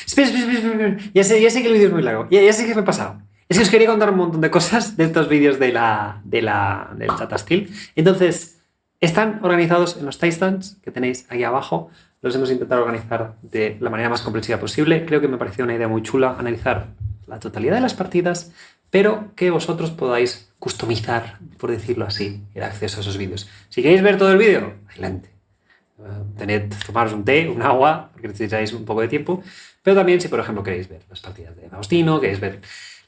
Espera. Ya sé que el vídeo es muy largo. Ya sé que me he pasado. Es que os quería contar un montón de cosas de estos vídeos del Chatastil. Entonces, están organizados en los timestamps que tenéis aquí abajo. Los hemos intentado organizar de la manera más comprensiva posible. Creo que me pareció una idea muy chula analizar la totalidad de las partidas, pero que vosotros podáis customizar, por decirlo así, el acceso a esos vídeos. Si queréis ver todo el vídeo, adelante. Tomaros un té, un agua, porque necesitáis un poco de tiempo, pero también si, por ejemplo, queréis ver las partidas de Faustino, queréis ver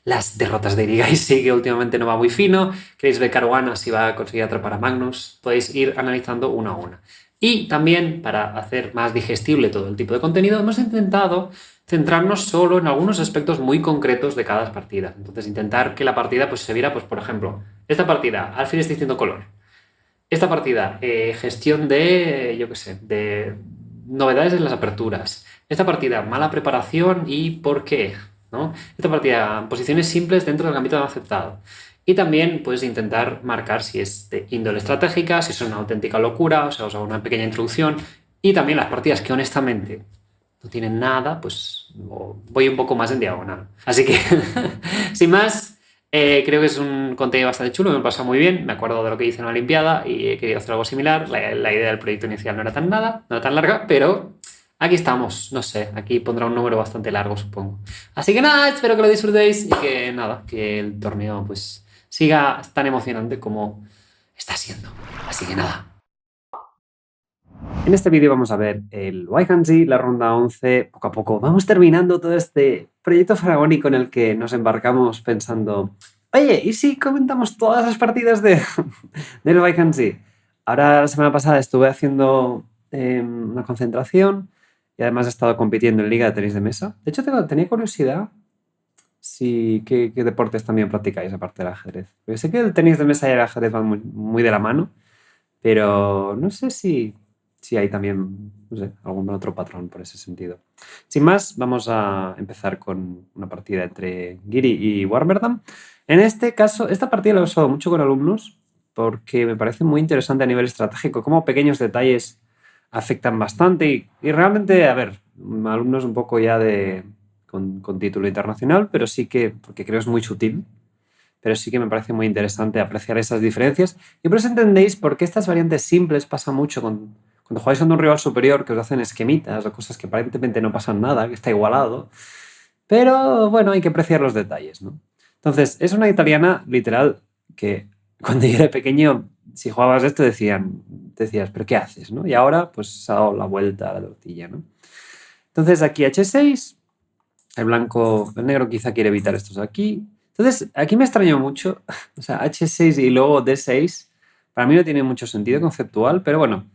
las derrotas de Irigaisi, que últimamente no va muy fino, queréis ver Caruana si va a conseguir atrapar a Magnus, podéis ir analizando una a una. Y también, para hacer más digestible todo el tipo de contenido, hemos intentado centrarnos solo en algunos aspectos muy concretos de cada partida. Entonces, intentar que la partida pues, se viera, pues, por ejemplo, esta partida, Alfil está diciendo color. Esta partida, gestión de, yo qué sé, de novedades en las aperturas. Esta partida, mala preparación y por qué, ¿no? Esta partida, posiciones simples dentro del gambito no aceptado. Y también puedes intentar marcar si es de índole estratégica, si es una auténtica locura, o sea, os hago una pequeña introducción. Y también las partidas que honestamente no tienen nada, pues voy un poco más en diagonal. Así que, sin más, creo que es un contenido bastante chulo, me lo he pasado muy bien, me acuerdo de lo que hice en la Olimpiada y he querido hacer algo similar. La idea del proyecto inicial no era tan nada, no era tan larga, pero aquí estamos, no sé, aquí pondrá un número bastante largo, supongo. Así que nada, espero que lo disfrutéis y que nada, que el torneo pues siga tan emocionante como está siendo. Así que nada. En este vídeo vamos a ver el Waihanzi, la ronda 11, poco a poco. Vamos terminando todo este proyecto faraónico en el que nos embarcamos pensando, oye, ¿y si comentamos todas las partidas del Waihanzi? Ahora, la semana pasada estuve haciendo una concentración y además he estado compitiendo en Liga de Tenis de Mesa. De hecho, tenía curiosidad qué deportes también practicáis aparte del ajedrez. Porque sé que el tenis de mesa y el ajedrez van muy de la mano, pero no sé si hay también, no sé, algún otro patrón por ese sentido. Sin más, vamos a empezar con una partida entre Giri y Warmerdam. En este caso, esta partida la he usado mucho con alumnos porque me parece muy interesante a nivel estratégico, cómo pequeños detalles afectan bastante y realmente, a ver, alumnos un poco ya con título internacional, pero sí que, porque creo es muy sutil, pero sí que me parece muy interesante apreciar esas diferencias. Y por eso entendéis por qué estas variantes simples pasan mucho cuando jugáis con un rival superior, que os hacen esquemitas o cosas que aparentemente no pasan nada, que está igualado. Pero bueno, hay que apreciar los detalles, ¿no? Entonces, es una italiana literal que cuando yo era pequeño, si jugabas esto decías, ¿pero qué haces? ¿No? Y ahora, pues se ha dado la vuelta a la tortilla, ¿no? Entonces, aquí H6, el negro quizá quiere evitar estos aquí. Entonces, aquí me extrañó mucho, o sea, H6 y luego D6, para mí no tiene mucho sentido conceptual, pero bueno,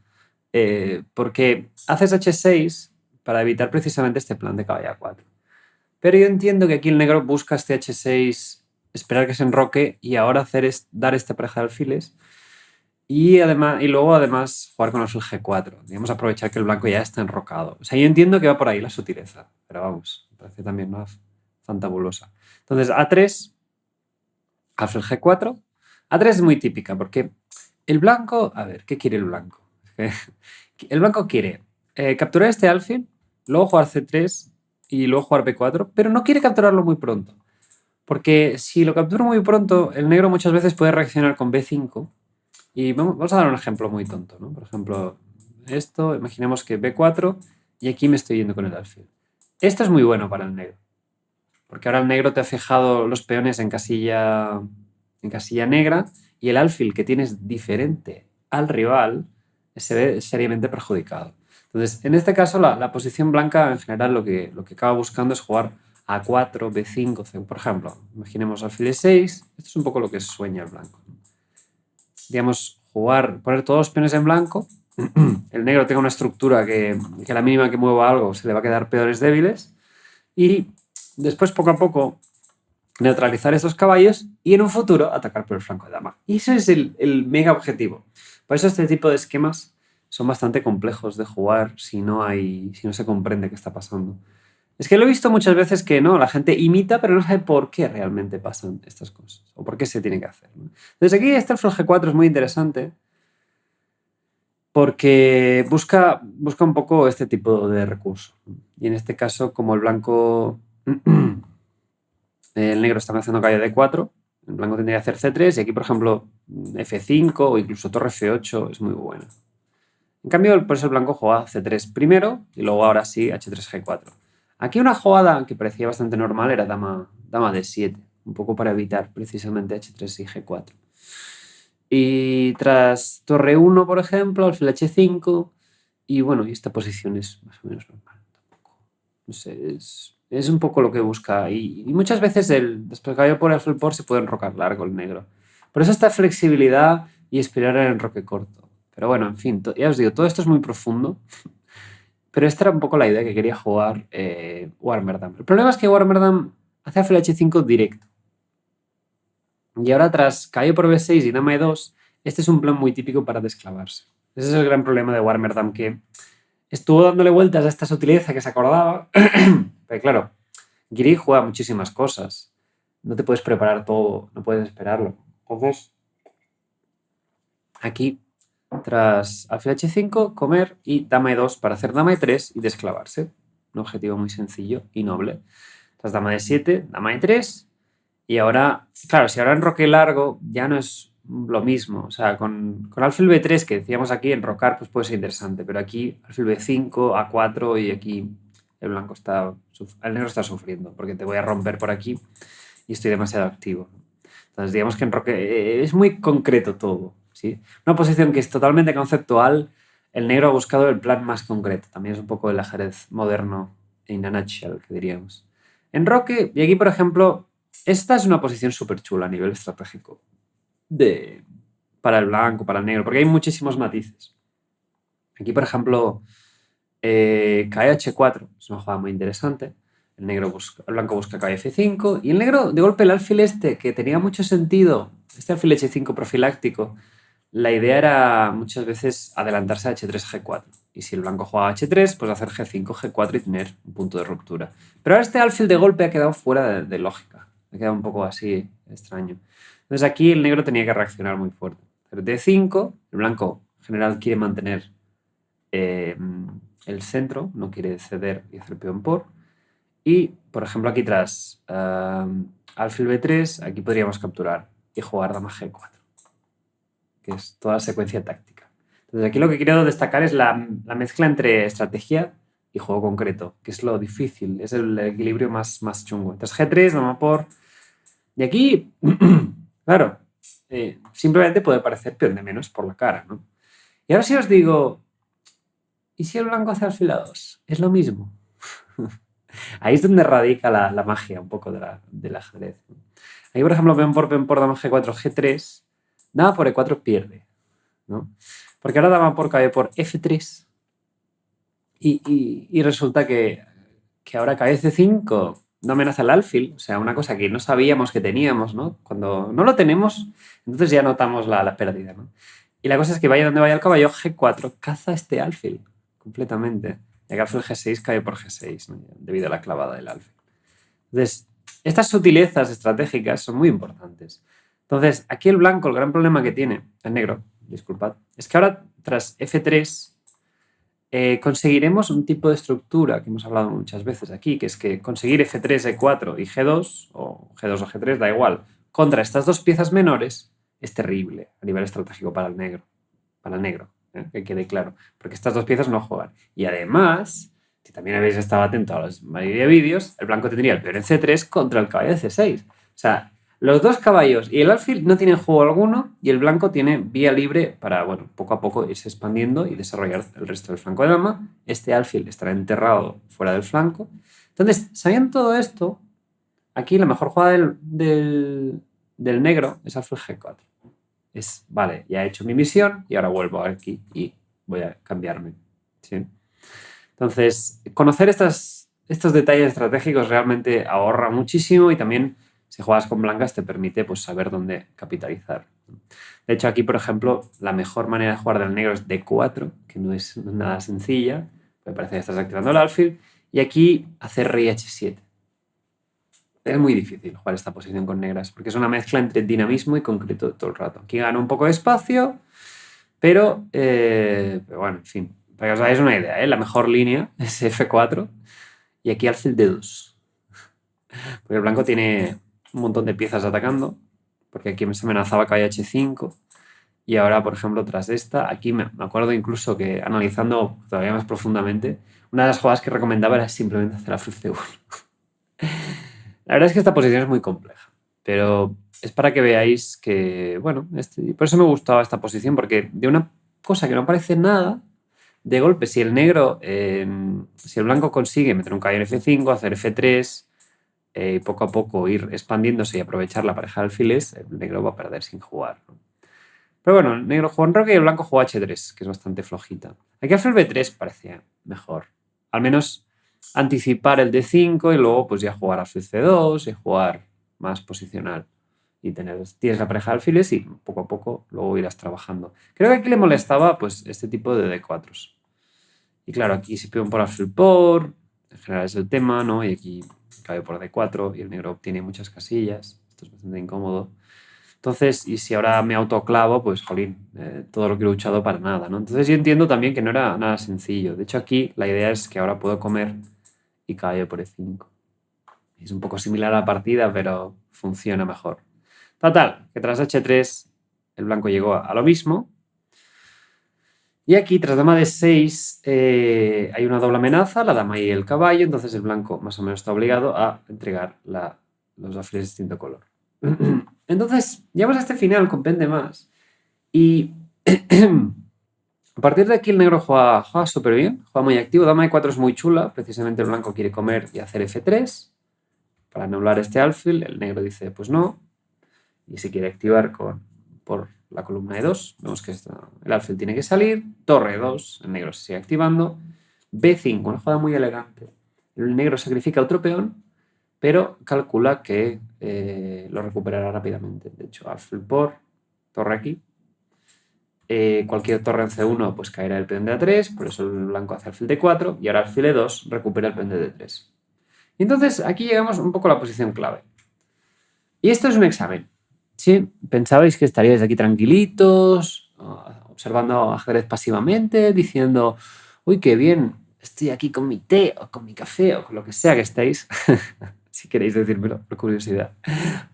porque haces H6 para evitar precisamente este plan de caballo A4. Pero yo entiendo que aquí el negro busca este H6, esperar que se enroque y ahora dar esta pareja de alfiles y luego además jugar con alfil G4. Digamos, aprovechar que el blanco ya está enrocado. O sea, yo entiendo que va por ahí la sutileza, pero vamos, me parece también una fantabulosa. Entonces, A3, alfil G4. A3 es muy típica porque el blanco, a ver, ¿qué quiere el blanco? El blanco quiere capturar este alfil, luego jugar C3 y luego jugar B4, pero no quiere capturarlo muy pronto. Porque si lo captura muy pronto, el negro muchas veces puede reaccionar con B5. Y vamos a dar un ejemplo muy tonto, ¿no? Por ejemplo, esto, imaginemos que B4 y aquí me estoy yendo con el alfil. Esto es muy bueno para el negro, porque ahora el negro te ha fijado los peones en casilla negra y el alfil que tienes diferente al rival se ve seriamente perjudicado. Entonces, en este caso, la posición blanca en general lo que acaba buscando es jugar A4, B5, C. Por ejemplo, imaginemos alfil E6, esto es un poco lo que sueña el blanco. Digamos, poner todos los peones en blanco, el negro tenga una estructura que a la mínima que mueva algo se le va a quedar peones débiles y después poco a poco neutralizar estos caballos y en un futuro atacar por el flanco de dama. Y ese es el mega objetivo. Por eso este tipo de esquemas son bastante complejos de jugar si no se comprende qué está pasando. Es que lo he visto muchas veces que no, la gente imita, pero no sabe por qué realmente pasan estas cosas o por qué se tiene que hacer, ¿no? Entonces aquí este alfil G4 es muy interesante porque busca un poco este tipo de recurso. Y en este caso, como el blanco... el negro está amenazando caballo D4, el blanco tendría que hacer C3 y aquí, por ejemplo, F5 o incluso torre F8 es muy bueno. En cambio, por eso el blanco juega C3 primero y luego ahora sí H3 G4. Aquí una jugada que parecía bastante normal era dama D7, un poco para evitar precisamente H3 y G4. Y tras torre 1, por ejemplo, alfil H5 y bueno, y esta posición es más o menos normal. Tampoco, no sé, es un poco lo que busca. Y muchas veces después caballo por alfil por se puede enrocar largo el negro. Por eso esta flexibilidad y esperar el enroque corto. Pero bueno, en fin, ya os digo, todo esto es muy profundo. Pero esta era un poco la idea que quería jugar Warmerdam. El problema es que Warmerdam hace alfil H5 directo. Y ahora tras caballo por B6 y dama E2, este es un plan muy típico para desclavarse. Ese es el gran problema de Warmerdam, que estuvo dándole vueltas a esta sutileza que se acordaba. Pero claro, Grieg juega muchísimas cosas. No te puedes preparar todo, no puedes esperarlo. Entonces, aquí, tras alfil H5, comer y dama E2 para hacer dama E3 y desclavarse. Un objetivo muy sencillo y noble. Tras dama D7, dama E3. Y ahora, claro, si ahora enroque largo ya no es lo mismo. O sea, con alfil B3, que decíamos aquí, enrocar pues puede ser interesante, pero aquí alfil B5, A4 y aquí el negro está sufriendo porque te voy a romper por aquí y estoy demasiado activo. Entonces, digamos que enroque es muy concreto todo, ¿sí? Una posición que es totalmente conceptual, el negro ha buscado el plan más concreto. También es un poco el ajedrez moderno in a nutshell, que diríamos. Enroque, y aquí, por ejemplo, esta es una posición súper chula a nivel estratégico para el blanco, para el negro, porque hay muchísimos matices. Aquí, por ejemplo, caballo H4 es una jugada muy interesante. El blanco busca caballo F5 y el negro, de golpe, el alfil que tenía mucho sentido, este alfil H5 profiláctico, la idea era muchas veces adelantarse a H3, G4. Y si el blanco juega H3, pues hacer G5, G4 y tener un punto de ruptura. Pero ahora este alfil de golpe ha quedado fuera de lógica. Ha quedado un poco así extraño. Entonces aquí el negro tenía que reaccionar muy fuerte. Pero D5, el blanco en general quiere mantener el centro, no quiere ceder y hacer peón por. Y, por ejemplo, aquí tras alfil B3, aquí podríamos capturar y jugar dama G4, que es toda la secuencia táctica. Entonces aquí lo que quiero destacar es la mezcla entre estrategia y juego concreto, que es lo difícil, es el equilibrio más chungo. Entonces G3, dama por... Y aquí, claro, simplemente puede parecer peón de menos por la cara, ¿no? Y ahora si os digo, ¿y si el blanco hace alfil A2? Es lo mismo. Ahí es donde radica la magia un poco del ajedrez. Ahí, por ejemplo, peón por dama G4, G3, dama por E4 pierde, ¿no? Porque ahora dama por caballo por F3 y resulta que ahora caballo C5 no amenaza el alfil, o sea, una cosa que no sabíamos que teníamos, ¿no? Cuando no lo tenemos, entonces ya notamos la pérdida, ¿no? Y la cosa es que vaya donde vaya el caballo, G4 caza este alfil completamente. Y alfil G6 cae por G6, ¿no? Debido a la clavada del alfil. Entonces, estas sutilezas estratégicas son muy importantes. Entonces, aquí el blanco, el gran problema que tiene, el negro, disculpad, es que ahora tras F3 conseguiremos un tipo de estructura que hemos hablado muchas veces aquí, que es que conseguir F3, E4 y G2 o G3, da igual, contra estas dos piezas menores es terrible a nivel estratégico para el negro. Que quede claro, porque estas dos piezas no juegan. Y además, si también habéis estado atento a la mayoría de vídeos, el blanco tendría el peón en C3 contra el caballo de C6. O sea, los dos caballos y el alfil no tienen juego alguno y el blanco tiene vía libre para, bueno, poco a poco irse expandiendo y desarrollar el resto del flanco de dama. Este alfil estará enterrado fuera del flanco. Entonces, sabiendo todo esto, aquí la mejor jugada del negro es alfil G4. Vale, ya he hecho mi misión y ahora vuelvo aquí y voy a cambiarme, ¿sí? Entonces, conocer estos detalles estratégicos realmente ahorra muchísimo y también, si juegas con blancas, te permite pues, saber dónde capitalizar. De hecho, aquí, por ejemplo, la mejor manera de jugar del negro es D4, que no es nada sencilla, me parece que estás activando el alfil, y aquí hacer rey H7. Es muy difícil jugar esta posición con negras, porque es una mezcla entre dinamismo y concreto todo el rato. Aquí gana un poco de espacio, pero bueno, en fin, para que os hagáis una idea, la mejor línea es F4, y aquí alfil D2. Porque el blanco tiene un montón de piezas atacando, porque aquí se amenazaba caballo H5, y ahora, por ejemplo, tras esta, aquí me acuerdo incluso que analizando todavía más profundamente, una de las jugadas que recomendaba era simplemente hacer alfil C1. La verdad es que esta posición es muy compleja, pero es para que veáis que, bueno, por eso me gustaba esta posición, porque de una cosa que no parece nada, de golpe, si el negro, si el blanco consigue meter un caballo en F5, hacer F3, y poco a poco ir expandiéndose y aprovechar la pareja de alfiles, el negro va a perder sin jugar, ¿no? Pero bueno, el negro jugó en roque y el blanco jugó H3, que es bastante flojita. Aquí alfil B3 parecía mejor. Al menos anticipar el D5 y luego pues ya jugar alfil C2 y jugar más posicional. Y tienes la pareja de alfiles y poco a poco luego irás trabajando. Creo que aquí le molestaba pues este tipo de D4s. Y claro, aquí si peón por alfil por, en general es el tema, ¿no? Y aquí cabe por D4 y el negro obtiene muchas casillas. Esto es bastante incómodo. Entonces, y si ahora me autoclavo, pues, jolín, todo lo que he luchado para nada, ¿no? Entonces yo entiendo también que no era nada sencillo. De hecho, aquí la idea es que ahora puedo comer y caballo por E5. Es un poco similar a la partida, pero funciona mejor. Total, que tras H3 el blanco llegó a lo mismo. Y aquí, tras dama D6, hay una doble amenaza, la dama y el caballo, entonces el blanco más o menos está obligado a entregar los alfiles de distinto color. Entonces, llegamos a este final con pende más. Y a partir de aquí el negro juega súper bien, juega muy activo. Dama E4 es muy chula, precisamente el blanco quiere comer y hacer F3 para anular este alfil. El negro dice, pues no, y se quiere activar por la columna E2. Vemos que el alfil tiene que salir, torre E2, el negro se sigue activando. B5, una jugada muy elegante. El negro sacrifica otro peón, pero calcula que lo recuperará rápidamente. De hecho, alfil por, torre aquí. Cualquier torre en C1 pues caerá el peón de A3, por eso el blanco hace alfil D4 y ahora alfil E2 recupera el peón de D3. Y entonces aquí llegamos un poco a la posición clave. Y esto es un examen. ¿Sí? ¿Pensabais que estaríais aquí tranquilitos, observando ajedrez pasivamente, diciendo, uy, qué bien, estoy aquí con mi té o con mi café o con lo que sea que estéis? Si queréis decírmelo, por curiosidad.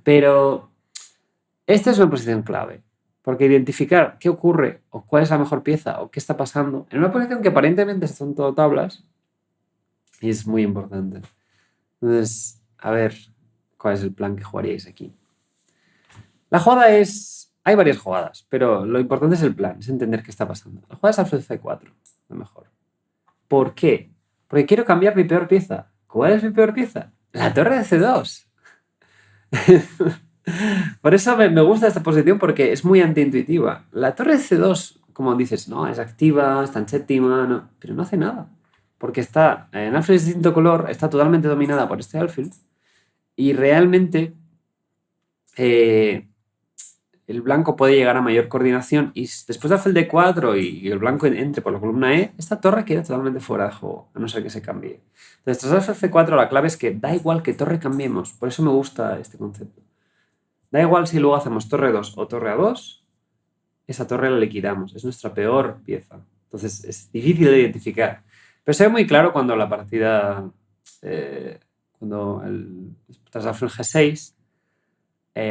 Pero esta es una posición clave, porque identificar qué ocurre o cuál es la mejor pieza o qué está pasando en una posición que aparentemente son todo tablas es muy importante. Entonces, a ver, ¿cuál es el plan que jugaríais aquí? La jugada es... Hay varias jugadas, pero lo importante es el plan, es entender qué está pasando. La jugada es alfil C4, lo mejor. ¿Por qué? Porque quiero cambiar mi peor pieza. ¿Cuál es mi peor pieza? La torre de C2. Por eso me gusta esta posición, porque es muy antiintuitiva. La torre de C2, como dices, no, es activa, está en séptima, no, pero no hace nada. Porque está en alfil de distinto color, está totalmente dominada por este alfil. Y realmente el blanco puede llegar a mayor coordinación. Y después de alfil D4 y el blanco entre por la columna E, esta torre queda totalmente fuera de juego, a no ser que se cambie. Entonces, tras alfil C4, la clave es que da igual que torre cambiemos. Por eso me gusta este concepto. Da igual si luego hacemos torre 2 o torre A2, esa torre la liquidamos, es nuestra peor pieza. Entonces es difícil de identificar. Pero se ve muy claro cuando la partida, tras alfil G6,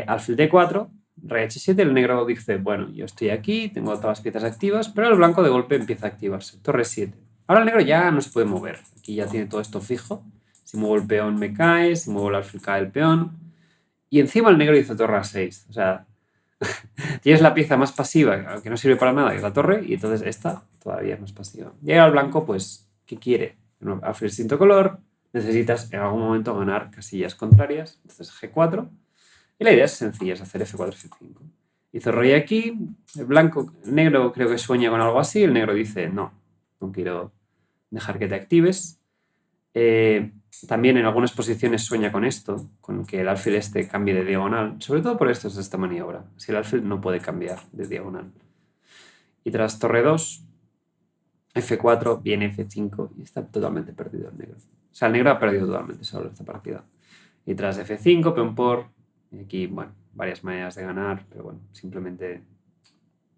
alfil D4, rey H7, el negro dice, bueno, yo estoy aquí, tengo todas las piezas activas, pero el blanco de golpe empieza a activarse. Torre 7. Ahora el negro ya no se puede mover. Aquí ya tiene todo esto fijo. Si muevo el peón me cae, si muevo el alfil cae el peón. Y encima el negro dice torre a 6. O sea, tienes la pieza más pasiva, que no sirve para nada, que es la torre, y entonces esta todavía es más pasiva. Llega el blanco, pues, ¿qué quiere? Alfil distinto color, necesitas en algún momento ganar casillas contrarias, entonces G4. Y la idea es sencilla, es hacer F4, F5. Hizo rey aquí, el negro creo que sueña con algo así, el negro dice, no quiero dejar que te actives. También en algunas posiciones sueña con esto, con que el alfil este cambie de diagonal, sobre todo por esto es esta maniobra, si el alfil no puede cambiar de diagonal. Y tras torre 2, F4, viene F5 y está totalmente perdido el negro. O sea, el negro ha perdido totalmente solo esta partida. Y tras F5, peón por, y aquí, bueno, varias maneras de ganar, pero bueno, simplemente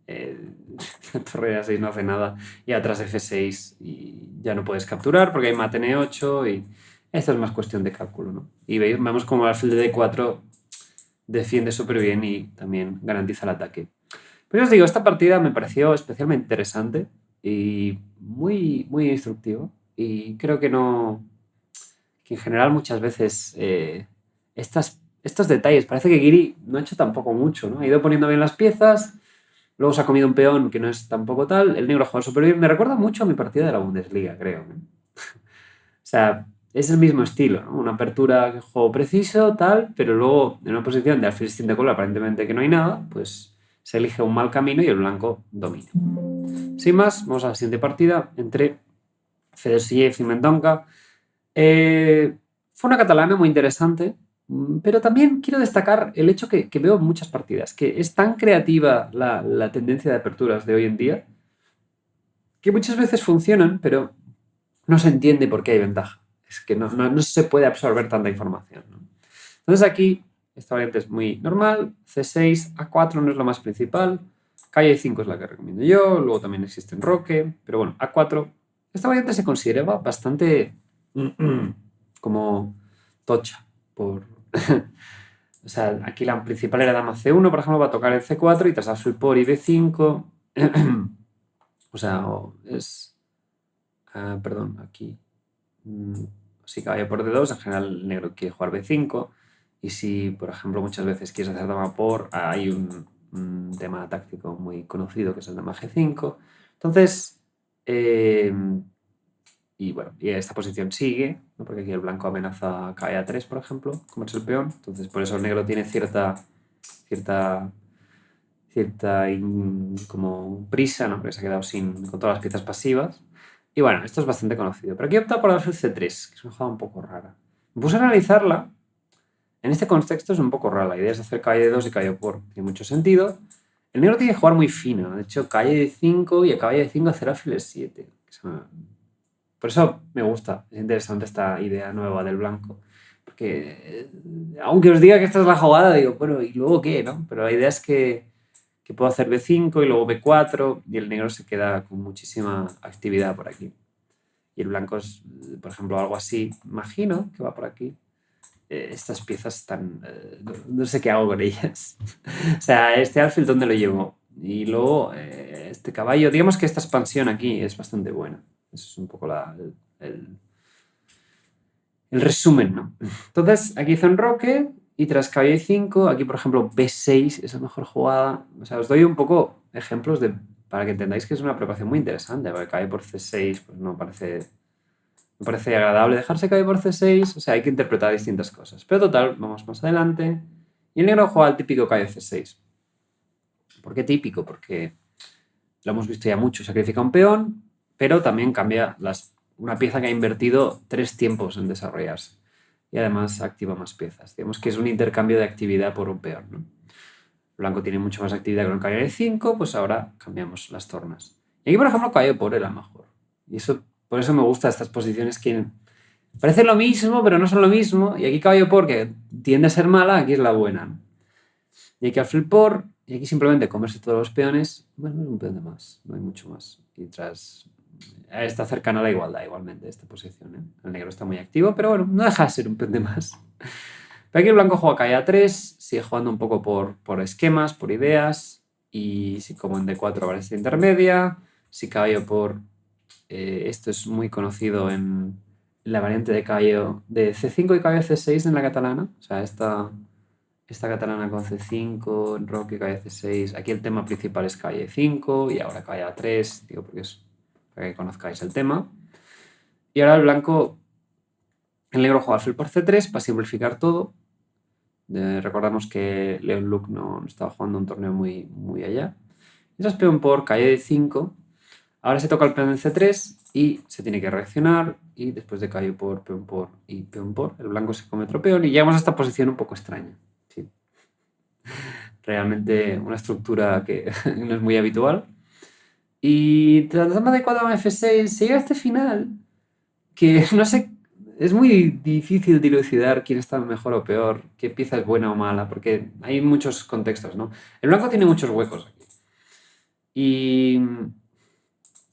la torre de A6 no hace nada y atrás F6 y ya no puedes capturar porque hay mate en E8 y Esto es más cuestión de cálculo, ¿no? Y vemos como el alfil de D4 defiende súper bien y también garantiza el ataque. Pero os digo, esta partida me pareció especialmente interesante y muy, muy instructivo. Y creo que no. Que en general muchas veces estos detalles, parece que Giri no ha hecho tampoco mucho, ¿no? Ha ido poniendo bien las piezas, luego se ha comido un peón que no es tampoco tal, el negro ha jugado súper bien. Me recuerda mucho a mi partida de la Bundesliga, creo, ¿no? O sea, es el mismo estilo, ¿no? Una apertura que juego preciso, tal, pero luego en una posición de alfil sin de cola aparentemente que no hay nada, pues se elige un mal camino y el blanco domina. Sin más, vamos a la siguiente partida entre Fedosiev y Mendonca. Fue una catalana muy interesante, pero también quiero destacar el hecho que veo en muchas partidas, que es tan creativa la tendencia de aperturas de hoy en día, que muchas veces funcionan, pero no se entiende por qué hay ventaja. Es que no se puede absorber tanta información, ¿no? Entonces aquí esta variante es muy normal, C6, A4 no es lo más principal, calle 5 es la que recomiendo yo, luego también existe en Roque, pero bueno, A4, esta variante se consideraba bastante como tocha, por... o sea, aquí la principal era dama C1, por ejemplo, va a tocar el C4 y tras alfil por y B5, o sea, es... perdón, aquí si caballo por D2, en general el negro quiere jugar B5. Y si, por ejemplo, muchas veces quieres hacer dama por, hay un tema táctico muy conocido que es el dama G5. Entonces, y bueno, y esta posición sigue, ¿no? Porque aquí el blanco amenaza cae a 3, por ejemplo, como es el peón. Entonces, por eso el negro tiene cierta como prisa, ¿no? Porque se ha quedado con todas las piezas pasivas. Y bueno, esto es bastante conocido. Pero aquí opta por alfil C3, que es una jugada un poco rara. Me puse a analizarla. En este contexto es un poco rara. La idea es hacer calle de 2 y calle por. Tiene mucho sentido. El negro tiene que jugar muy fino. De hecho, calle de 5 y a calle de 5 hacer alfil 7. Por eso me gusta. Es interesante esta idea nueva del blanco. Porque, aunque os diga que esta es la jugada, digo, bueno, ¿y luego qué, no? Pero la idea es que puedo hacer B5 y luego B4 y el negro se queda con muchísima actividad por aquí. Y el blanco es, por ejemplo, algo así. Imagino que va por aquí. Estas piezas están... no sé qué hago con ellas. O sea, este alfil, ¿dónde lo llevo? Y luego este caballo... Digamos que esta expansión aquí es bastante buena. Eso es un poco el resumen, ¿no? Entonces, aquí hizo enroque y tras caballo 5, aquí por ejemplo B6 es la mejor jugada. O sea, os doy un poco ejemplos para que entendáis que es una preparación muy interesante, porque cae por C6 pues no parece agradable dejarse caer por C6, o sea, hay que interpretar distintas cosas. Pero total, vamos más adelante. Y el negro juega el típico caballo C6. ¿Por qué típico? Porque lo hemos visto ya mucho, sacrifica un peón, pero también cambia una pieza que ha invertido 3 tiempos en desarrollarse. Y además activa más piezas. Digamos que es un intercambio de actividad por un peón, ¿no? Blanco tiene mucho más actividad con el caballo de 5, pues ahora cambiamos las tornas. Y aquí, por ejemplo, caballo por era mejor. Y por eso me gustan estas posiciones que parecen lo mismo, pero no son lo mismo. Y aquí caballo por, que tiende a ser mala, aquí es la buena, ¿no? Y aquí alfil por, y aquí simplemente comerse todos los peones. Bueno, es un peón de más, no hay mucho más. Y tras... Está cercana a la igualdad igualmente esta posición, ¿eh? El negro está muy activo, pero bueno, no deja de ser un peón de más. Pero aquí el blanco juega calle A3, sigue jugando un poco por esquemas, por ideas. Y si como en D4 aparece intermedia, si caballo por... esto es muy conocido en la variante de caballo de C5 y caballo C6 en la catalana. O sea, esta catalana con C5, enroque, calle C6. Aquí el tema principal es calle 5 y ahora calle A3, digo, porque es para que conozcáis el tema. Y ahora el negro juega alfil por C3 para simplificar todo. Recordamos que Leon Luck no estaba jugando un torneo muy, muy allá. Y tras peón por calle de 5. Ahora se toca el peón en C3 y se tiene que reaccionar. Y después de calle por, peón por y peón por, el blanco se come otro peón y llegamos a esta posición un poco extraña. ¿Sí? Realmente una estructura que no es muy habitual. Y tras la dama de 4 a F6 se llega a este final que no sé, es muy difícil dilucidar quién está mejor o peor, qué pieza es buena o mala, porque hay muchos contextos, ¿no? El blanco tiene muchos huecos aquí. Y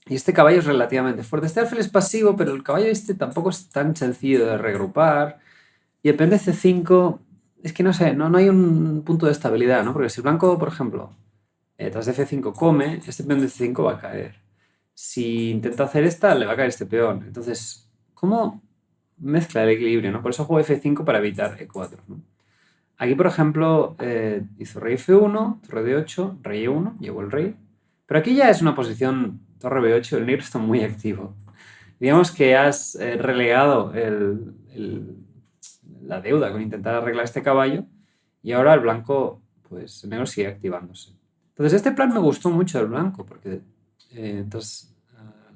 Y este caballo es relativamente fuerte. Este alfil es pasivo, pero el caballo este tampoco es tan sencillo de regrupar. Y el peón de C5, es que no sé, no hay un punto de estabilidad, ¿no? Porque si el blanco, por ejemplo, tras F5 come, este peón de C5 va a caer. Si intenta hacer esta, le va a caer este peón. Entonces, ¿cómo mezcla el equilibrio, no? Por eso juego F5 para evitar E4, ¿no? Aquí, por ejemplo, hizo rey F1, torre D8, rey E1, llegó el rey. Pero aquí ya es una posición torre B8, el negro está muy activo. Digamos que has relegado la deuda con intentar arreglar este caballo y ahora el blanco, pues el negro sigue activándose. Entonces este plan me gustó mucho del blanco porque entonces,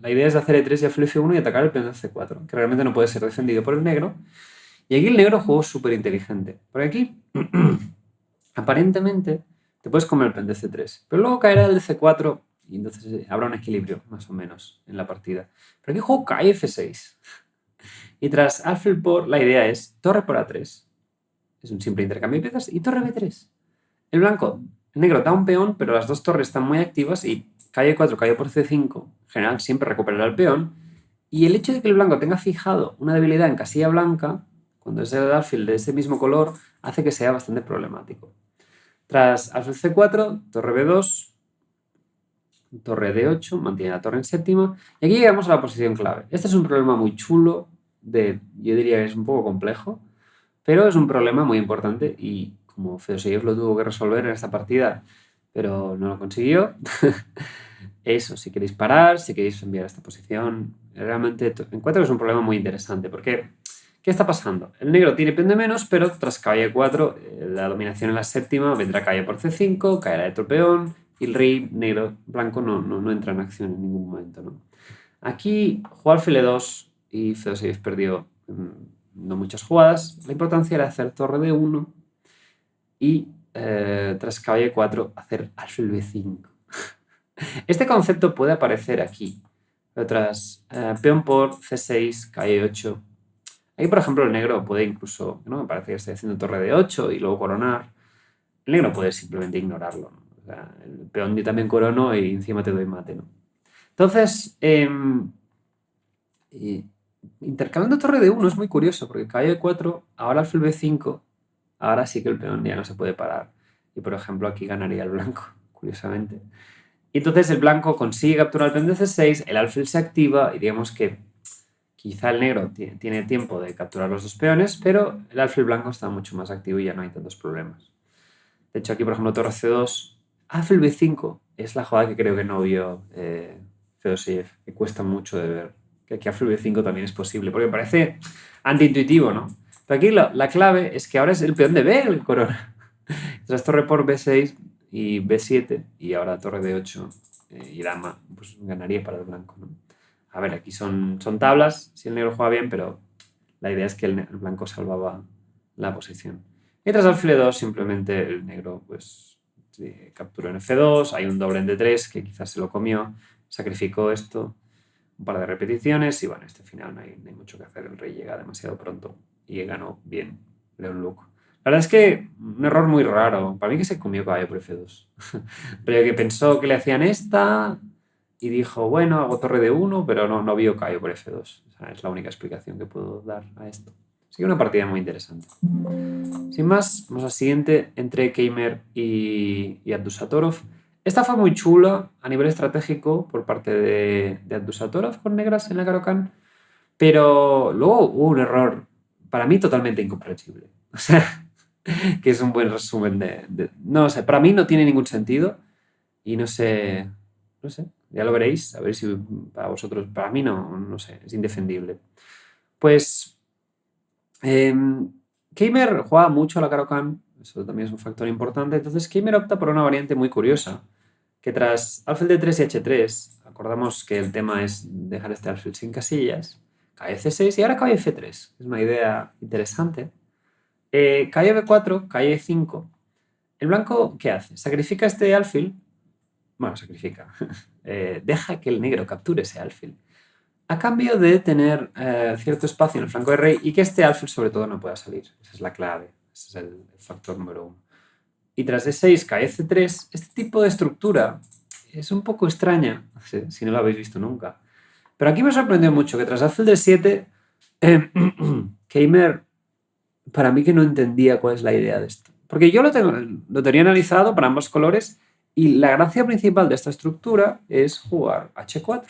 la idea es hacer E3 y alfil F1 y atacar el peón de C4, que realmente no puede ser defendido por el negro. Y aquí el negro jugó súper inteligente. Porque aquí, aparentemente, te puedes comer el peón de C3, pero luego caerá el de C4 y entonces habrá un equilibrio, más o menos, en la partida. Pero aquí juego cae F6. Y tras alfil por, la idea es torre por A3. Es un simple intercambio de piezas y torre B3. El negro da un peón, pero las dos torres están muy activas y calle 4, calle por C5, en general siempre recuperará el peón. Y el hecho de que el blanco tenga fijado una debilidad en casilla blanca, cuando es el alfil de ese mismo color, hace que sea bastante problemático. Tras alfil C4, torre B2, torre D8, mantiene la torre en séptima, y aquí llegamos a la posición clave. Este es un problema muy chulo, yo diría que es un poco complejo, pero es un problema muy importante y como Fedoseyev lo tuvo que resolver en esta partida, pero no lo consiguió. Eso, si queréis parar, si queréis enviar a esta posición, realmente encuentro que es un problema muy interesante, porque ¿qué está pasando? El negro tiene peón de menos, pero tras caballo 4, la dominación en la séptima, vendrá caballo por C5, caerá otro peón, y el rey negro blanco no entra en acción en ningún momento, ¿no? Aquí jugó alfil E2 y Fedoseyev perdió no muchas jugadas. La importancia era hacer torre D1 y tras caballo 4 hacer alfil B5. Este concepto puede aparecer aquí, pero tras peón por C6, caballo 8. Aquí, por ejemplo, el negro puede incluso, ¿no? Me parece que estoy haciendo torre D8 y luego coronar. El negro puede simplemente ignorarlo, ¿no? O sea, el peón yo también corono y encima te doy mate, ¿no? Entonces, intercalando torre D1 es muy curioso, porque caballo E4, ahora alfil B5, ahora sí que el peón ya no se puede parar. Y, por ejemplo, aquí ganaría el blanco, curiosamente. Y entonces el blanco consigue capturar el peón de C6, el alfil se activa y digamos que quizá el negro tiene tiempo de capturar los dos peones, pero el alfil blanco está mucho más activo y ya no hay tantos problemas. De hecho, aquí, por ejemplo, torre C2, alfil B5 es la jugada que creo que no vio Fedoseyev, que cuesta mucho de ver. Que aquí alfil B5 también es posible, porque parece antiintuitivo, ¿no? Pero aquí la clave es que ahora es el peón de B el corona. Tras torre por B6 y B7 y ahora torre D8 y dama, pues ganaría para el blanco, ¿no? A ver, aquí son tablas, si el negro juega bien, pero la idea es que el blanco salvaba la posición. Y tras alfil E2 simplemente el negro pues capturó en F2, hay un doble en D3 que quizás se lo comió, sacrificó esto, un par de repeticiones y bueno, este final no hay mucho que hacer, el rey llega demasiado pronto y ganó bien Leon Luke. La verdad es que un error muy raro, para mí que se comió caballo por F2, pero que pensó que le hacían esta y dijo, bueno, hago torre de 1, pero no vio caballo por F2. O sea, es la única explicación que puedo dar a esto. Así que una partida muy interesante. Sin más, vamos al siguiente entre Keimer y Abdusatorov. Esta fue muy chula a nivel estratégico por parte de Abdusatorov con negras en la Caro-Kann, pero luego hubo un error para mí totalmente incomprensible. O sea, que es un buen resumen no sé, para mí no tiene ningún sentido y no sé, ya lo veréis, a ver si para vosotros, para mí no sé, es indefendible. Pues Keimer juega mucho a la Caro-Kann, eso también es un factor importante, entonces Keimer opta por una variante muy curiosa, que tras alfil D3 y H3, acordamos que el tema es dejar este alfil sin casillas, cae C6 y ahora cae F3, es una idea interesante. Cae B4, cae E5. ¿El blanco qué hace? Sacrifica este alfil, bueno, sacrifica, deja que el negro capture ese alfil, a cambio de tener cierto espacio en el flanco de rey y que este alfil sobre todo no pueda salir. Esa es la clave, ese es el factor número 1. Y tras D6 cae C3, este tipo de estructura es un poco extraña, no sé si no la habéis visto nunca. Pero aquí me sorprendió mucho que tras alfil d7, Keimer, para mí que no entendía cuál es la idea de esto. Porque yo lo tenía analizado para ambos colores y la gracia principal de esta estructura es jugar h4.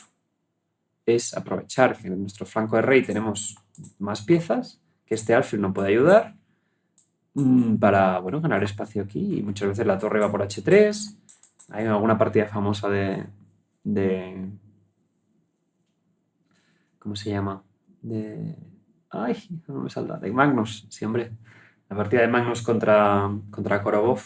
Es aprovechar que en nuestro flanco de rey tenemos más piezas, que este alfil no puede ayudar, para bueno, ganar espacio aquí. Y muchas veces la torre va por h3. Hay alguna partida famosa de ¿cómo se llama? Ay, no me salta. De Magnus, sí, hombre. La partida de Magnus contra Korobov,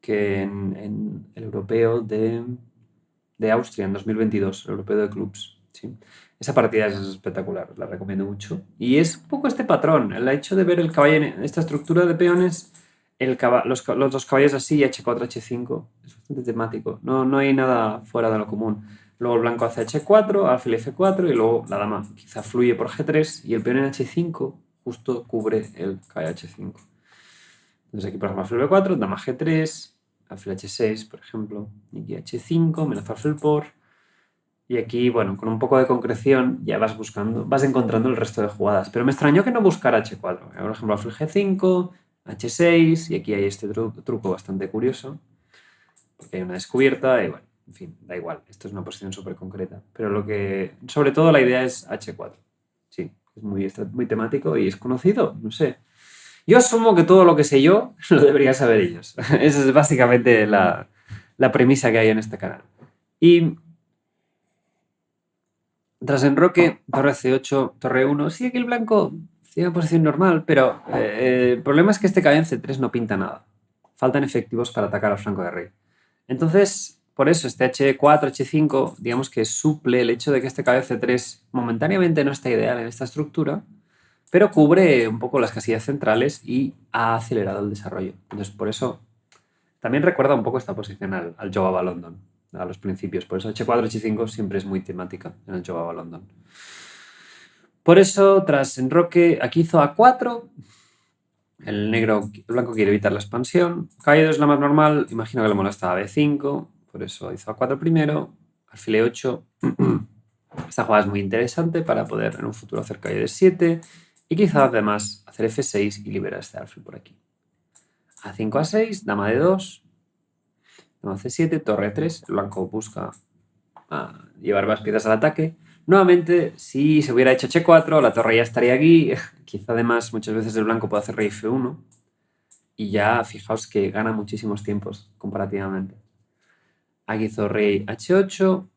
que en el europeo de Austria, en 2022, el europeo de clubs. ¿Sí? Esa partida es espectacular, la recomiendo mucho. Y es un poco este patrón, el hecho de ver el caballo en esta estructura de peones, los dos caballos así, h4, h5, es bastante temático. No hay nada fuera de lo común. Luego el blanco hace h4, alfil f4 y luego la dama quizá fluye por g3 y el peón en h5 justo cubre el caballo h5. Entonces aquí por ejemplo alfil b4, dama g3, alfil h6 por ejemplo, y aquí h5, menos alfil por... Y aquí, bueno, con un poco de concreción ya vas encontrando el resto de jugadas. Pero me extrañó que no buscara h4. Por ejemplo, alfil g5, h6 y aquí hay este truco bastante curioso porque hay una descubierta y bueno, en fin, da igual. Esto es una posición súper concreta. Pero sobre todo la idea es h4. Sí, es muy temático y es conocido, no sé. Yo asumo que todo lo que sé yo lo deberían saber ellos. Esa es básicamente la premisa que hay en este canal. Y tras enroque, torre c8, torre 1. Sí, aquí el blanco tiene una posición normal, pero el problema es que este caballo en c3 no pinta nada. Faltan efectivos para atacar al flanco de rey. Entonces, por eso este h4, h5, digamos que suple el hecho de que este caballo c3 momentáneamente no está ideal en esta estructura, pero cubre un poco las casillas centrales y ha acelerado el desarrollo. Entonces, por eso también recuerda un poco esta posición al Jobava London, a los principios. Por eso h4, h5 siempre es muy temática en el Jobava London. Por eso, tras enroque, aquí hizo a4. El blanco quiere evitar la expansión. Caballo es la más normal, imagino que le molesta a b5, por eso hizo a4 primero, alfil e8. Esta jugada es muy interesante para poder en un futuro hacer caballo d7 y quizás además hacer f6 y liberar este alfil por aquí. a5 a6, dama d2, dama c7, torre 3, el blanco busca llevar más piezas al ataque. Nuevamente, si se hubiera hecho h4, la torre ya estaría aquí. Quizá además muchas veces el blanco puede hacer rey f1 y ya fijaos que gana muchísimos tiempos comparativamente. Aquí hizo rey h8,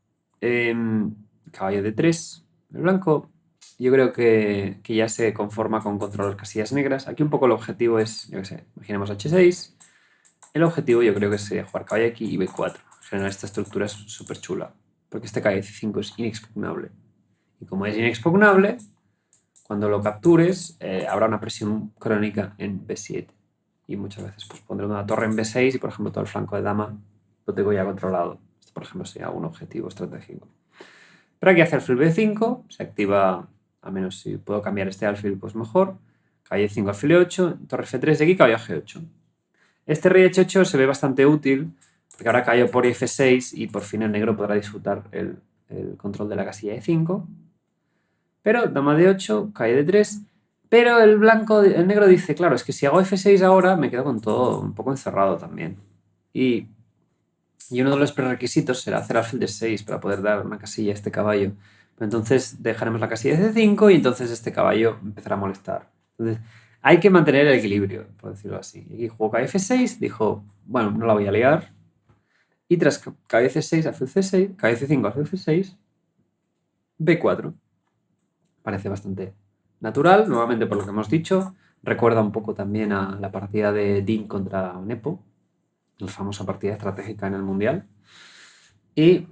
caballo d3, el blanco. Yo creo que ya se conforma con controlar casillas negras. Aquí un poco el objetivo es, yo qué sé, imaginemos h6. El objetivo yo creo que sería jugar caballo aquí y b4. En general esta estructura es súper chula, porque este caballo c5 es inexpugnable. Y como es inexpugnable, cuando lo captures habrá una presión crónica en b7. Y muchas veces pues, pondré una torre en b6 y por ejemplo todo el flanco de dama lo tengo ya controlado. Esto por ejemplo sería un objetivo estratégico. Pero aquí hace alfil b5, se activa, al menos si puedo cambiar este alfil pues mejor. Caballo 5, alfil e8, torre f3 y aquí caballo g8. Este rey h8 se ve bastante útil porque ahora caballo por f6 y por fin el negro podrá disfrutar el control de la casilla e5. Pero dama d8, caballo d3. Pero el negro dice, claro, es que si hago f6 ahora me quedo con todo un poco encerrado también. Y uno de los prerequisitos será hacer alfil d6 para poder dar una casilla a este caballo. Pero entonces dejaremos la casilla de c5 y entonces este caballo empezará a molestar. Entonces hay que mantener el equilibrio, por decirlo así. Y aquí jugó caballo f6, dijo, bueno, no la voy a liar. Y tras caballo c6, alfil c6, caballo c5, alfil c6, b4. Parece bastante natural, nuevamente por lo que hemos dicho. Recuerda un poco también a la partida de Dean contra Nepo, la famosa partida estratégica en el Mundial. Y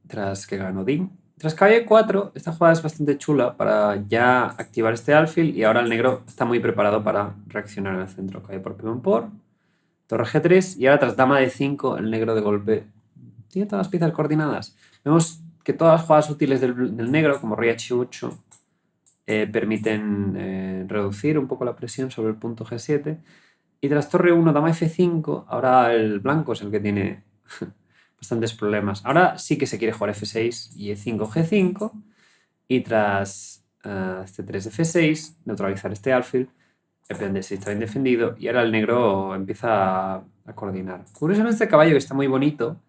tras que ganó Dean, tras caballo 4, esta jugada es bastante chula para ya activar este alfil y ahora el negro está muy preparado para reaccionar en el centro. Caballo por peón por, torre g3 y ahora tras dama de 5 el negro de golpe tiene todas las piezas coordinadas. Vemos que todas las jugadas útiles del negro, como rey h8, permiten reducir un poco la presión sobre el punto g7. Y tras torre 1, dama f5, ahora el blanco es el que tiene bastantes problemas. Ahora sí que se quiere jugar F6 y E5, G5 y tras C3, F6 neutralizar este alfil, el peón D6 está bien defendido y ahora el negro empieza a coordinar. Curiosamente este caballo que está muy bonito,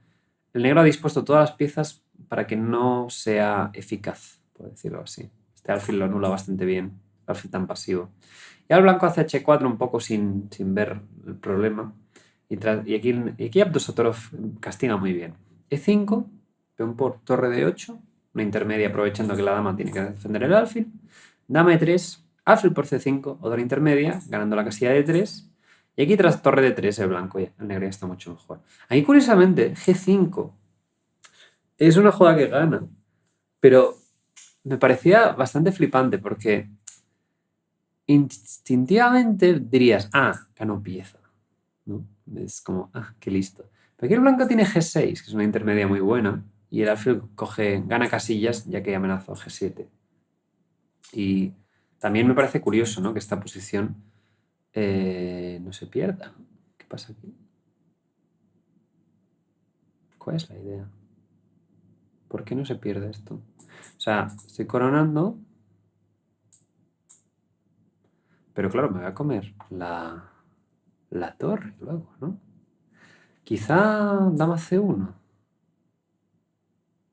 el negro ha dispuesto todas las piezas para que no sea eficaz, por decirlo así. Este alfil lo anula bastante bien, el alfil tan pasivo. Y ahora el blanco hace H4 un poco sin ver el problema. Y aquí Abdusattorov castiga muy bien. E5, peón por torre de 8, una intermedia aprovechando que la dama tiene que defender el alfil. Dama E3, alfil por C5, otra intermedia, ganando la casilla de 3. Y aquí tras torre de 3 el blanco, el negro ya está mucho mejor. Aquí curiosamente, G5 es una jugada que gana, pero me parecía bastante flipante porque instintivamente dirías, ganó pieza, ¿no? Es como, qué listo. Pero aquí el blanco tiene G6, que es una intermedia muy buena, y el alfil gana casillas ya que amenazó G7. Y también me parece curioso, ¿no?, que esta posición no se pierda. ¿Qué pasa aquí? ¿Cuál es la idea? ¿Por qué no se pierde esto? O sea, estoy coronando, pero claro, me voy a comer la torre luego, ¿no? Quizá dama C1.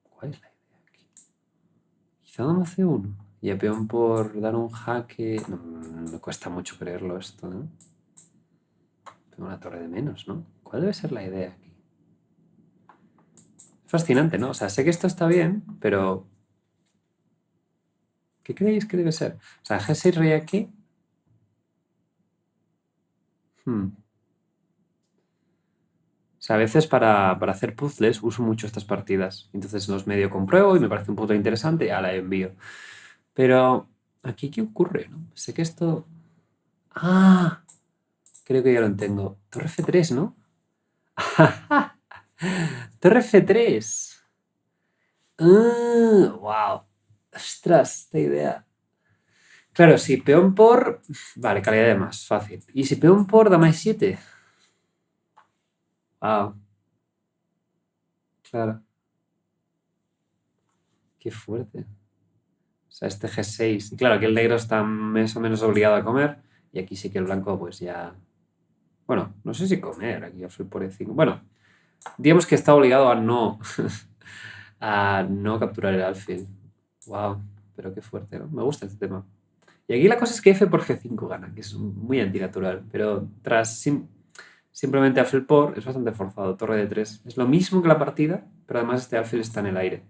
¿Cuál es la idea aquí? Quizá dama C1. Y a peón por dar un jaque... No, me cuesta mucho creerlo esto, ¿no? Tengo una torre de menos, ¿no? ¿Cuál debe ser la idea aquí? Es fascinante, ¿no? O sea, sé que esto está bien, pero... ¿Qué creéis que debe ser? O sea, G6 rey aquí... O sea, a veces para hacer puzzles uso mucho estas partidas. Entonces los medio compruebo y me parece un puzzle interesante y la envío. Pero aquí, ¿qué ocurre? ¿No? Sé que esto... Creo que ya lo entiendo. Torre F3, ¿no? Torre F3. Wow. Ostras, esta idea. Claro, si peón por... Vale, calidad de más, fácil. ¿Y si peón por dama E7? Wow. Claro. Qué fuerte. O sea, este G6. Y claro, aquí el negro está más o menos obligado a comer. Y aquí sí que el blanco, pues ya. Bueno, no sé si comer. Aquí alfil por E5. Bueno, digamos que está obligado a no. a no capturar el alfil. Wow, pero qué fuerte, ¿no? Me gusta este tema. Y aquí la cosa es que F por G5 gana, que es muy antinatural. Pero simplemente alfil por es bastante forzado. Torre de 3. Es lo mismo que la partida, pero además este alfil está en el aire.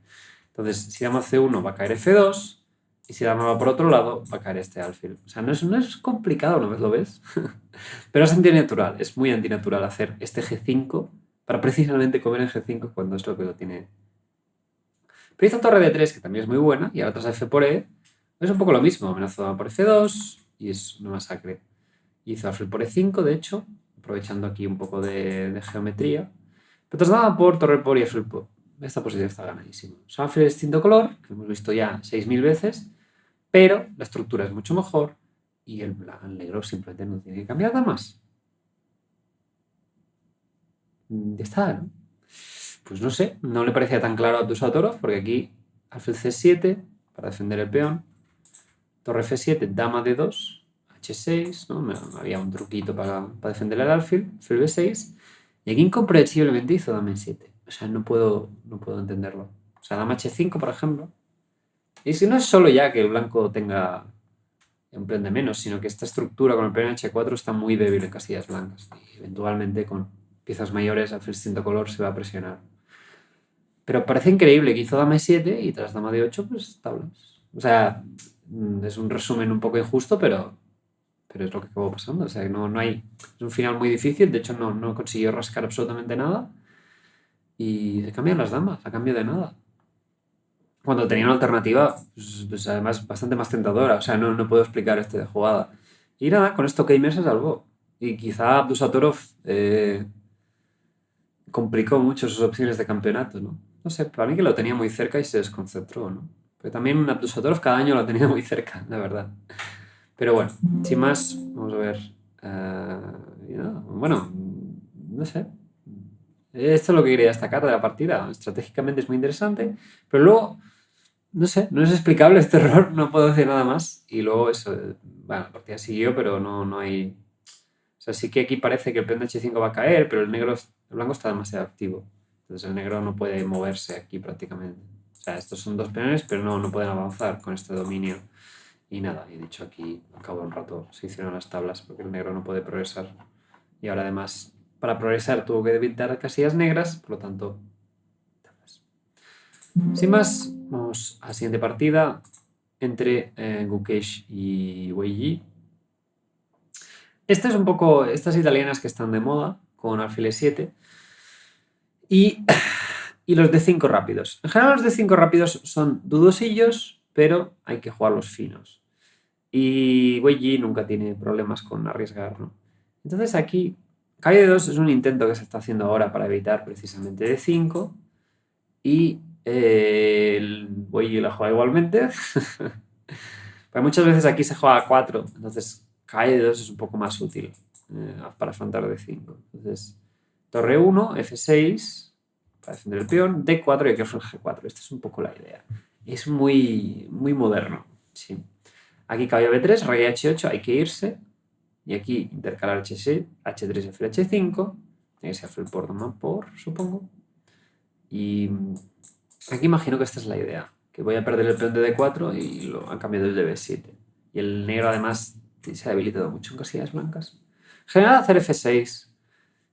Entonces, si dama C1 va a caer F2. Y si la dama va por otro lado, va a caer este alfil. O sea, no es complicado, ¿no lo ves? Pero es antinatural, es muy antinatural hacer este G5 para precisamente comer en G5 cuando es lo que lo tiene. Pero hizo torre de 3, que también es muy buena, y ahora tras F por E, es un poco lo mismo. Amenazó dama por F2 y es una masacre. Hizo alfil por E5, de hecho, aprovechando aquí un poco de geometría. Pero tras dama por torre por y alfil por. Esta posición está ganadísima. Son alfiles de distinto color, que hemos visto ya 6.000 veces, pero la estructura es mucho mejor y el negro simplemente no tiene que cambiar nada más. Ya está, ¿no? Pues no sé, no le parecía tan claro a Abdusattorov porque aquí alfil C7 para defender el peón, torre F7, dama D2, H6, ¿no? Había un truquito para defender el alfil B6 y aquí incomprensiblemente hizo dama E7. O sea, no puedo entenderlo. O sea, dama H5, por ejemplo. Y si no es solo ya que el blanco tenga un peón de menos, sino que esta estructura con el peón H4 está muy débil en casillas blancas y eventualmente con piezas mayores alfil distinto color se va a presionar. Pero parece increíble que hizo dama E7 y tras dama D8 pues tablas. O sea, es un resumen un poco injusto, pero es lo que acabó pasando. O sea, no hay... Es un final muy difícil, de hecho no consiguió rascar absolutamente nada y se cambian las damas a cambio de nada. Cuando tenía una alternativa, pues además bastante más tentadora. O sea, no puedo explicar esta jugada. Y nada, con esto Keimer se salvó. Y quizá Abdusattorov complicó mucho sus opciones de campeonato, ¿no? No sé, para mí que lo tenía muy cerca y se desconcentró, ¿no? Pero también Abdusattorov cada año lo tenía muy cerca, la verdad. Pero bueno, sin más, vamos a ver. Y nada, bueno, no sé. Esto es lo que quería destacar de la partida. Estratégicamente es muy interesante, pero luego, no sé, no es explicable este error, no puedo decir nada más. Y luego eso, bueno, la partida siguió, pero no hay... O sea, sí que aquí parece que el peón de H5 va a caer, pero el blanco está demasiado activo. Entonces el negro no puede moverse aquí prácticamente. O sea, estos son dos peones, pero no pueden avanzar con este dominio. Y nada, he dicho aquí, al cabo de un rato se hicieron las tablas porque el negro no puede progresar. Y ahora además, para progresar tuvo que evitar casillas negras, por lo tanto, tablas. Sin más, vamos a la siguiente partida entre Gukesh y Wei Yi. Este es un poco estas italianas que están de moda con alfil E7 y, y los de 5 rápidos. En general los de 5 rápidos son dudosillos, pero hay que jugarlos finos. Y Wei Yi nunca tiene problemas con arriesgar, ¿no? Entonces aquí, calle de 2 es un intento que se está haciendo ahora para evitar precisamente de 5 y el Wei Yi la juega igualmente. Pero muchas veces aquí se juega a 4, entonces calle de 2 es un poco más útil para afrontar de 5. Entonces, torre 1, F6 para defender el peón, D4 y aquí ofrece G4. Esta es un poco la idea. Es muy moderno, sí. Aquí caballo B3, rey H8, hay que irse. Y aquí intercalar H6, H3, F, H5. Tiene que ser alfil por, supongo. Y aquí imagino que esta es la idea. Que voy a perder el peón de D4 y lo han cambiado el de B7. Y el negro además se ha debilitado mucho en casillas blancas. En general hacer F6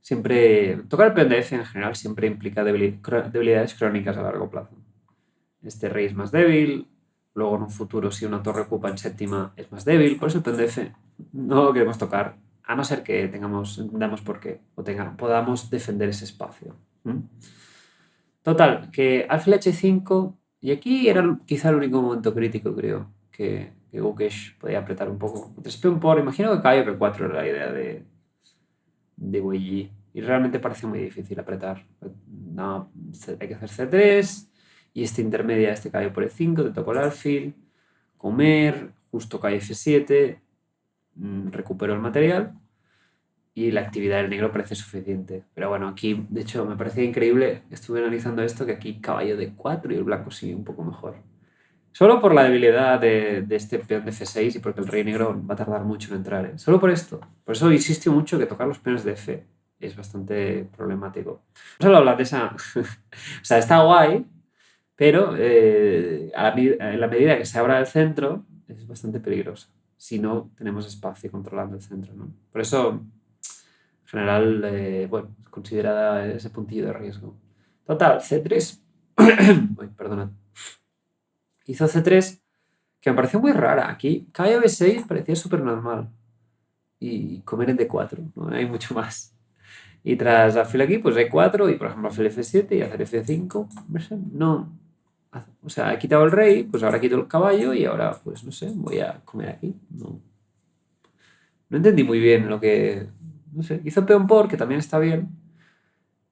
siempre... Tocar el peón de F en general siempre implica debilidades crónicas a largo plazo. Este rey es más débil, luego en un futuro si una torre ocupa en séptima es más débil, por eso el peón de F no lo queremos tocar, a no ser que entendamos por qué, o podamos defender ese espacio. Total, que alfil H5, y aquí era quizá el único momento crítico, creo, que Gukesh podía apretar un poco. Entonces, peón por, imagino que caballo B4 era la idea de Wei Yi, y realmente parece muy difícil apretar. No, hay que hacer C3, y este intermedia, este caballo por E5, te tocó el alfil, comer, justo cae F7, recupero el material y la actividad del negro parece suficiente. Pero bueno, aquí de hecho me parecía increíble, estuve analizando esto, que aquí caballo de 4 y el blanco sigue un poco mejor. Solo por la debilidad de este peón de F6 y porque el rey negro va a tardar mucho en entrar. ¿Eh? Solo por esto. Por eso insisto mucho que tocar los peones de F es bastante problemático. No solo hablar de esa... o sea, está guay, pero en la medida que se abra el centro es bastante peligroso. Si no tenemos espacio controlando el centro, ¿no? Por eso, en general, bueno, considerada ese puntillo de riesgo. Total, C3. Uy, perdona. Hizo C3, que me pareció muy rara. Aquí, caballo B6 parecía súper normal. Y comer en D4, no hay mucho más. Y tras alfil aquí, pues E4 y por ejemplo alfil F7 y hacer F5. No sé, no. O sea, he quitado el rey, pues ahora quito el caballo y ahora, pues no sé, voy a comer aquí. No entendí muy bien lo que. No sé, hizo peón por, que también está bien.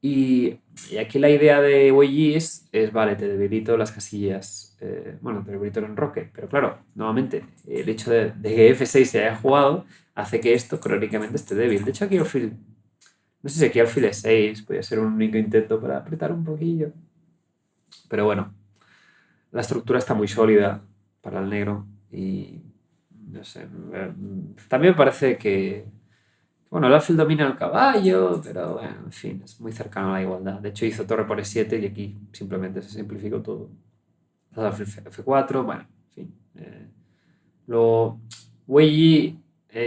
Y aquí la idea de Wei Yi es, vale, te debilito las casillas. Bueno, te debilito el enroque, pero claro, nuevamente, el hecho de que F6 se haya jugado hace que esto crónicamente esté débil. De hecho, aquí alfil. No sé si aquí alfil E6 podría ser un único intento para apretar un poquillo. Pero bueno, la estructura está muy sólida para el negro y no sé. También me parece que, bueno, el alfil domina el caballo, pero bueno, en fin, es muy cercano a la igualdad. De hecho, hizo torre por E7 y aquí simplemente se simplificó todo. Alfil F4, bueno, en fin. Luego, Wei Yi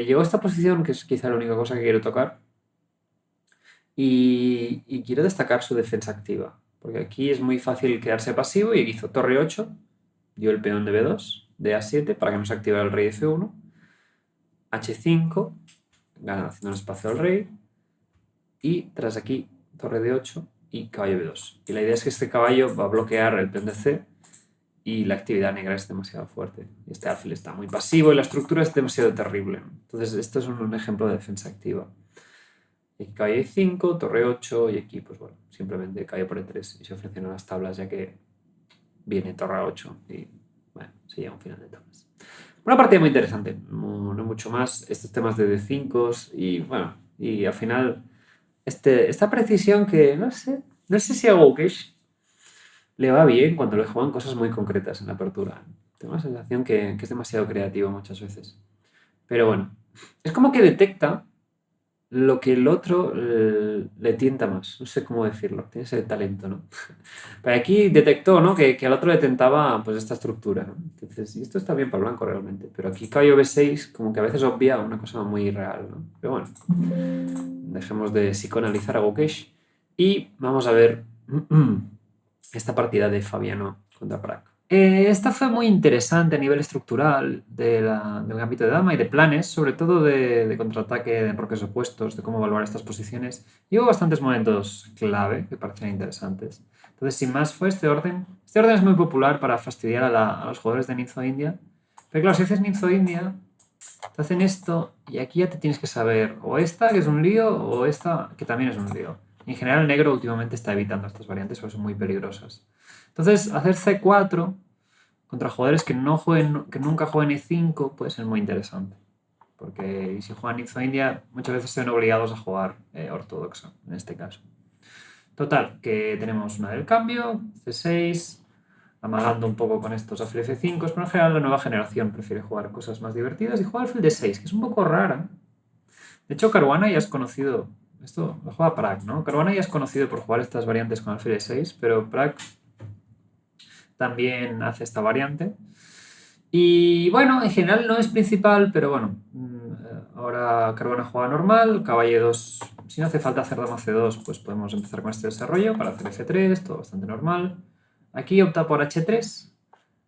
llegó a esta posición, que es quizá la única cosa que quiero tocar, y quiero destacar su defensa activa, porque aquí es muy fácil quedarse pasivo y hizo torre 8, dio el peón de B2, de A7 para que no se activara el rey F1, H5, gana haciendo un espacio al rey, y tras aquí torre D8 y caballo B2. Y la idea es que este caballo va a bloquear el peón de C y la actividad negra es demasiado fuerte. Este alfil está muy pasivo y la estructura es demasiado terrible. Entonces esto es un ejemplo de defensa activa. Y aquí caballo E5, torre 8 y aquí pues bueno, simplemente caballo por E3 y se ofrecen las tablas ya que viene torre 8 y bueno, se llega a un final de tablas. Una partida muy interesante, no mucho más, estos temas de D5 y bueno, y al final esta precisión que no sé si a Gukesh le va bien cuando le juegan cosas muy concretas en la apertura. Tengo la sensación que es demasiado creativo muchas veces. Pero bueno, es como que detecta lo que el otro le tienta más. No sé cómo decirlo. Tiene ese talento, ¿no? Pero aquí detectó, ¿no? Que al otro le tentaba pues esta estructura, ¿no? Entonces, y esto está bien para blanco realmente. Pero aquí caballo B6 como que a veces obvia una cosa muy real, ¿no? Pero bueno, dejemos de psicoanalizar a Gukesh y vamos a ver esta partida de Fabiano contra Prag. Esta fue muy interesante a nivel estructural del ámbito de dama y de planes, sobre todo de contraataque, de enroques opuestos, de cómo evaluar estas posiciones. Y hubo bastantes momentos clave que parecían interesantes. Entonces, sin más, fue este orden. Este orden es muy popular para fastidiar a los jugadores de Ninzo India. Pero claro, si haces Ninzo India, te hacen esto y aquí ya te tienes que saber o esta, que es un lío, o esta, que también es un lío. En general, el negro últimamente está evitando estas variantes porque son muy peligrosas. Entonces, hacer C4 contra jugadores que nunca jueguen E5 puede ser muy interesante. Porque si juegan Ninzo India, muchas veces se ven obligados a jugar ortodoxa, en este caso. Total, que tenemos una del cambio, C6, amagando un poco con estos alfil F5, pero en general la nueva generación prefiere jugar cosas más divertidas y juega alfil D6, que es un poco rara. De hecho, Caruana ya es conocido, esto lo juega Prag, ¿no? Caruana ya es conocido por jugar estas variantes con alfil D6, pero Prag también hace esta variante. Y bueno, en general no es principal, pero bueno, ahora Caruana juega normal, caballo 2, si no hace falta hacer dama C2, pues podemos empezar con este desarrollo para hacer F3, todo bastante normal. Aquí opta por H3.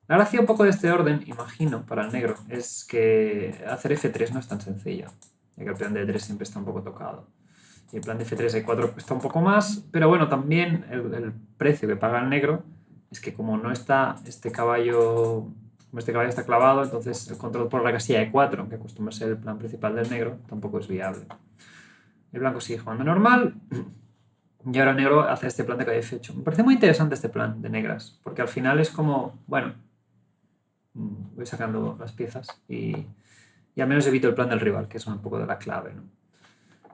La gracia un poco de este orden, imagino, para el negro, es que hacer F3 no es tan sencillo, ya que el plan de E3 siempre está un poco tocado. Y el plan de F3 E4 cuesta un poco más, pero bueno, también el precio que paga el negro es que como no está como este caballo está clavado, entonces el control por la casilla E4, que acostumbra ser el plan principal del negro, tampoco es viable. El blanco sigue jugando normal, y ahora el negro hace este plan de caballo F8. Me parece muy interesante este plan de negras, porque al final es como, bueno, voy sacando las piezas y al menos evito el plan del rival, que es un poco de la clave, ¿no?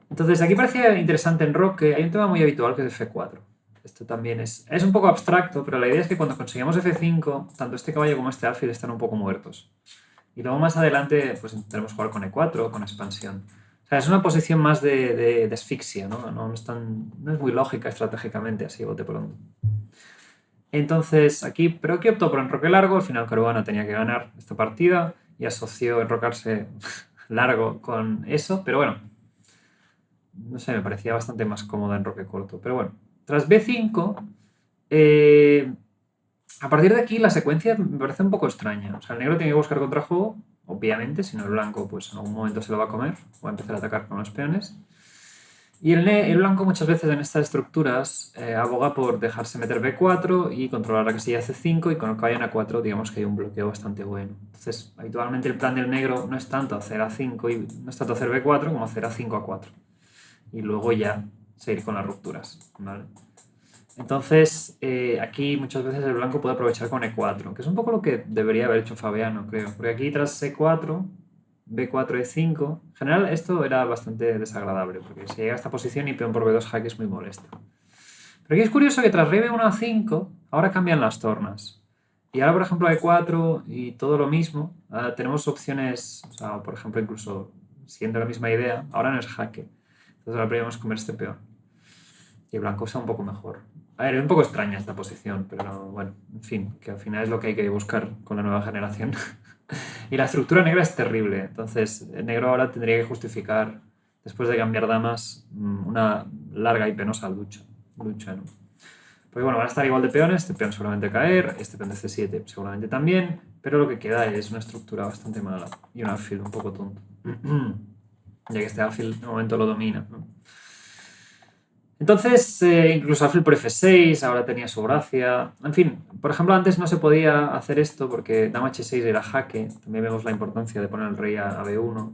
Entonces, aquí parecía interesante en rock que hay un tema muy habitual que es F4. Esto también es un poco abstracto, pero la idea es que cuando conseguimos F5, tanto este caballo como este alfil están un poco muertos. Y luego más adelante, pues intentaremos jugar con E4 o con expansión. O sea, es una posición más de asfixia, ¿no? No es muy lógica estratégicamente, así bote pronto. Entonces, aquí, pero aquí optó por enroque largo, al final Caruana tenía que ganar esta partida y asoció enrocarse largo con eso, pero bueno, no sé, me parecía bastante más cómodo enroque corto. Pero bueno, tras B5, a partir de aquí la secuencia me parece un poco extraña. O sea, el negro tiene que buscar contrajuego, obviamente, si no el blanco pues en algún momento se lo va a comer o va a empezar a atacar con los peones. Y el blanco muchas veces en estas estructuras aboga por dejarse meter B4 y controlar la casilla C5 y con el caballo en A4 digamos que hay un bloqueo bastante bueno. Entonces, habitualmente el plan del negro no es tanto hacer A5 y no es tanto hacer B4 como hacer A5 A4. Y luego ya seguir con las rupturas, ¿vale? Entonces, aquí muchas veces el blanco puede aprovechar con E4, que es un poco lo que debería haber hecho Fabiano, creo. Porque aquí tras E4, B4, E5, en general esto era bastante desagradable, porque si llega a esta posición y peón por B2 jaque es muy molesto. Pero aquí es curioso que tras rey B1 a 5, ahora cambian las tornas. Y ahora, por ejemplo, E4 y todo lo mismo, tenemos opciones, o sea, por ejemplo, incluso siguiendo la misma idea, ahora no es jaque. Entonces ahora podríamos comer este peón. Y el blanco está un poco mejor. A ver, es un poco extraña esta posición, pero bueno, en fin, que al final es lo que hay que buscar con la nueva generación. Y la estructura negra es terrible, entonces el negro ahora tendría que justificar, después de cambiar damas, una larga y penosa lucha, ¿no? Porque bueno, van a estar igual de peones, este peón seguramente caer, este peón de C7 seguramente también, pero lo que queda es una estructura bastante mala y un alfil un poco tonto. Ya que este alfil de momento lo domina, ¿no? Entonces, incluso alfil por F6 ahora tenía su gracia. En fin, por ejemplo, antes no se podía hacer esto porque dama H6 era jaque. También vemos la importancia de poner el rey a B1.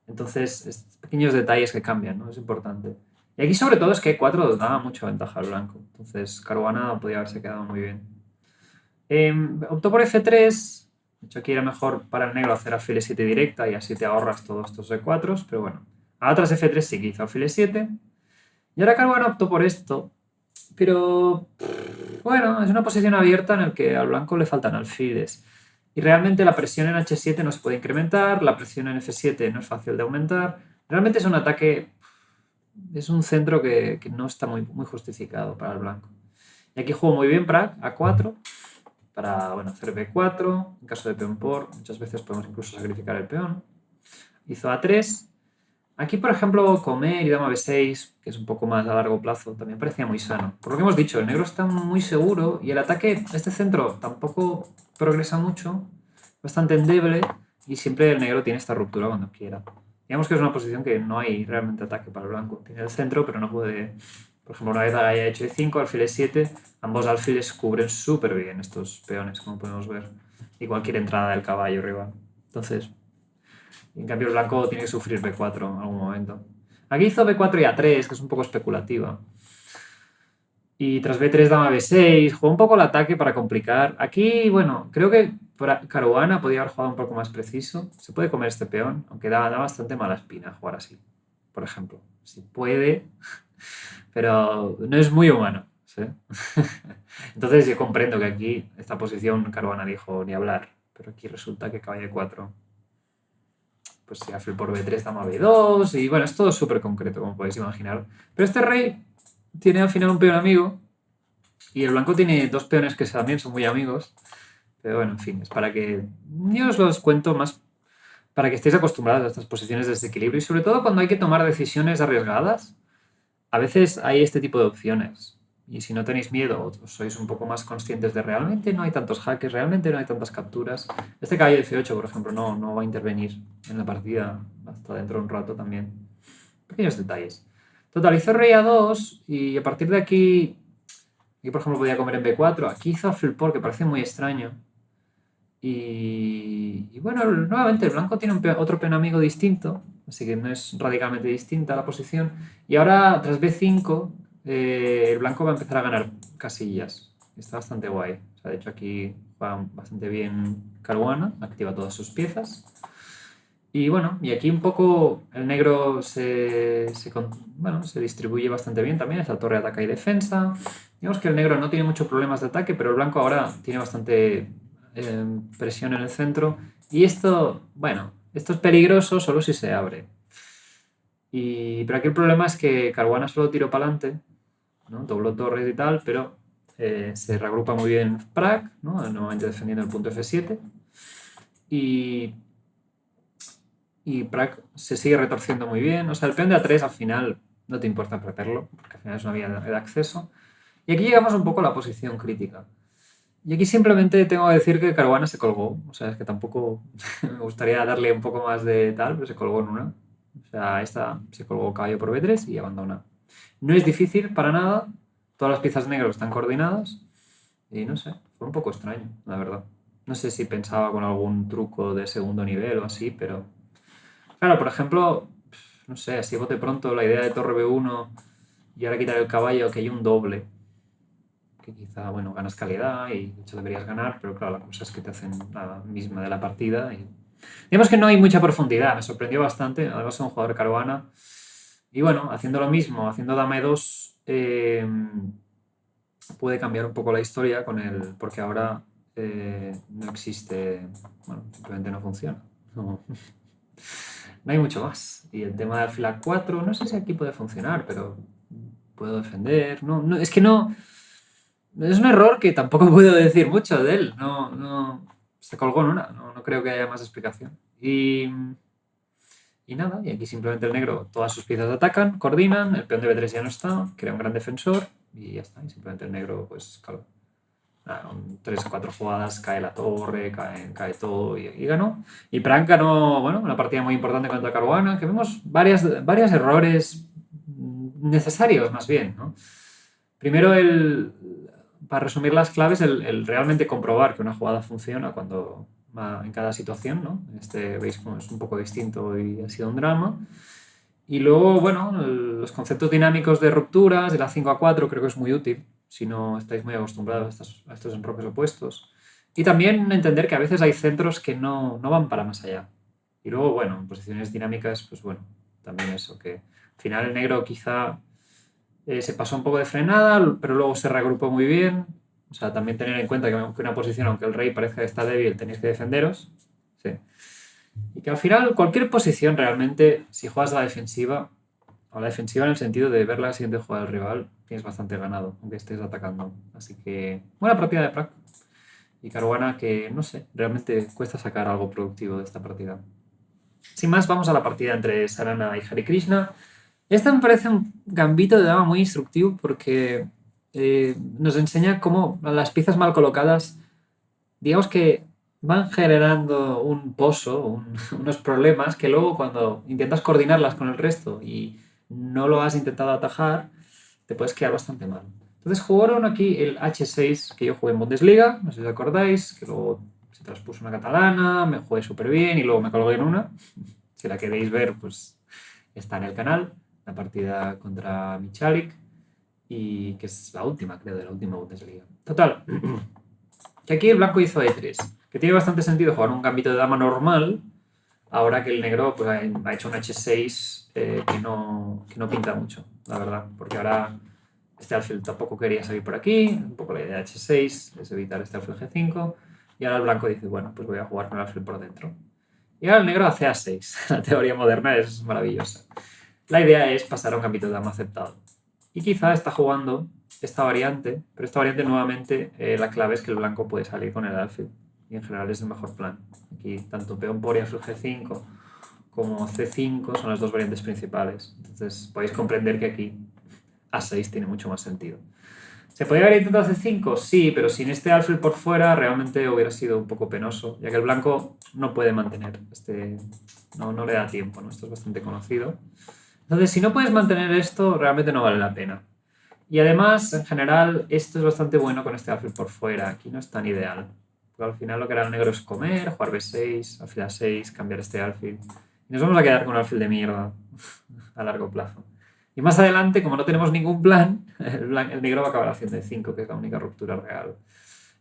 Entonces, pequeños detalles que cambian, ¿no? Es importante. Y aquí sobre todo es que E4 daba mucha ventaja al blanco. Entonces, Caruana podía haberse quedado muy bien. Optó por F3. De hecho, aquí era mejor para el negro hacer alfil E7 directa y así te ahorras todos estos E4s. Pero bueno, ahora tras F3 sí que hizo alfil E7. Y ahora Caruana optó por esto, pero bueno, es una posición abierta en la que al blanco le faltan alfiles. Y realmente la presión en H7 no se puede incrementar, la presión en F7 no es fácil de aumentar. Realmente es un ataque, es un centro que no está muy justificado para el blanco. Y aquí juego muy bien Prag, A4, para bueno, hacer B4, en caso de peón por, muchas veces podemos incluso sacrificar el peón. Hizo A3. Aquí, por ejemplo, comer y dama B6, que es un poco más a largo plazo, también parecía muy sano. Por lo que hemos dicho, el negro está muy seguro y el ataque, este centro tampoco progresa mucho, bastante endeble y siempre el negro tiene esta ruptura cuando quiera. Digamos que es una posición que no hay realmente ataque para el blanco. Tiene el centro, pero no puede... Por ejemplo, una vez haya hecho E5, alfil E7, ambos alfiles cubren súper bien estos peones, como podemos ver. Y cualquier entrada del caballo rival. Entonces, en cambio el blanco tiene que sufrir B4 en algún momento. Aquí hizo B4 y A3, que es un poco especulativa. Y tras B3 dama B6, jugó un poco el ataque para complicar. Aquí, bueno, creo que Caruana podría haber jugado un poco más preciso. Se puede comer este peón, aunque da bastante mala espina jugar así. Por ejemplo, si puede, pero no es muy humano. ¿Sí? Entonces yo comprendo que aquí, esta posición, Caruana dijo ni hablar. Pero aquí resulta que caballo 4 pues si alfil por B3, dama B2, y bueno, es todo súper concreto, como podéis imaginar. Pero este rey tiene al final un peón amigo, y el blanco tiene dos peones que también son muy amigos, pero bueno, en fin, es para que... Yo os los cuento más para que estéis acostumbrados a estas posiciones de desequilibrio, y sobre todo cuando hay que tomar decisiones arriesgadas, a veces hay este tipo de opciones. Y si no tenéis miedo o sois un poco más conscientes de realmente no hay tantos jaques, realmente no hay tantas capturas. Este caballo de C8, por ejemplo, no va a intervenir en la partida hasta dentro de un rato también. Pequeños detalles. Total, hizo rey A2 y a partir de aquí, por ejemplo, podía comer en B4. Aquí hizo alfil por, que parece muy extraño. Y bueno, nuevamente el blanco tiene otro peón amigo distinto, así que no es radicalmente distinta la posición. Y ahora, tras B5, el blanco va a empezar a ganar casillas. Está bastante guay. O sea, de hecho, aquí va bastante bien Caruana, activa todas sus piezas. Y bueno, y aquí un poco el negro se distribuye bastante bien también. Esta torre ataca y defensa. Digamos que el negro no tiene muchos problemas de ataque, pero el blanco ahora tiene bastante presión en el centro. Y esto, bueno, esto es peligroso solo si se abre. Pero aquí el problema es que Caruana solo tiró para adelante, ¿no? Dobló torres y tal, pero se reagrupa muy bien Prag, ¿no? Nuevamente defendiendo el punto F7. Y Prag se sigue retorciendo muy bien. O sea, el peón de A3 al final no te importa perderlo, porque al final es una vía de acceso. Y aquí llegamos un poco a la posición crítica. Y aquí simplemente tengo que decir que Caruana se colgó. O sea, es que tampoco me gustaría darle un poco más de tal, pero se colgó en una. O sea, esta se colgó caballo por B3 y abandona. No es difícil para nada. Todas las piezas negras están coordinadas. Y no sé, fue un poco extraño, la verdad. No sé si pensaba con algún truco de segundo nivel o así, pero... Claro, por ejemplo, no sé, así bote pronto la idea de torre B1 y ahora quitar el caballo, que hay un doble. Que quizá, bueno, ganas calidad y de hecho deberías ganar, pero claro, la cosa es que te hacen la misma de la partida. Y... Digamos que no hay mucha profundidad, me sorprendió bastante. Además, es un jugador caruana. Y bueno, haciendo lo mismo, haciendo dama E2, puede cambiar un poco la historia con el. Porque ahora no existe. Bueno, simplemente no funciona. No, no hay mucho más. Y el tema de alfil A4, no sé si aquí puede funcionar, pero puedo defender. Es que no. Es un error que tampoco puedo decir mucho de él. No, se colgó en una. No creo que haya más explicación. Y nada, y aquí simplemente el negro, todas sus piezas atacan, coordinan, el peón de B3 ya no está, crea un gran defensor y ya está. Y simplemente el negro, pues claro, con 3 o 4 jugadas cae la torre, cae todo y ganó. Y Prank ganó, bueno, una partida muy importante contra Caruana, que vemos varios errores necesarios más bien, ¿no? Primero, para resumir las claves, el realmente comprobar que una jugada funciona cuando va en cada situación, ¿no? Veis cómo es un poco distinto y ha sido un drama. Y luego, bueno, los conceptos dinámicos de rupturas, de la 5 a 4, creo que es muy útil si no estáis muy acostumbrados a estos enroques opuestos. Y también entender que a veces hay centros que no van para más allá. Y luego, bueno, en posiciones dinámicas, pues bueno, también eso, que al final el negro quizá Se pasó un poco de frenada, pero luego se reagrupó muy bien. O sea, también tener en cuenta que una posición, aunque el rey parezca que está débil, tenéis que defenderos. Sí. Y que al final, cualquier posición realmente, si juegas a la defensiva, o a la defensiva en el sentido de ver la siguiente jugada del rival, tienes bastante ganado, aunque estés atacando. Así que, buena partida de Prague. Y Caruana que, no sé, realmente cuesta sacar algo productivo de esta partida. Sin más, vamos a la partida entre Sarana y Hare Krishna. Esta me parece un gambito de dama muy instructivo porque nos enseña cómo las piezas mal colocadas, digamos que van generando un pozo, unos problemas que luego cuando intentas coordinarlas con el resto y no lo has intentado atajar, te puedes quedar bastante mal. Entonces jugaron aquí el H6 que yo jugué en Bundesliga, no sé si os acordáis, que luego se transpuso una catalana, me jugué súper bien y luego me colgué en una. Si la queréis ver, pues está en el canal, la partida contra Michalik, y que es la última, creo, de la última Bundesliga. Total, que aquí el blanco hizo E3, que tiene bastante sentido jugar un gambito de dama normal, ahora que el negro pues, ha hecho un H6 que no pinta mucho, la verdad, porque ahora este alfil tampoco quería salir por aquí, un poco la idea de H6 es evitar este alfil G5, y ahora el blanco dice, bueno, pues voy a jugar con el alfil por dentro. Y ahora el negro hace A6, la teoría moderna es maravillosa. La idea es pasar a un gambito de dama aceptado. Y quizá está jugando esta variante, pero esta variante nuevamente la clave es que el blanco puede salir con el alfil. Y en general es el mejor plan. Aquí tanto peón por y alfil G5 como C5 son las dos variantes principales. Entonces podéis comprender que aquí A6 tiene mucho más sentido. ¿Se podría haber intentado C5? Sí, pero sin este alfil por fuera realmente hubiera sido un poco penoso, ya que el blanco no puede mantener, no le da tiempo, ¿no? Esto es bastante conocido. Entonces, si no puedes mantener esto, realmente no vale la pena. Y además, en general, esto es bastante bueno con este alfil por fuera. Aquí no es tan ideal. Porque al final lo que hará el negro es comer, jugar B6, alfil A6, cambiar este alfil. Y nos vamos a quedar con un alfil de mierda a largo plazo. Y más adelante, como no tenemos ningún plan, el negro va a acabar haciendo E5, que es la única ruptura real.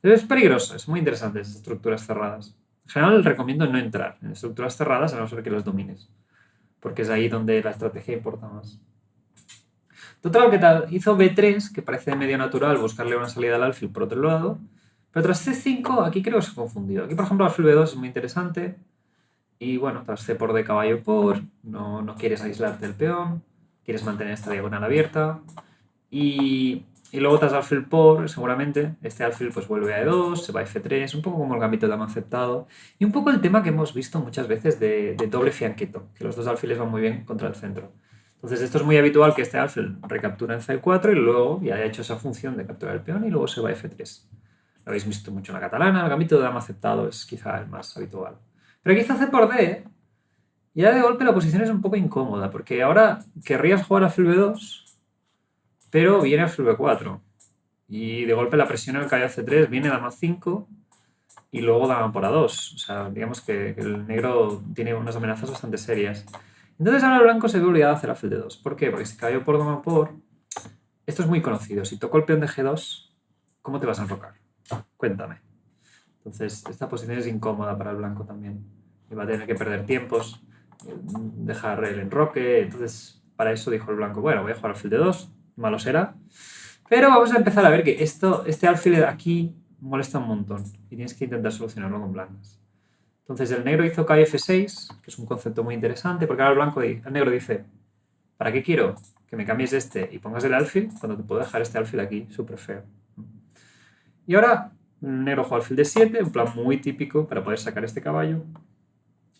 Es peligroso, es muy interesante esas estructuras cerradas. En general, recomiendo no entrar en estructuras cerradas a no ser que las domines, porque es ahí donde la estrategia importa más. Total, ¿qué tal? Hizo B3, que parece medio natural buscarle una salida al alfil por otro lado, pero tras C5 aquí creo que se ha confundido. Aquí, por ejemplo, alfil B2 es muy interesante, y bueno, tras C por D caballo por, no quieres aislarte del peón, quieres mantener esta diagonal abierta, y luego tras alfil por, seguramente, este alfil pues vuelve a E2, se va a F3, un poco como el gambito de dama aceptado, y un poco el tema que hemos visto muchas veces de doble fianqueto, que los dos alfiles van muy bien contra el centro. Entonces esto es muy habitual que este alfil recaptura en C4 y luego ya haya hecho esa función de capturar el peón y luego se va a F3. Lo habéis visto mucho en la catalana, el gambito de dama aceptado es quizá el más habitual. Pero aquí está C por D, ya de golpe la posición es un poco incómoda, porque ahora querrías jugar alfil B2, pero viene alfil B4. Y de golpe la presión en el caballo C3 viene dama 5 y luego dama por A2. O sea, digamos que el negro tiene unas amenazas bastante serias. Entonces ahora el blanco se ve obligado a hacer alfil D2. ¿Por qué? Porque si caballo por dama por... Esto es muy conocido. Si toco el peón de G2, ¿cómo te vas a enrocar? Cuéntame. Entonces esta posición es incómoda para el blanco también. Y va a tener que perder tiempos, dejar el enroque. Entonces para eso dijo el blanco, bueno, voy a jugar alfil D2, malo será. Pero vamos a empezar a ver que este alfil de aquí molesta un montón y tienes que intentar solucionarlo con blancas. Entonces el negro hizo caballo F6, que es un concepto muy interesante, porque ahora el negro dice, ¿para qué quiero que me cambies este y pongas el alfil cuando te puedo dejar este alfil aquí súper feo? Y ahora el negro juega alfil D7, un plan muy típico para poder sacar este caballo.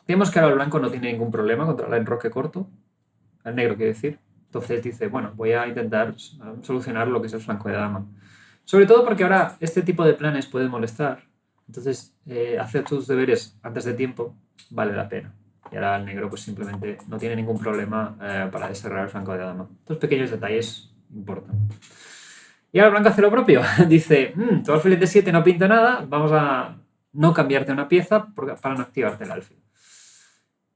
Vemos que ahora el blanco no tiene ningún problema contra el enroque corto, el negro quiere decir. Entonces dice, bueno, voy a intentar solucionar lo que es el flanco de dama. Sobre todo porque ahora este tipo de planes puede molestar. Entonces, hacer tus deberes antes de tiempo vale la pena. Y ahora el negro pues simplemente no tiene ningún problema para descerrar el flanco de dama. Estos pequeños detalles importan. Y ahora el blanco hace lo propio. Dice, tu alfil D7 no pinta nada, vamos a no cambiarte una pieza para no activarte el alfil.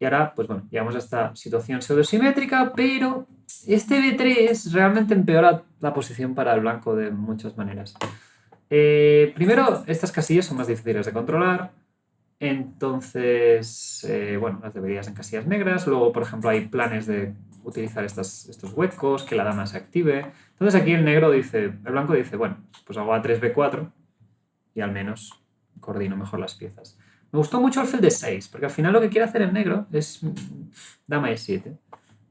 Y ahora, pues bueno, llegamos a esta situación pseudosimétrica, pero este B3 realmente empeora la posición para el blanco de muchas maneras. Primero, estas casillas son más difíciles de controlar. Entonces, bueno, las deberías en casillas negras. Luego, por ejemplo, hay planes de utilizar estos huecos, que la dama se active. Entonces aquí el blanco dice, bueno, pues hago A3, B4 y al menos coordino mejor las piezas. Me gustó mucho alfil de 6, porque al final lo que quiere hacer el negro es dama E7.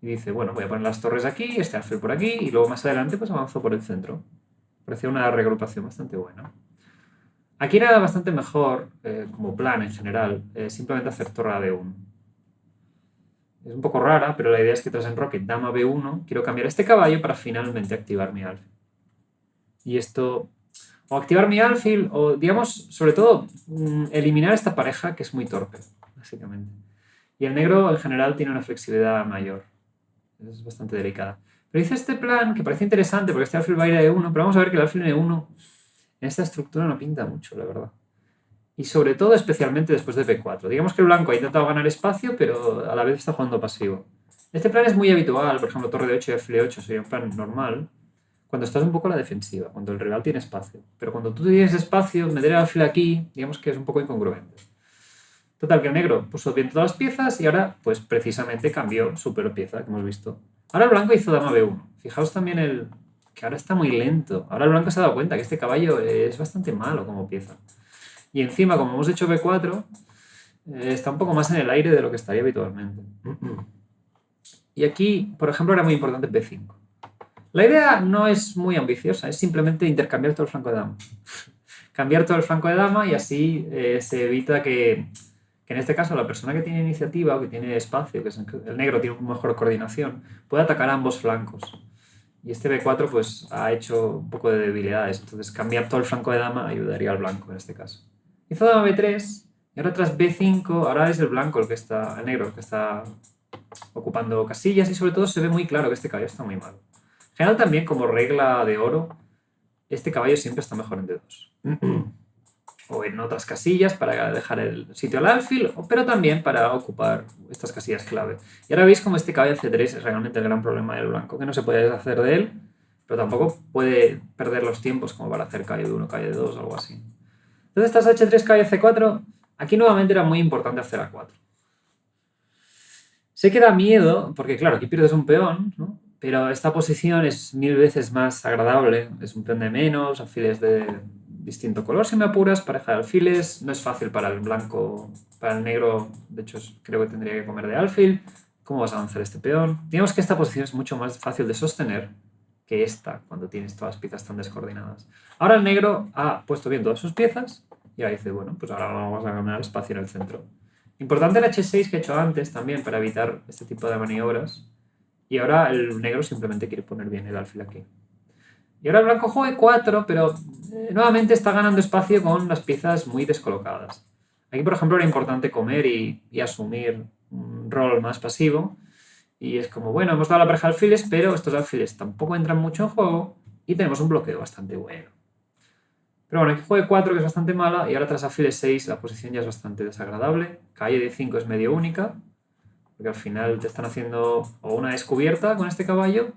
Y dice, bueno, voy a poner las torres aquí, este alfil por aquí, y luego más adelante pues avanzo por el centro. Parecía una regrupación bastante buena. Aquí era bastante mejor, como plan en general, simplemente hacer torre a D1. Es un poco rara, pero la idea es que tras enroque dama B1, quiero cambiar este caballo para finalmente activar mi alfil. Y esto, o activar mi alfil, o digamos, sobre todo, eliminar esta pareja que es muy torpe, básicamente. Y el negro en general tiene una flexibilidad mayor. Es bastante delicada. Pero hice este plan que parece interesante porque este alfil va a ir a E1, pero vamos a ver que el alfil en E1 en esta estructura no pinta mucho, la verdad. Y sobre todo, especialmente después de B4. Digamos que el blanco ha intentado ganar espacio, pero a la vez está jugando pasivo. Este plan es muy habitual, por ejemplo, torre de 8 y alfil de 8 sería un plan normal, cuando estás un poco a la defensiva, cuando el rival tiene espacio. Pero cuando tú tienes espacio, meter el alfil aquí, digamos que es un poco incongruente. Total, que el negro puso bien todas las piezas y ahora, pues precisamente cambió su peor pieza, que hemos visto. Ahora el blanco hizo dama B1. Fijaos también que ahora está muy lento. Ahora el blanco se ha dado cuenta que este caballo es bastante malo como pieza. Y encima, como hemos hecho B4, está un poco más en el aire de lo que estaría habitualmente. Y aquí, por ejemplo, era muy importante B5. La idea no es muy ambiciosa, es simplemente intercambiar todo el flanco de dama. Cambiar todo el flanco de dama y así se evita que en este caso la persona que tiene iniciativa o que tiene espacio, que es el negro, tiene una mejor coordinación, puede atacar a ambos flancos. Y este B4 pues ha hecho un poco de debilidades, entonces cambiar todo el flanco de dama ayudaría al blanco en este caso. Hizo dama B3 y ahora tras B5, ahora es el negro el que está ocupando casillas y sobre todo se ve muy claro que este caballo está muy mal. En general también como regla de oro, este caballo siempre está mejor en D2. O en otras casillas para dejar el sitio al alfil, pero también para ocupar estas casillas clave. Y ahora veis como este caballo C3 es realmente el gran problema del blanco, que no se puede deshacer de él, pero tampoco puede perder los tiempos como para hacer caballo de 1, caballo de 2 o algo así. Entonces estas H3, caballo C4, aquí nuevamente era muy importante hacer A4. Sé que da miedo, porque claro, aquí pierdes un peón, ¿no? Pero esta posición es 1000 veces más agradable, es un peón de menos, alfiles de distinto color si me apuras, pareja de alfiles, no es fácil para el blanco, para el negro, de hecho creo que tendría que comer de alfil. ¿Cómo vas a avanzar este peón? Digamos que esta posición es mucho más fácil de sostener que esta, cuando tienes todas las piezas tan descoordinadas. Ahora el negro ha puesto bien todas sus piezas y ahora dice, bueno, pues ahora vamos a ganar espacio en el centro. Importante el H6 que he hecho antes también para evitar este tipo de maniobras. Y ahora el negro simplemente quiere poner bien el alfil aquí. Y ahora el blanco juega E4, pero nuevamente está ganando espacio con las piezas muy descolocadas. Aquí, por ejemplo, era importante comer y asumir un rol más pasivo. Y es como, bueno, hemos dado la pareja de alfiles, pero estos alfiles tampoco entran mucho en juego y tenemos un bloqueo bastante bueno. Pero bueno, aquí juega E4, que es bastante mala, y ahora tras alfil 6 la posición ya es bastante desagradable. Calle de 5 es medio única, porque al final te están haciendo o una descubierta con este caballo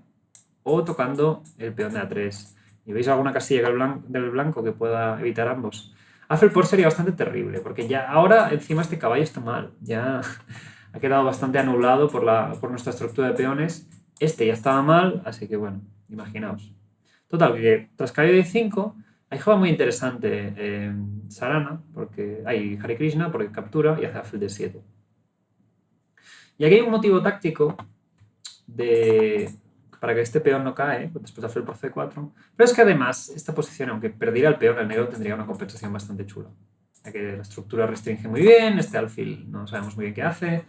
o tocando el peón de A3. ¿Y veis alguna casilla del blanco que pueda evitar ambos? Alfil por sería bastante terrible, porque ya ahora encima este caballo está mal, ya ha quedado bastante anulado por nuestra estructura de peones. Este ya estaba mal, así que bueno, imaginaos. Total, que tras caballo de 5 hay juega muy interesante Sarana, hay Hare Krishna, porque captura y hace alfil de 7. Y aquí hay un motivo táctico para que este peón no cae, después de alfil por C4. Pero es que además, esta posición, aunque perdiera el peón, el negro tendría una compensación bastante chula. Ya que la estructura restringe muy bien, este alfil no sabemos muy bien qué hace,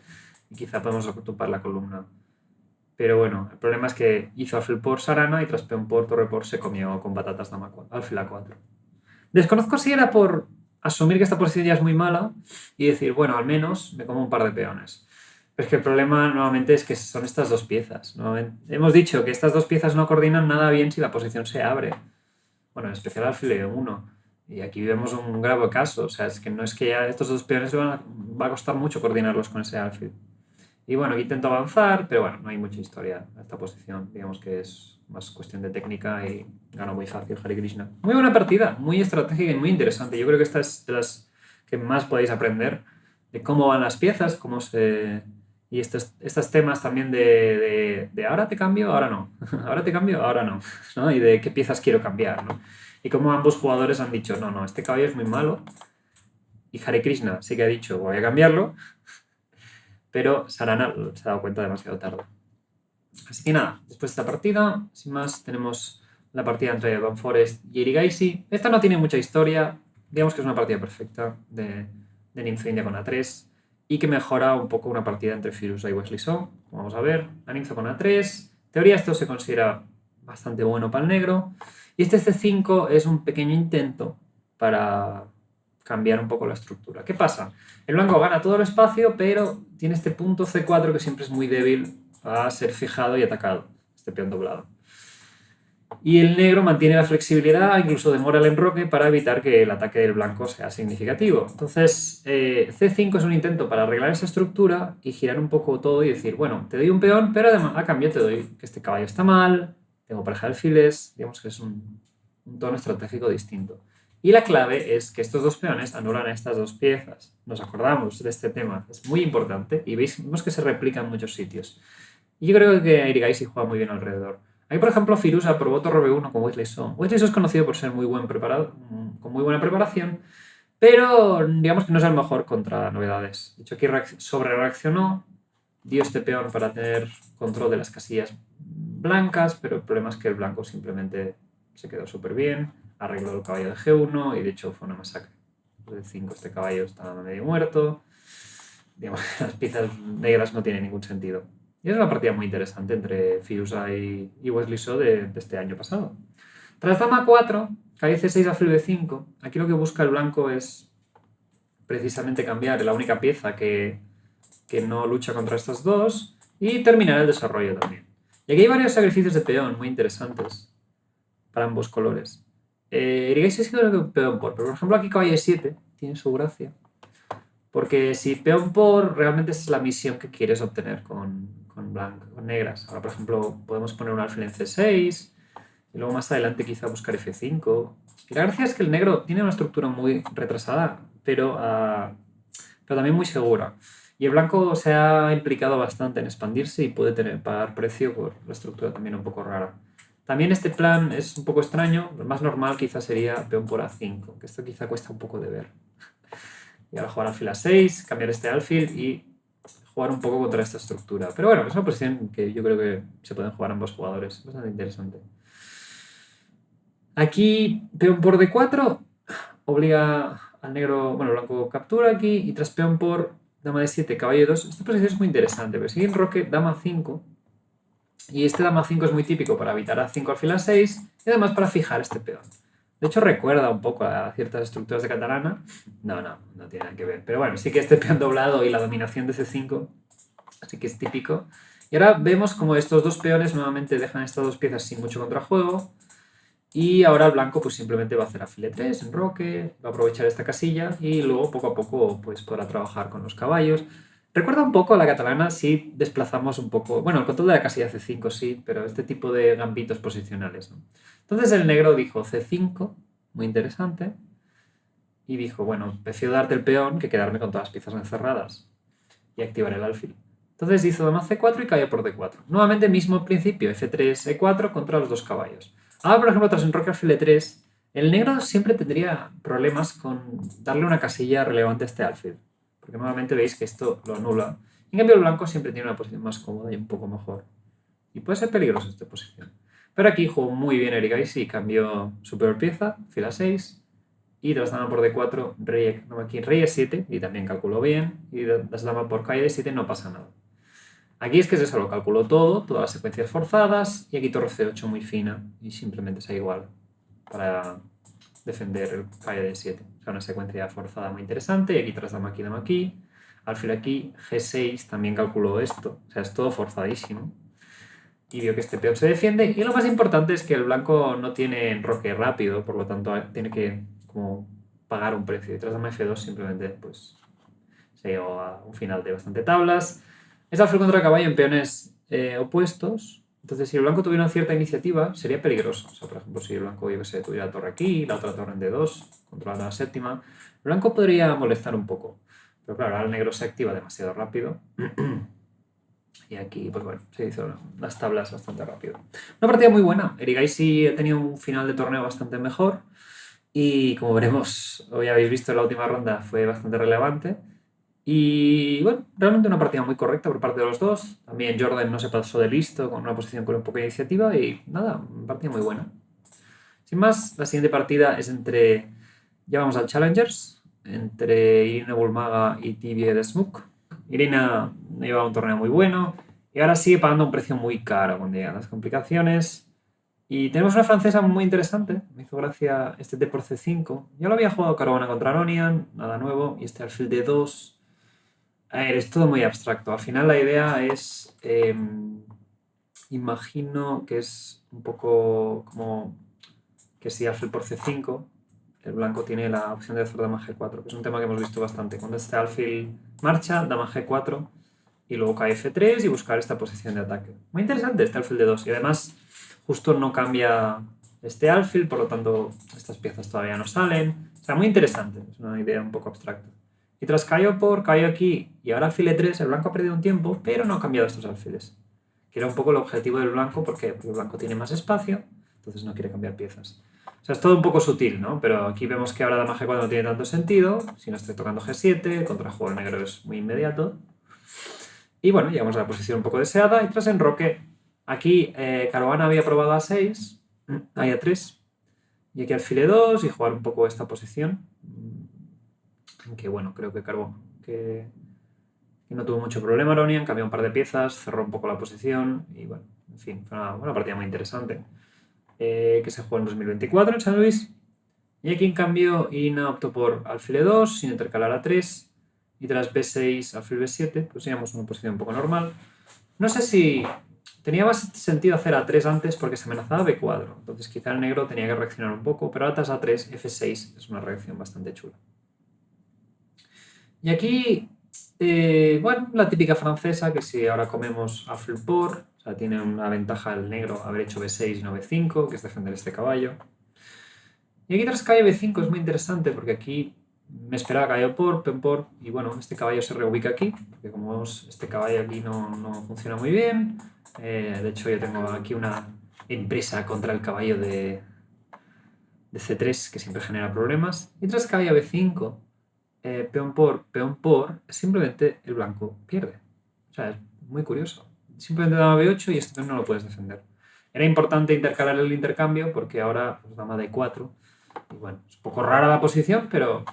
y quizá podemos ocupar la columna. Pero bueno, el problema es que hizo alfil por Sarana y tras peón por torre por se comió con patatas dama 4, alfil A4. Desconozco si era por asumir que esta posición ya es muy mala y decir, bueno, al menos me como un par de peones. Pero es que el problema nuevamente es que son estas dos piezas. Hemos dicho que estas dos piezas no coordinan nada bien si la posición se abre. Bueno, en especial alfil E1. Y aquí vemos un grave caso. O sea, es que no es que ya estos dos peones va a costar mucho coordinarlos con ese alfil. Y bueno, aquí intento avanzar, pero bueno, no hay mucha historia en esta posición. Digamos que es más cuestión de técnica y ganó muy fácil Hare Krishna. Muy buena partida, muy estratégica y muy interesante. Yo creo que esta es de las que más podéis aprender cómo van las piezas, y estos temas también de ahora te cambio, ahora no, ahora te cambio, ahora no, ¿no? Y de qué piezas quiero cambiar, ¿no? Y cómo ambos jugadores han dicho, no, este caballo es muy malo, y Hare Krishna sí que ha dicho, voy a cambiarlo, pero Sarana se ha dado cuenta demasiado tarde. Así que nada, después de esta partida, sin más, tenemos la partida entre Van Forest y Erigaisi. Esta no tiene mucha historia, digamos que es una partida perfecta de Ninfa India con A3 y que mejora un poco una partida entre Firuza y Wesley So. Vamos a ver, la Ninfa con A3. En teoría esto se considera bastante bueno para el negro. Y este C5 es un pequeño intento para cambiar un poco la estructura. ¿Qué pasa? El blanco gana todo el espacio, pero tiene este punto C4 que siempre es muy débil a ser fijado y atacado, este peón doblado. Y el negro mantiene la flexibilidad, incluso demora el enroque para evitar que el ataque del blanco sea significativo. Entonces, C5 es un intento para arreglar esa estructura y girar un poco todo y decir, bueno, te doy un peón, pero además a cambio te doy que este caballo está mal, tengo pareja de alfiles, digamos que es un tono estratégico distinto. Y la clave es que estos dos peones anulan a estas dos piezas. Nos acordamos de este tema, es muy importante y vemos que se replica en muchos sitios. Y yo creo que Erigaisi juega muy bien alrededor. Aquí, por ejemplo, Firuza probó Torre B1 con Wesley So. Wesley So es conocido por ser muy buen preparado, con muy buena preparación, pero digamos que no es el mejor contra novedades. De hecho, aquí sobre reaccionó, dio este peón para tener control de las casillas blancas, pero el problema es que el blanco simplemente se quedó súper bien, arregló el caballo de G1 y de hecho fue una masacre. De 5 este caballo estaba medio muerto. Digamos que las piezas negras no tienen ningún sentido. Y es una partida muy interesante entre Firuza y Wesley So de este año pasado. Tras dama 4, caballo C6 alfil B5. Aquí lo que busca el blanco es precisamente cambiar la única pieza que no lucha contra estas dos y terminar el desarrollo también. Y aquí hay varios sacrificios de peón muy interesantes para ambos colores. Erigaisi sí que un peón pero por ejemplo aquí caballo E7 tiene su gracia. Porque si peón por, realmente esa es la misión que quieres obtener con negras. Ahora, por ejemplo, podemos poner un alfil en C6 y luego más adelante quizá buscar F5. Y la gracia es que el negro tiene una estructura muy retrasada, pero también muy segura. Y el blanco se ha implicado bastante en expandirse y puede pagar precio por la estructura también un poco rara. También este plan es un poco extraño. Lo más normal quizá sería peón por A5, que esto quizá cuesta un poco de ver. Y ahora jugar alfil A6, cambiar este alfil y jugar un poco contra esta estructura. Pero bueno, es una posición que yo creo que se pueden jugar ambos jugadores. Es bastante interesante. Aquí, peón por D4 obliga al negro, bueno, el blanco captura aquí y tras peón por dama D7, caballo 2. Esta posición es muy interesante, pero sigue enroque dama 5 y este dama 5 es muy típico para evitar A5 alfil A6 y además para fijar este peón. De hecho, recuerda un poco a ciertas estructuras de catalana. No tiene nada que ver. Pero bueno, sí que este peón doblado y la dominación de C5 sí que es típico. Y ahora vemos como estos dos peones nuevamente dejan estas dos piezas sin mucho contrajuego. Y ahora el blanco pues simplemente va a hacer alfil E3, enroque, va a aprovechar esta casilla y luego poco a poco pues podrá trabajar con los caballos. Recuerda un poco a la catalana si desplazamos un poco, bueno, el control de la casilla C5 sí, pero este tipo de gambitos posicionales, ¿no? Entonces el negro dijo C5, muy interesante, y dijo, bueno, prefiero darte el peón que quedarme con todas las piezas encerradas y activar el alfil. Entonces hizo dama C4 y caballo por D4. Nuevamente mismo principio, F3, E4 contra los dos caballos. Ahora, por ejemplo, tras enroque alfil E3, el negro siempre tendría problemas con darle una casilla relevante a este alfil, porque nuevamente veis que esto lo anula. En cambio, el blanco siempre tiene una posición más cómoda y un poco mejor. Y puede ser peligroso esta posición. Pero aquí jugó muy bien Erigaisi y cambió su peor pieza, fila 6, y tras dama por D4, rey E7, y también calculó bien, y tras dama por calle D7 no pasa nada. Aquí es que se lo calculó todo, todas las secuencias forzadas, y aquí torre C8 muy fina, y simplemente es igual para defender el calle D7. O sea, una secuencia forzada muy interesante, y aquí tras dama aquí, alfil aquí, G6 también calculó esto, o sea, es todo forzadísimo. Y vio que este peón se defiende, y lo más importante es que el blanco no tiene enroque rápido, por lo tanto tiene que como pagar un precio. Y tras dama F2 simplemente pues se llegó a un final de bastante tablas. Es alfil contra caballo en peones opuestos. Entonces, si el blanco tuviera una cierta iniciativa, sería peligroso. O sea, por ejemplo, si el blanco, yo que sé, tuviera la torre aquí, la otra torre en D2, controlando la séptima, el blanco podría molestar un poco. Pero claro, ahora el negro se activa demasiado rápido. Y aquí, pues bueno, se hizo las tablas bastante rápido. Una partida muy buena. Erigaisi ha tenido un final de torneo bastante mejor. Y como veremos, hoy habéis visto en la última ronda, fue bastante relevante. Y bueno, realmente una partida muy correcta por parte de los dos. También Jordan no se pasó de listo con una posición con un poco de iniciativa. Y nada, una partida muy buena. Sin más, la siguiente partida es entre. Ya vamos al Challengers. Entre Irina Bulmaga y Tibie de Smook. Irina lleva un torneo muy bueno y ahora sigue pagando un precio muy caro cuando llegan las complicaciones. Y tenemos una francesa muy interesante. Me hizo gracia este T por C5. Ya lo había jugado Caravana contra Aronian, nada nuevo. Y este alfil D2. A ver, es todo muy abstracto. Al final la idea es. Imagino que es un poco como que si alfil por C5, el blanco tiene la opción de hacer dama G4, que es un tema que hemos visto bastante. Cuando este alfil marcha, dama G4 y luego cae F3 y buscar esta posición de ataque. Muy interesante este alfil de 2 y además justo no cambia este alfil, por lo tanto estas piezas todavía no salen. O sea, muy interesante, es una idea un poco abstracta. Y tras cayó aquí y ahora alfil E3, el blanco ha perdido un tiempo, pero no ha cambiado estos alfiles. Que era un poco el objetivo del blanco, porque el blanco tiene más espacio, entonces no quiere cambiar piezas. O sea, es todo un poco sutil, ¿no? Pero aquí vemos que ahora dama G4 no tiene tanto sentido. Si no estoy tocando G7, contra el juego negro es muy inmediato. Y bueno, llegamos a la posición un poco deseada. Y tras enroque, aquí Caruana había probado a 6, ahí a 3. Y aquí alfil E2 y jugar un poco esta posición. Que bueno, creo que Carbón que no tuvo mucho problema Aronian, cambió un par de piezas, cerró un poco la posición. Y bueno, en fin, fue una partida muy interesante. Que se jugó en 2024 en San Luis. Y aquí en cambio Irina optó por alfil E2 sin intercalar a 3 y tras B6 alfil B7 pues teníamos una posición un poco normal. No sé si tenía más sentido hacer A3 antes porque se amenazaba B4, entonces quizá el negro tenía que reaccionar un poco, pero ahora tras A3 F6 es una reacción bastante chula. Y aquí, bueno, la típica francesa que si ahora comemos alfil por, o sea, tiene una ventaja el negro haber hecho B6 y no B5, que es defender este caballo. Y aquí tras caballo B5 es muy interesante porque aquí me esperaba caballo por, peón por, y bueno, este caballo se reubica aquí, porque como vemos, este caballo aquí no funciona muy bien. De hecho, yo tengo aquí una empresa contra el caballo de C3 que siempre genera problemas. Y tras caballo B5, peón por, simplemente el blanco pierde. O sea, es muy curioso. Simplemente dama B8 y este peón no lo puedes defender. Era importante intercalar el intercambio porque ahora pues, dama D4. Y bueno, es un poco rara la posición, pero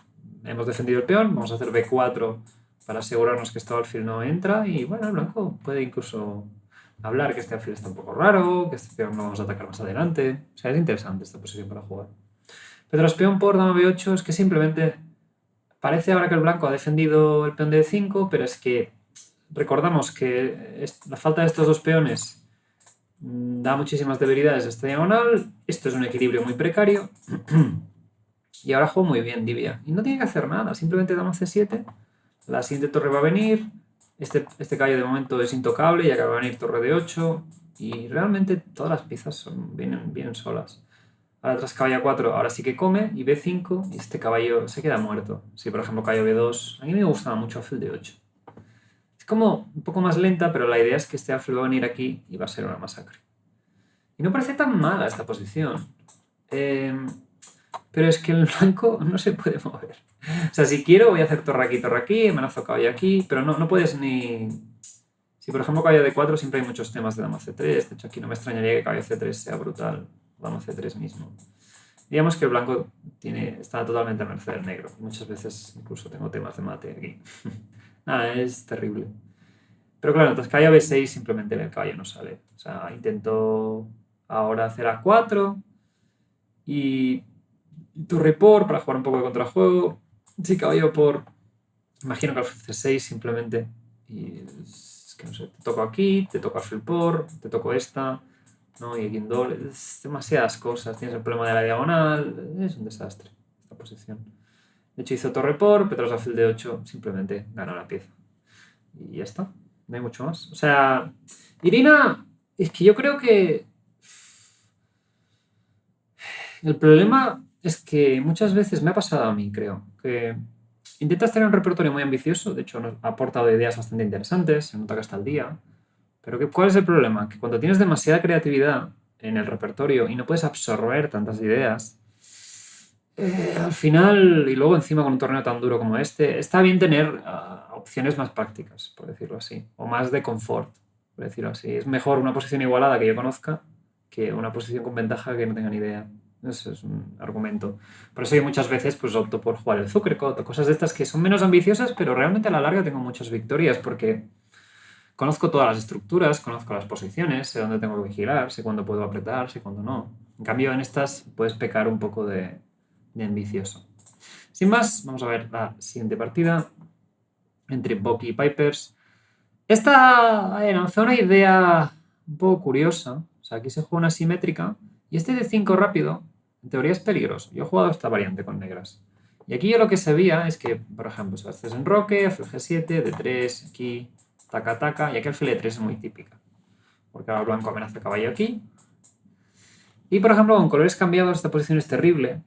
hemos defendido el peón. Vamos a hacer B4 para asegurarnos que este alfil no entra. Y bueno, el blanco puede incluso hablar que este alfil está un poco raro, que este peón no vamos a atacar más adelante. O sea, es interesante esta posición para jugar. Pero tras peón por dama B8 es que simplemente parece ahora que el blanco ha defendido el peón de D5, pero es que recordamos que la falta de estos dos peones da muchísimas debilidades a esta diagonal. Esto es un equilibrio muy precario. Y ahora juego muy bien Divia. Y no tiene que hacer nada, simplemente dama C7. La siguiente torre va a venir. Este caballo de momento es intocable y acaba de venir torre de 8. Y realmente todas las piezas vienen solas. Ahora tras caballo 4, ahora sí que come. Y B5 y este caballo se queda muerto. Si por ejemplo caballo B2, a mí me gustaba mucho alfil de 8. Es como un poco más lenta, pero la idea es que este alfil va a venir aquí y va a ser una masacre. Y no parece tan mala esta posición. Pero es que el blanco no se puede mover. O sea, si quiero voy a hacer torre aquí, amenazo caballo aquí, pero no puedes ni... Si por ejemplo caballo D4 siempre hay muchos temas de dama C3, de hecho aquí no me extrañaría que caballo C3 sea brutal, dama C3 mismo. Digamos que el blanco está totalmente a merced del negro. Muchas veces incluso tengo temas de mate aquí. Nada, es terrible. Pero claro, entonces caballo B6 simplemente el caballo no sale. O sea, intento ahora hacer A4 y torre por para jugar un poco de contrajuego. Sí, caballo por. Imagino que alfil C6 simplemente. Y es que no sé, te toco aquí, te toco alfil por, te toco esta, ¿no? Y aquí en doble. Es demasiadas cosas. Tienes el problema de la diagonal. Es un desastre esta posición. De hecho, hizo torre por, pero tras alfil de 8 simplemente ganó la pieza. Y ya está. No hay mucho más. O sea, Irina, es que yo creo que el problema es que muchas veces me ha pasado a mí, creo, que Intentas tener un repertorio muy ambicioso, de hecho nos ha aportado ideas bastante interesantes, se nota que está al día. Pero ¿cuál es el problema? Que cuando tienes demasiada creatividad en el repertorio y no puedes absorber tantas ideas, al final, y luego encima con un torneo tan duro como este, está bien tener opciones más prácticas, por decirlo así, o más de confort, por decirlo así. Es mejor una posición igualada que yo conozca que una posición con ventaja que no tenga ni idea. Ese es un argumento. Por eso yo muchas veces pues, opto por jugar el Zuckercut o cosas de estas que son menos ambiciosas, pero realmente a la larga tengo muchas victorias porque conozco todas las estructuras, conozco las posiciones, sé dónde tengo que vigilar, sé cuándo puedo apretar, sé cuándo no. En cambio, en estas puedes pecar un poco de ambicioso. Sin más, vamos a ver la siguiente partida entre Boki y Pipers. Esta fue una idea un poco curiosa. O sea, aquí se juega una simétrica y este de 5 rápido, en teoría es peligroso. Yo he jugado esta variante con negras. Y aquí yo lo que se veía es que, por ejemplo, si haces enroque, alfil G7, D3, aquí, taca, taca, y aquí alfil E3 es muy típica. Porque ahora el blanco amenaza caballo aquí. Y, por ejemplo, con colores cambiados esta posición es terrible,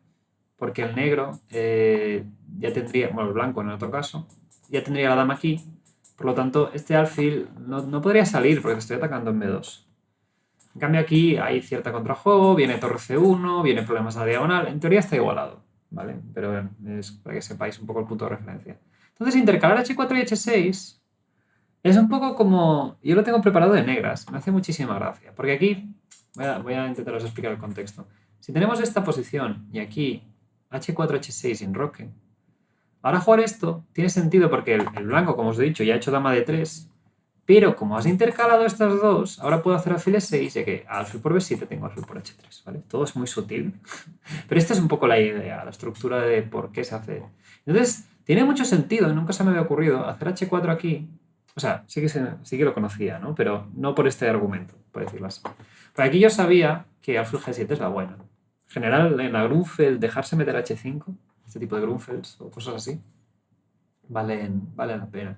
porque el negro ya tendría, bueno, el blanco en el otro caso, ya tendría la dama aquí. Por lo tanto, este alfil no podría salir porque te estoy atacando en B2. En cambio aquí hay cierta contrajuego, viene torre C1, viene problemas a la diagonal. En teoría está igualado, ¿vale? Pero es para que sepáis un poco el punto de referencia. Entonces, intercalar H4 y H6 es un poco como... Yo lo tengo preparado de negras, me hace muchísima gracia. Porque aquí, voy a intentaros explicar el contexto. Si tenemos esta posición y aquí H4, H6 sin roque, ahora jugar esto tiene sentido porque el blanco, como os he dicho, ya ha hecho dama de 3, pero como has intercalado estas dos, ahora puedo hacer alfil E6, ya que alfil por B7 tengo alfil por H3, ¿vale? Todo es muy sutil. Pero esta es un poco la idea, la estructura de por qué se hace. Entonces, tiene mucho sentido, y nunca se me había ocurrido hacer H4 aquí. O sea, sí que lo conocía, ¿no? Pero no por este argumento, por decirlo así. Pero aquí yo sabía que alfil G7 es la buena. En general, en la Grunfeld, dejarse meter H5, este tipo de Grunfelds o cosas así, vale la pena.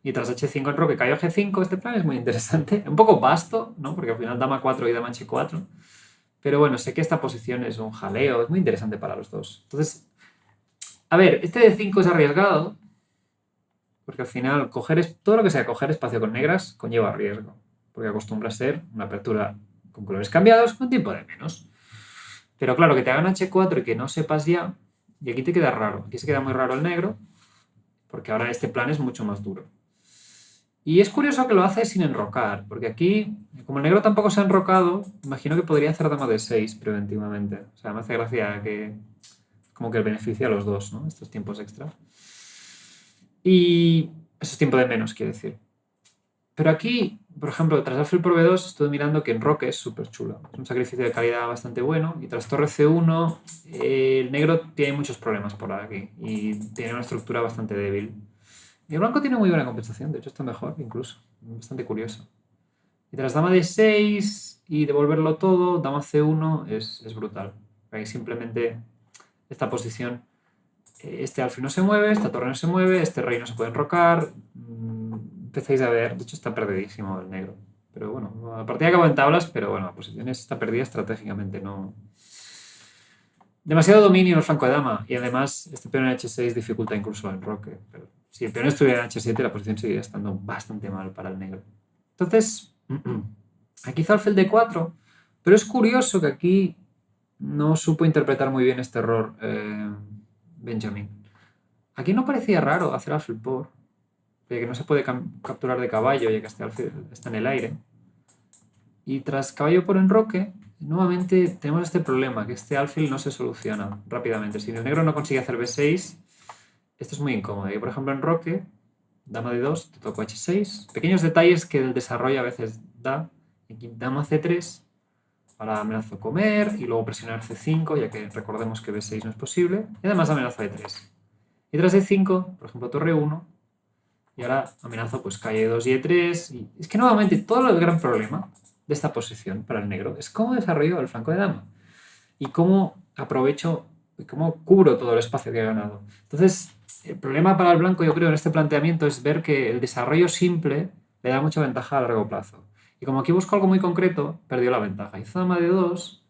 Y tras H5 en roque cayó G5, este plan es muy interesante. Un poco vasto, ¿no? Porque al final dama 4 y dama H4. Pero bueno, sé que esta posición es un jaleo, es muy interesante para los dos. Entonces, a ver, este de 5 es arriesgado, porque al final todo lo que sea coger espacio con negras conlleva riesgo, porque acostumbra a ser una apertura con colores cambiados con tiempo de menos. Pero claro, que te hagan H4 y que no sepas ya, y aquí te queda raro. Aquí se queda muy raro el negro, porque ahora este plan es mucho más duro. Y es curioso que lo hace sin enrocar, porque aquí, como el negro tampoco se ha enrocado, imagino que podría hacer dama de 6 preventivamente. O sea, me hace gracia que como que beneficia a los dos, ¿no? Estos tiempos extra. Y eso es tiempo de menos, quiero decir. Pero aquí, por ejemplo, tras alfil por B2 estoy mirando que enroque es súper chulo. Es un sacrificio de calidad bastante bueno. Y tras torre C1, el negro tiene muchos problemas por aquí. Y tiene una estructura bastante débil. Y el blanco tiene muy buena compensación, de hecho está mejor incluso. Bastante curioso. Y tras dama de 6 y devolverlo todo, dama C1 es brutal. Ahí simplemente esta posición, este alfil no se mueve, esta torre no se mueve, este rey no se puede enrocar. Empezáis a ver, de hecho está perdidísimo el negro. Pero bueno, la partida acabó en tablas, pero bueno, la posición está perdida estratégicamente, no... Demasiado dominio en el flanco de dama y además este peón en H6 dificulta incluso el enroque. Pero si el peón estuviera en H7 la posición seguiría estando bastante mal para el negro. Entonces, aquí hizo alfil D4, pero es curioso que aquí no supo interpretar muy bien este error Benjamin. Aquí no parecía raro hacer alfil por, porque no se puede capturar de caballo ya que este alfil está en el aire. Y tras caballo por enroque, nuevamente tenemos este problema, que este alfil no se soluciona rápidamente. Si el negro no consigue hacer B6, esto es muy incómodo. Y por ejemplo, en roque, dama de 2, te toco H6. Pequeños detalles que el desarrollo a veces da. Aquí dama C3, ahora amenazo comer y luego presionar C5, ya que recordemos que B6 no es posible. Y además amenazo E3. Y tras E5, por ejemplo, torre 1. Y ahora amenazo pues calle 2 y E3. Y es que nuevamente todo el gran problema de esta posición para el negro es cómo desarrollo el flanco de dama y cómo aprovecho y cómo cubro todo el espacio que he ganado. Entonces, el problema para el blanco, yo creo, en este planteamiento es ver que el desarrollo simple le da mucha ventaja a largo plazo. Y como aquí busco algo muy concreto, perdió la ventaja. Hizo dama de 2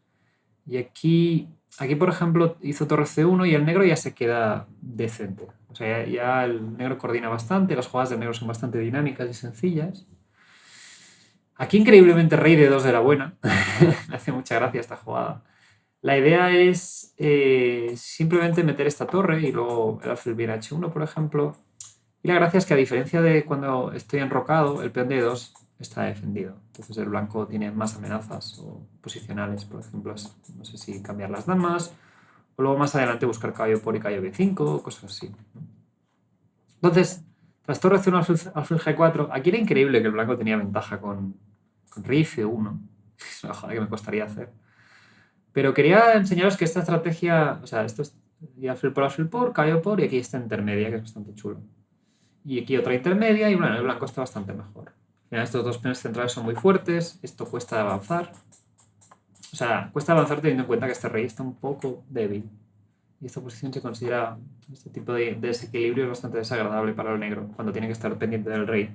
y aquí por ejemplo, hizo torre C1 y el negro ya se queda decente. O sea, ya el negro coordina bastante, las jugadas del negro son bastante dinámicas y sencillas. Aquí increíblemente rey de 2 era buena. Me hace mucha gracia esta jugada. La idea es simplemente meter esta torre y luego el alfil viene h1, por ejemplo. Y la gracia es que a diferencia de cuando estoy enrocado, el peón de 2 está defendido. Entonces el blanco tiene más amenazas o posicionales, por ejemplo, no sé si cambiar las damas o luego más adelante buscar caballo por y caballo b5, cosas así. Entonces, tras torre c1 alfil g4, aquí era increíble que el blanco tenía ventaja con rey f1. Es una jugada que me costaría hacer. Pero quería enseñaros que esta estrategia, o sea, esto es y alfil por, caballo por, y aquí esta intermedia, que es bastante chulo. Y aquí otra intermedia, y bueno, el blanco está bastante mejor. Al final estos dos peones centrales son muy fuertes, esto cuesta avanzar. O sea, cuesta avanzar teniendo en cuenta que este rey está un poco débil. Y esta posición se considera, este tipo de desequilibrio es bastante desagradable para el negro, cuando tiene que estar pendiente del rey,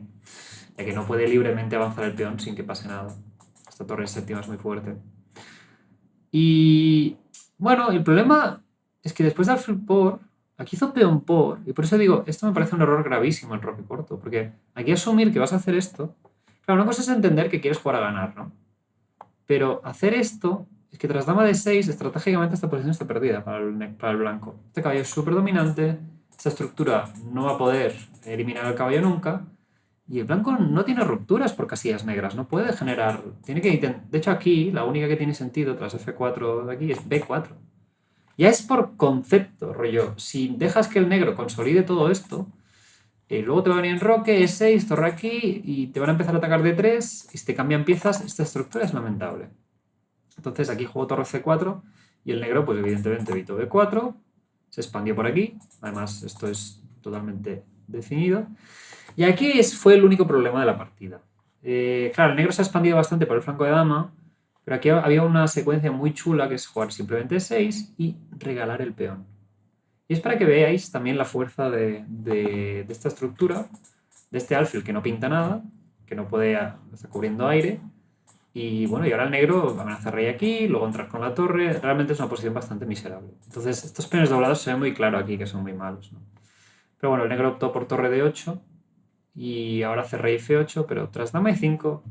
ya que no puede libremente avanzar el peón sin que pase nada. Esta torre séptima es muy fuerte. Y bueno, el problema es que después de alfil por, aquí hizo peón por, y por eso digo, esto me parece un error gravísimo en roque corto, porque aquí asumir que vas a hacer esto, claro, una cosa es entender que quieres jugar a ganar, ¿no? Pero hacer esto es que tras dama de 6, estratégicamente esta posición está perdida para el blanco. Este caballo es súper dominante, esta estructura no va a poder eliminar al caballo nunca, y el blanco no tiene rupturas por casillas negras, no puede generar. Tiene que de hecho, aquí la única que tiene sentido tras F4 de aquí es B4. Ya es por concepto, rollo. Si dejas que el negro consolide todo esto, luego te va a venir enroque, E6, torre aquí, y te van a empezar a atacar D3, y si te cambian piezas, esta estructura es lamentable. Entonces aquí juego torre C4, y el negro, pues evidentemente evitó B4, se expandió por aquí, además esto es totalmente definido. Y aquí fue el único problema de la partida. Claro, el negro se ha expandido bastante por el flanco de dama, pero aquí había una secuencia muy chula que es jugar simplemente 6 y regalar el peón. Y es para que veáis también la fuerza de esta estructura, de este alfil que no pinta nada, que no puede, está cubriendo aire. Y bueno, y ahora el negro amenaza rey aquí, luego entrar con la torre. Realmente es una posición bastante miserable. Entonces, estos peones doblados se ven muy claro aquí que son muy malos, ¿no? Pero bueno, el negro optó por torre de 8 y ahora hace rey f8, pero tras dama e5,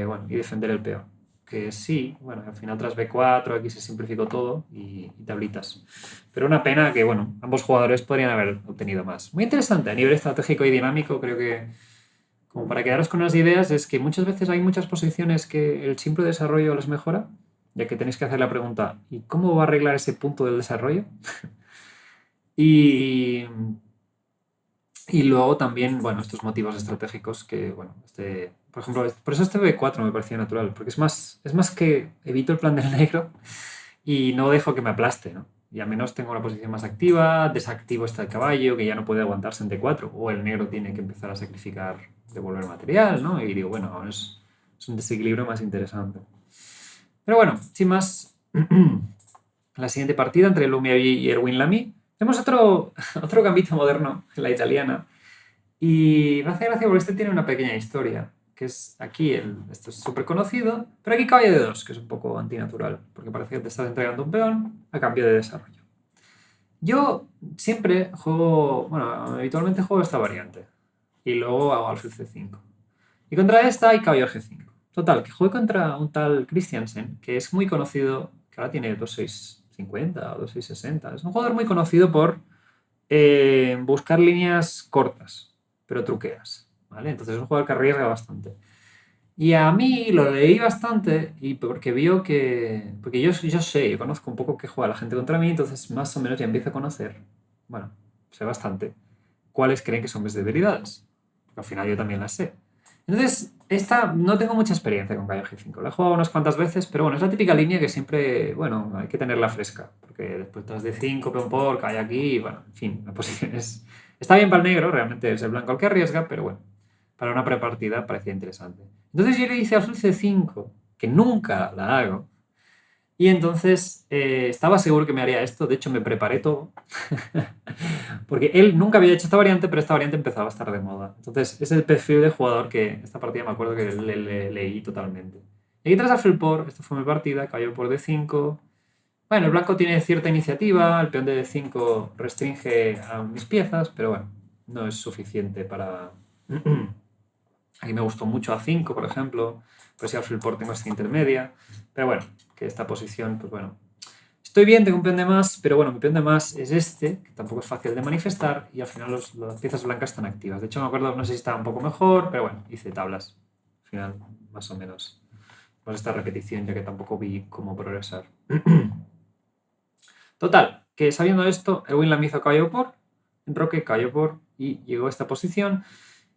bueno, y defender el peón. Que sí, bueno, al final tras b4 aquí se simplificó todo y tablitas. Pero una pena que, bueno, ambos jugadores podrían haber obtenido más. Muy interesante a nivel estratégico y dinámico, creo que como para quedaros con unas ideas, es que muchas veces hay muchas posiciones que el simple desarrollo las mejora, ya que tenéis que hacer la pregunta, ¿y cómo va a arreglar ese punto del desarrollo? y luego también, bueno, estos motivos estratégicos que, bueno, por ejemplo, por eso este B4 me parecía natural, porque es más que evito el plan del negro y no dejo que me aplaste, ¿no? Y al menos tengo la posición más activa, desactivo este caballo que ya no puede aguantarse en D4, o el negro tiene que empezar a sacrificar, devolver material, ¿no? Y digo, bueno, ahora es un desequilibrio más interesante. Pero bueno, sin más, la siguiente partida entre Lumia y Erwin Lamy. Tenemos otro gambito moderno, la italiana. Y me hace gracia porque este tiene una pequeña historia, que es aquí, esto es súper conocido, pero aquí caballo de 2, que es un poco antinatural, porque parece que te estás entregando un peón a cambio de desarrollo. Yo siempre juego, bueno, habitualmente juego esta variante, y luego hago alfil c5. Y contra esta hay caballo g5. Total, que juego contra un tal Christiansen, que es muy conocido, que ahora tiene 2.650 o 2.660. Es un jugador muy conocido por buscar líneas cortas, pero truqueas, ¿vale? Entonces es un jugador que arriesga bastante. Y a mí lo leí bastante y porque vio que... Porque yo sé, yo conozco un poco qué juega la gente contra mí, entonces más o menos ya empiezo a conocer, bueno, sé bastante, cuáles creen que son mis debilidades. Porque al final yo también las sé. Entonces, esta no tengo mucha experiencia con caballo G5. La he jugado unas cuantas veces, pero bueno, es la típica línea que siempre, bueno, hay que tenerla fresca. Porque después tras de 5, peón por, cae aquí, bueno, en fin, la posición es... Está bien para el negro, realmente es el blanco el que arriesga, pero bueno, para una prepartida parecía interesante. Entonces yo le hice alfil C5, que nunca la hago, y entonces estaba seguro que me haría esto, de hecho me preparé todo, porque él nunca había hecho esta variante, pero esta variante empezaba a estar de moda. Entonces es el perfil de jugador que esta partida me acuerdo que le leí totalmente. Y aquí tras alfil por, esta fue mi partida, caballo por D5, Bueno, el blanco tiene cierta iniciativa, el peón de D5 restringe a mis piezas, pero bueno, no es suficiente para... Aquí me gustó mucho A5, por ejemplo, pues si alfil por tengo esta intermedia, pero bueno, que esta posición, pues bueno. Estoy bien, tengo un peón de más, pero bueno, mi peón de más es este, que tampoco es fácil de manifestar, y al final las piezas blancas están activas. De hecho, me acuerdo, no sé si estaba un poco mejor, pero bueno, hice tablas. Al final, más o menos. Pues esta repetición, ya que tampoco vi cómo progresar. Total, que sabiendo esto, el Winland me hizo caballo por, enroque, caballo por, y llegó a esta posición.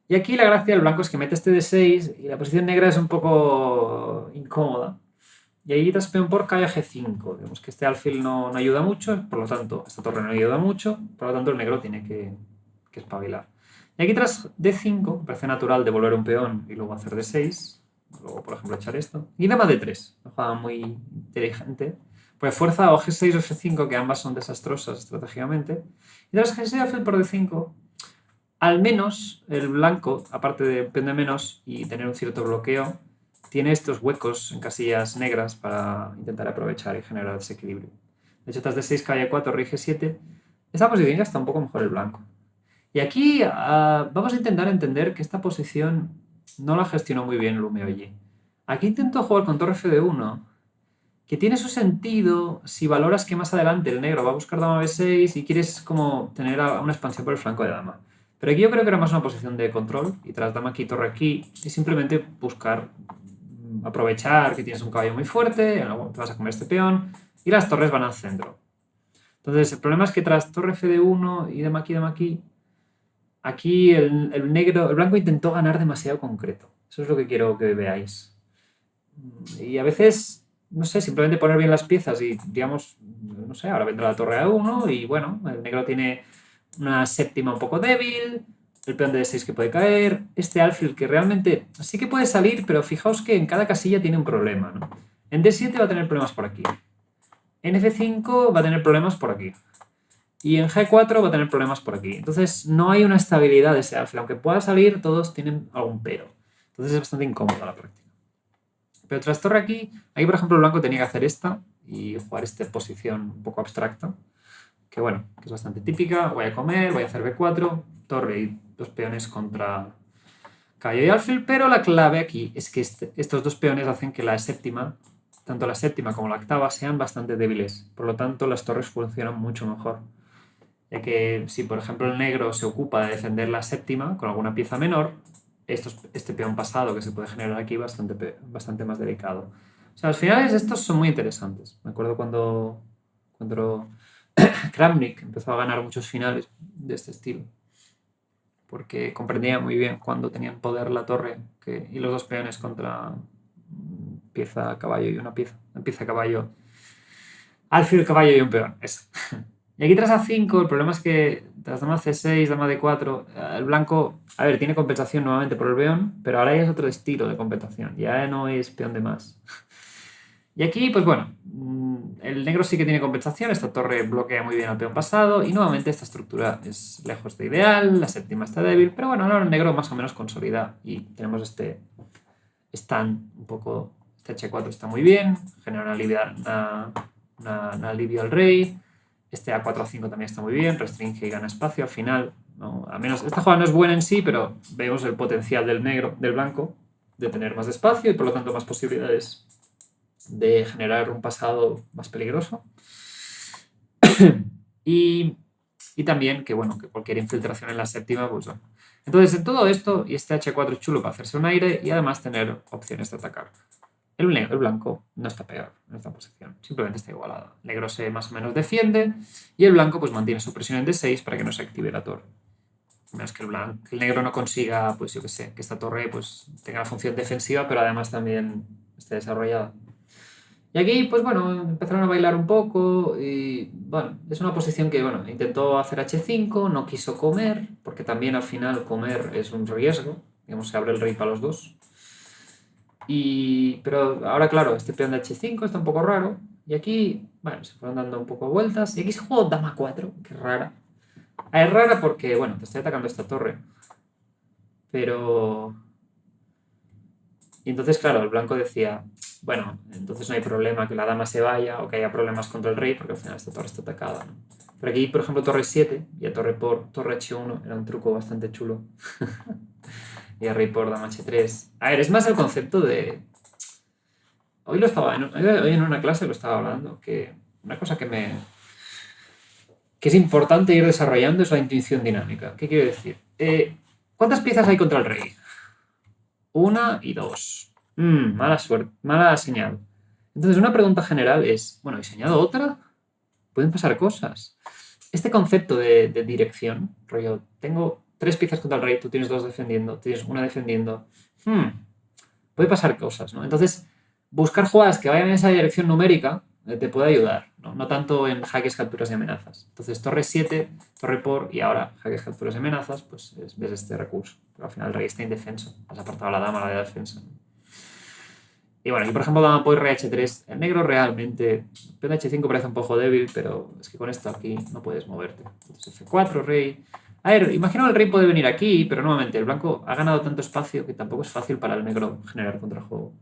Y aquí la gracia del blanco es que mete este de 6 y la posición negra es un poco incómoda. Y ahí tras peón por cae a G5. Vemos que este alfil no ayuda mucho, por lo tanto, esta torre no ayuda mucho, por lo tanto el negro tiene que espabilar. Y aquí tras D5, me parece natural devolver un peón y luego hacer D6. Luego, por ejemplo, echar esto. Y dama D3, una jugada muy inteligente. Pues fuerza o G6 o F5, que ambas son desastrosas estratégicamente. Y tras G6 alfil por D5, al menos el blanco, aparte de peón de menos y tener un cierto bloqueo, tiene estos huecos en casillas negras para intentar aprovechar y generar desequilibrio. De hecho, tras D6, calle 4, rey G7, esta posición ya está un poco mejor el blanco. Y aquí vamos a intentar entender que esta posición no la gestionó muy bien Lumeoye. Aquí intento jugar con torre F1, que tiene su sentido si valoras que más adelante el negro va a buscar dama B6 y quieres como tener una expansión por el flanco de dama. Pero aquí yo creo que era más una posición de control y tras dama aquí, torre aquí, y simplemente buscar aprovechar que tienes un caballo muy fuerte, te vas a comer este peón y las torres van al centro. Entonces el problema es que tras torre F1 y dama aquí, aquí el negro, el blanco intentó ganar demasiado concreto. Eso es lo que quiero que veáis. Y a veces, no sé, simplemente poner bien las piezas y, digamos, no sé, ahora vendrá la torre A1 y bueno, el negro tiene una séptima un poco débil, el peón de D6 que puede caer, este alfil que realmente sí que puede salir, pero fijaos que en cada casilla tiene un problema, ¿no? En D7 va a tener problemas por aquí. En F5 va a tener problemas por aquí. Y en G4 va a tener problemas por aquí. Entonces no hay una estabilidad de ese alfil. Aunque pueda salir, todos tienen algún pero. Entonces es bastante incómodo la práctica. Pero tras torre aquí, por ejemplo el blanco tenía que hacer esta y jugar esta posición un poco abstracta. Que bueno, que es bastante típica. Voy a comer, voy a hacer B4, torre y dos peones contra caballo y alfil. Pero la clave aquí es que estos dos peones hacen que la séptima, tanto la séptima como la octava, sean bastante débiles. Por lo tanto, las torres funcionan mucho mejor. Ya que si, por ejemplo, el negro se ocupa de defender la séptima con alguna pieza menor, este peón pasado que se puede generar aquí bastante más delicado. O sea, los finales estos son muy interesantes. Me acuerdo cuando Kramnik empezó a ganar muchos finales de este estilo. Porque comprendía muy bien cuando tenían poder la torre y los dos peones contra pieza caballo y una pieza caballo. Alfil, caballo y un peón. Eso. Y aquí tras A5, el problema es que tras dama C6, dama D4, el blanco, a ver, tiene compensación nuevamente por el peón, pero ahora ya es otro estilo de compensación, ya no es peón de más. Y aquí, pues bueno, el negro sí que tiene compensación, esta torre bloquea muy bien al peón pasado y nuevamente esta estructura es lejos de ideal, la séptima está débil, pero bueno, ahora el negro más o menos consolida y tenemos este stand un poco, este H4 está muy bien, genera un alivio al rey. Este A4-5 también está muy bien, restringe y gana espacio. Al final, no, al menos esta jugada no es buena en sí, pero vemos el potencial del blanco, de tener más espacio y por lo tanto más posibilidades de generar un pasado más peligroso. y también que, bueno, que cualquier infiltración en la séptima, pues bueno. Entonces, en todo esto, y este H4 es chulo para hacerse un aire y además tener opciones de atacar. El blanco no está peor en esta posición, simplemente está igualado. El negro se más o menos defiende y el blanco pues mantiene su presión en D6 para que no se active la torre. A menos que el negro no consiga, pues yo que sé, que esta torre pues tenga la función defensiva, pero además también esté desarrollada. Y aquí, pues bueno, empezaron a bailar un poco y bueno, es una posición que, bueno, intentó hacer H5, no quiso comer, porque también al final comer es un riesgo, digamos, se abre el rey para los dos. Pero ahora, claro, este peón de H5 está un poco raro. Y aquí, bueno, se fueron dando un poco vueltas. Y aquí se jugó dama 4, que es rara. Es rara porque, bueno, te estoy atacando esta torre. Pero... Y entonces, claro, el blanco decía, bueno, entonces no hay problema que la dama se vaya o que haya problemas contra el rey, porque al final esta torre está atacada, ¿no? Pero aquí, por ejemplo, torre 7 y a torre por torre H1 era un truco bastante chulo. Y a rey por dama H3. A ver, es más el concepto de... Hoy en una clase lo estaba hablando, que una cosa que es importante ir desarrollando es la intuición dinámica. ¿Qué quiere decir? ¿Cuántas piezas hay contra el rey? 1 y 2. Mala suerte, mala señal. Entonces, una pregunta general es, bueno, ¿he diseñado otra? Pueden pasar cosas. Este concepto de dirección, rollo, tengo 3 piezas contra el rey, tú tienes 2 defendiendo, tienes una defendiendo. Puede pasar cosas, ¿no? Entonces, buscar jugadas que vayan en esa dirección numérica te puede ayudar, ¿no? No tanto en jaques, capturas y amenazas. Entonces, torre 7, torre por y ahora jaques, capturas y amenazas, pues ves este recurso. Pero al final el rey está indefenso. Has apartado a la dama, la de defensa. Y bueno, aquí por ejemplo dama por rey H3. El negro realmente, peón H5 parece un poco débil, pero es que con esto aquí no puedes moverte. Entonces F4, rey. A ver, imagino que el rey puede venir aquí, pero nuevamente el blanco ha ganado tanto espacio que tampoco es fácil para el negro generar contrajuego.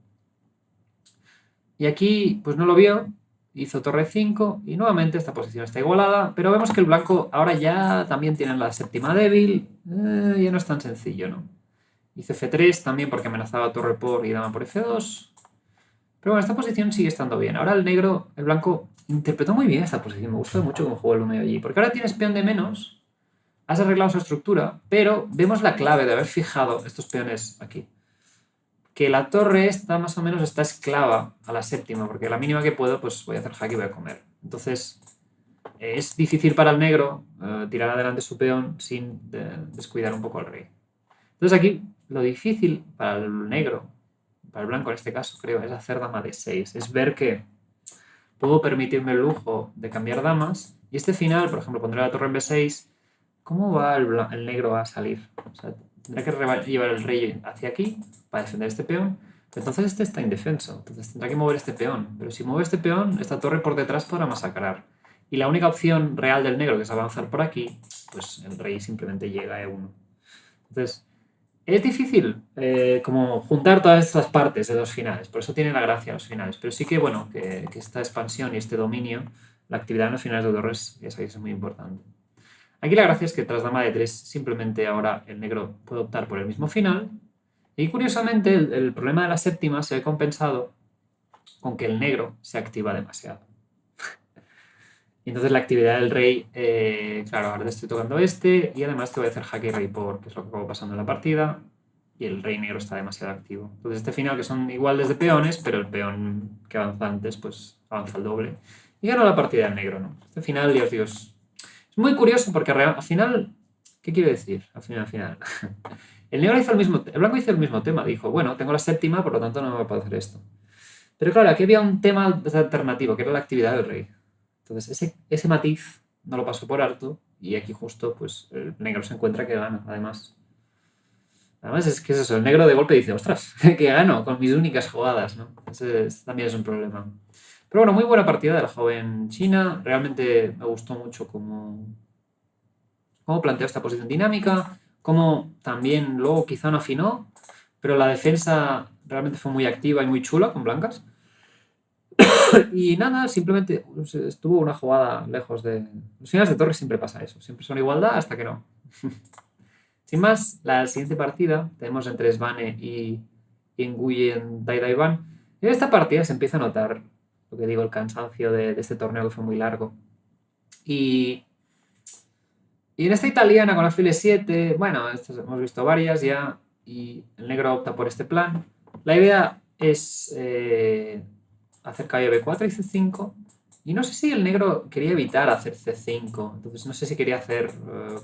Y aquí, pues no lo vio, hizo torre 5 y nuevamente esta posición está igualada, pero vemos que el blanco ahora ya también tiene la séptima débil, ya no es tan sencillo, ¿no? Hizo F3 también porque amenazaba torre por y dama por F2. Pero bueno, esta posición sigue estando bien. Ahora el blanco interpretó muy bien esta posición, me gustó mucho cómo jugó el medio allí, porque ahora tienes peón de menos, has arreglado su estructura, pero vemos la clave de haber fijado estos peones aquí. Que la torre esta más o menos está esclava a la séptima, porque la mínima que puedo, pues voy a hacer jaque y voy a comer. Entonces, es difícil para el negro tirar adelante su peón sin descuidar un poco al rey. Entonces aquí, lo difícil para el negro, para el blanco en este caso, creo, es hacer dama de 6. Es ver que puedo permitirme el lujo de cambiar damas, y este final, por ejemplo, pondré la torre en B6, ¿cómo va el negro a salir? O sea, tendrá que llevar el rey hacia aquí para defender este peón, pero entonces este está indefenso, entonces tendrá que mover este peón, pero si mueve este peón, esta torre por detrás podrá masacrar. Y la única opción real del negro, que es avanzar por aquí, pues el rey simplemente llega a E1. Entonces, es difícil como juntar todas estas partes de los finales, por eso tiene la gracia los finales, pero sí que bueno, que esta expansión y este dominio, la actividad en los finales de torres, es muy importante. Aquí la gracia es que tras dama de 3 simplemente ahora el negro puede optar por el mismo final y curiosamente el problema de la séptima se ve compensado con que el negro se activa demasiado. Y entonces la actividad del rey, claro, ahora te estoy tocando este y además te voy a hacer jaque y rey por, que es lo que acabo pasando en la partida, y el rey negro está demasiado activo. Entonces este final, que son iguales de peones, pero el peón que avanza antes, pues avanza el doble. Y gano la partida del negro, ¿no? Este final, ya os digo, es muy curioso porque al final, ¿qué quiero decir? Al final. El blanco hizo el mismo tema, dijo, bueno, tengo la séptima, por lo tanto no me puedo hacer esto. Pero claro, aquí había un tema alternativo, que era la actividad del rey. Entonces, ese matiz no lo pasó por alto y aquí justo pues el negro se encuentra que gana, además. Además es que es eso, el negro de golpe dice, ostras, que gano con mis únicas jugadas, ¿no? Ese también es un problema. Pero bueno, muy buena partida de la joven china, realmente me gustó mucho cómo planteó esta posición dinámica, cómo también luego quizá no afinó, pero la defensa realmente fue muy activa y muy chula con blancas. Y nada, simplemente estuvo una jugada lejos de... Los finales de torre siempre pasa eso, siempre son igualdad hasta que no. Sin más, la siguiente partida tenemos entre Svane y Nguyen Daidaiban. Y en esta partida se empieza a notar, lo que digo, el cansancio de este torneo que fue muy largo. Y en esta italiana con alfil 7, bueno, hemos visto varias ya, y el negro opta por este plan. La idea es hacer caballo B4 y C5, y no sé si el negro quería evitar hacer C5, entonces no sé si quería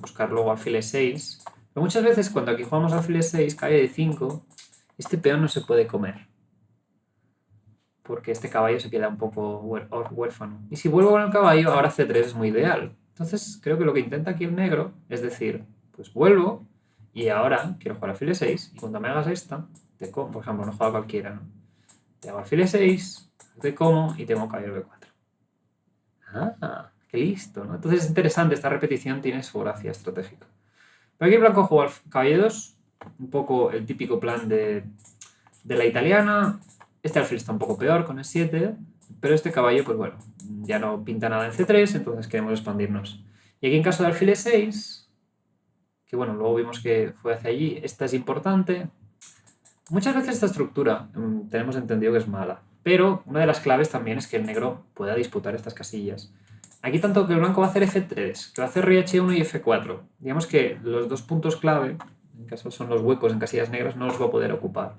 buscar luego alfil 6, pero muchas veces cuando aquí jugamos alfil 6, caballo D5, este peón no se puede comer, porque este caballo se queda un poco huérfano. Y si vuelvo con el caballo, ahora C3 es muy ideal. Entonces creo que lo que intenta aquí el negro es decir, pues vuelvo y ahora quiero jugar alfil 6 y cuando me hagas esta, te como, por ejemplo, no juega cualquiera, ¿no? Te hago alfil 6, te como y tengo caballo B4. Ah, qué listo, ¿no? Entonces es interesante, esta repetición tiene su gracia estratégica. Pero aquí el blanco juega caballo 2, un poco el típico plan de la italiana. Este alfil está un poco peor con el 7, pero este caballo, pues bueno, ya no pinta nada en C3, entonces queremos expandirnos. Y aquí en caso de alfil E6, que bueno, luego vimos que fue hacia allí, esta es importante. Muchas veces esta estructura tenemos entendido que es mala, pero una de las claves también es que el negro pueda disputar estas casillas. Aquí tanto que el blanco va a hacer F3, que va a hacer rey H1 y F4. Digamos que los dos puntos clave, en caso son los huecos en casillas negras, no los va a poder ocupar.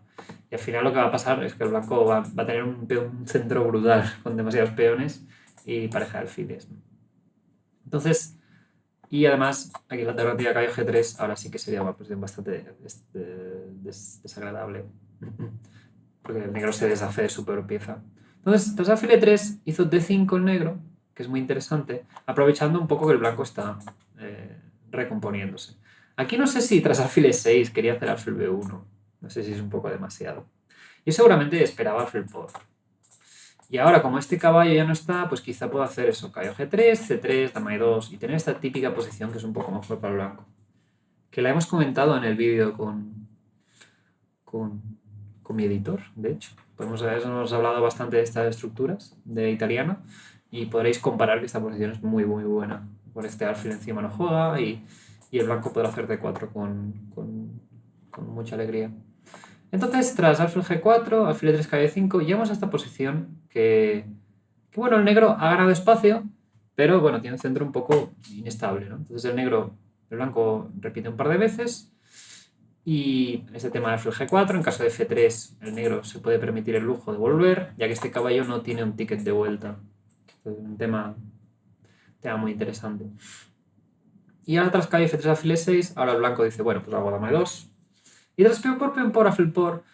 Y al final lo que va a pasar es que el blanco va a tener un centro brutal con demasiados peones y pareja de alfiles. Entonces, y además, aquí la alternativa caballo G3 ahora sí que sería una posición bastante desagradable. Porque el negro se deshace de su peor pieza. Entonces, tras alfil E3 hizo D5 el negro, que es muy interesante, aprovechando un poco que el blanco está recomponiéndose. Aquí no sé si tras alfil E6 quería hacer alfil B1. No sé si es un poco demasiado. Yo seguramente esperaba alfil por. Y ahora, como este caballo ya no está, pues quizá puedo hacer eso. Caballo G3, C3, dama E2 y tener esta típica posición que es un poco mejor para el blanco. Que la hemos comentado en el vídeo con mi editor, de hecho. Hemos hablado bastante de estas estructuras de italiano y podréis comparar que esta posición es muy, muy buena. Por este alfil encima no juega y el blanco podrá hacer D4 con mucha alegría. Entonces, tras alfil G4, alfil E3, caballo E5, llegamos a esta posición que, bueno, el negro ha ganado espacio, pero bueno, tiene un centro un poco inestable, ¿no? Entonces el blanco repite un par de veces y en este tema de alfil G4, en caso de F3, el negro se puede permitir el lujo de volver, ya que este caballo no tiene un ticket de vuelta. Es un tema muy interesante. Y ahora tras caballo F3, alfil E6, ahora el blanco dice, bueno, pues hago dama E2. Y tras peón por, alfil por,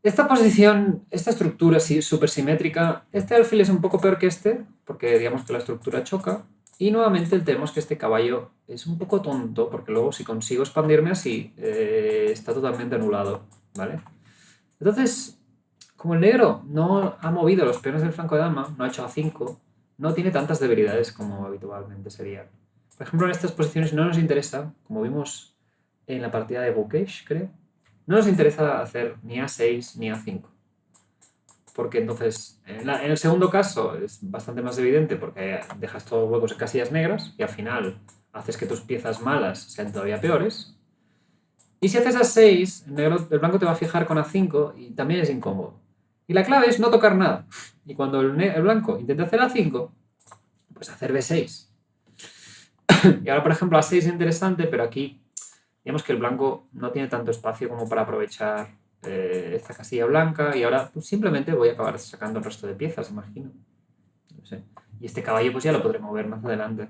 esta posición, esta estructura súper simétrica, este alfil es un poco peor que este, porque digamos que la estructura choca. Y nuevamente tenemos que este caballo es un poco tonto, porque luego si consigo expandirme así, está totalmente anulado, ¿vale? Entonces, como el negro no ha movido los peones del flanco de dama, no ha hecho A5, no tiene tantas debilidades como habitualmente sería. Por ejemplo, en estas posiciones no nos interesa, como vimos en la partida de Gukesh, creo, no nos interesa hacer ni A6 ni A5. Porque entonces, en el segundo caso es bastante más evidente porque dejas todos los huecos en casillas negras y al final haces que tus piezas malas sean todavía peores. Y si haces A6, el blanco te va a fijar con A5 y también es incómodo. Y la clave es no tocar nada. Y cuando el blanco intenta hacer A5, pues hacer B6. Y ahora, por ejemplo, A6 es interesante, pero aquí digamos que el blanco no tiene tanto espacio como para aprovechar esta casilla blanca y ahora pues, simplemente voy a acabar sacando el resto de piezas, imagino. No sé. Y este caballo pues ya lo podré mover más adelante.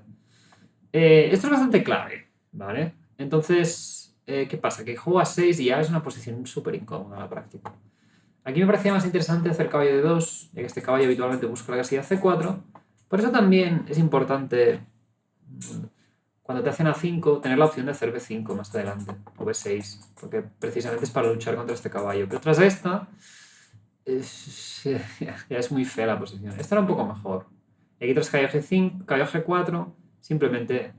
Esto es bastante clave, ¿vale? Entonces, ¿qué pasa? Que juego a 6 y ya es una posición súper incómoda a la práctica. Aquí me parecía más interesante hacer caballo de 2, ya que este caballo habitualmente busca la casilla C4. Por eso también es importante cuando te hacen A5, tener la opción de hacer B5 más adelante, o B6, porque precisamente es para luchar contra este caballo. Pero tras esta, ya es muy fea la posición. Esta era un poco mejor. Y aquí tras caballo G5, caballo G4, simplemente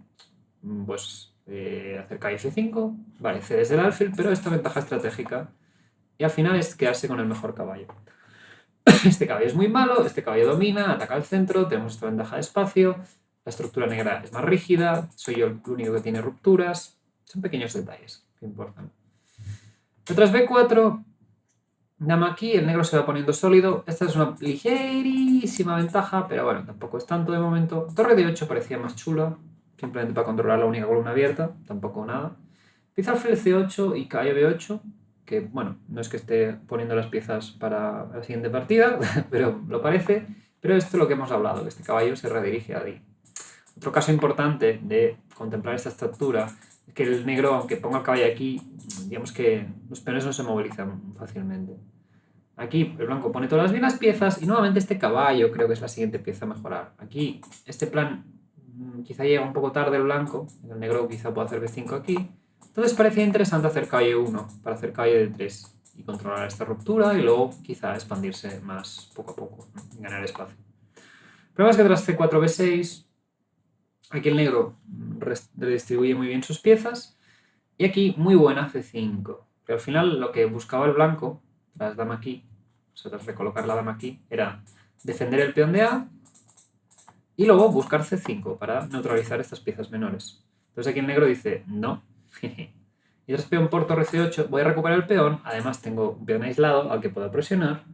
pues hacer caballo F5, vale, cedes el alfil, pero esta ventaja estratégica. Y al final es quedarse con el mejor caballo. Este caballo es muy malo, este caballo domina, ataca al centro, tenemos esta ventaja de espacio. La estructura negra es más rígida, soy yo el único que tiene rupturas. Son pequeños detalles que importan. Tras B4, dama aquí, el negro se va poniendo sólido. Esta es una ligerísima ventaja, pero bueno, tampoco es tanto de momento. Torre de 8 parecía más chula, simplemente para controlar la única columna abierta, tampoco nada. Pieza alfil C8 y caballo B8, que bueno, no es que esté poniendo las piezas para la siguiente partida, pero lo parece. Pero esto es lo que hemos hablado, que este caballo se redirige a D. Otro caso importante de contemplar esta estructura es que el negro, aunque ponga el caballo aquí, digamos que los peones no se movilizan fácilmente. Aquí el blanco pone todas bien las piezas y nuevamente este caballo creo que es la siguiente pieza a mejorar. Aquí este plan quizá llega un poco tarde el blanco, el negro quizá pueda hacer B5 aquí. Entonces parecía interesante hacer caballo 1 para hacer caballo de 3 y controlar esta ruptura y luego quizá expandirse más poco a poco, ¿no? Y ganar espacio. El problema es que tras C4, B6, aquí el negro redistribuye muy bien sus piezas y aquí muy buena C5. Pero al final lo que buscaba el blanco, tras dama aquí, sea, tras recolocar la dama aquí, era defender el peón de A y luego buscar C5 para neutralizar estas piezas menores. Entonces aquí el negro dice, no. Y tras peón por torre C8 voy a recuperar el peón, además tengo un peón aislado al que puedo presionar.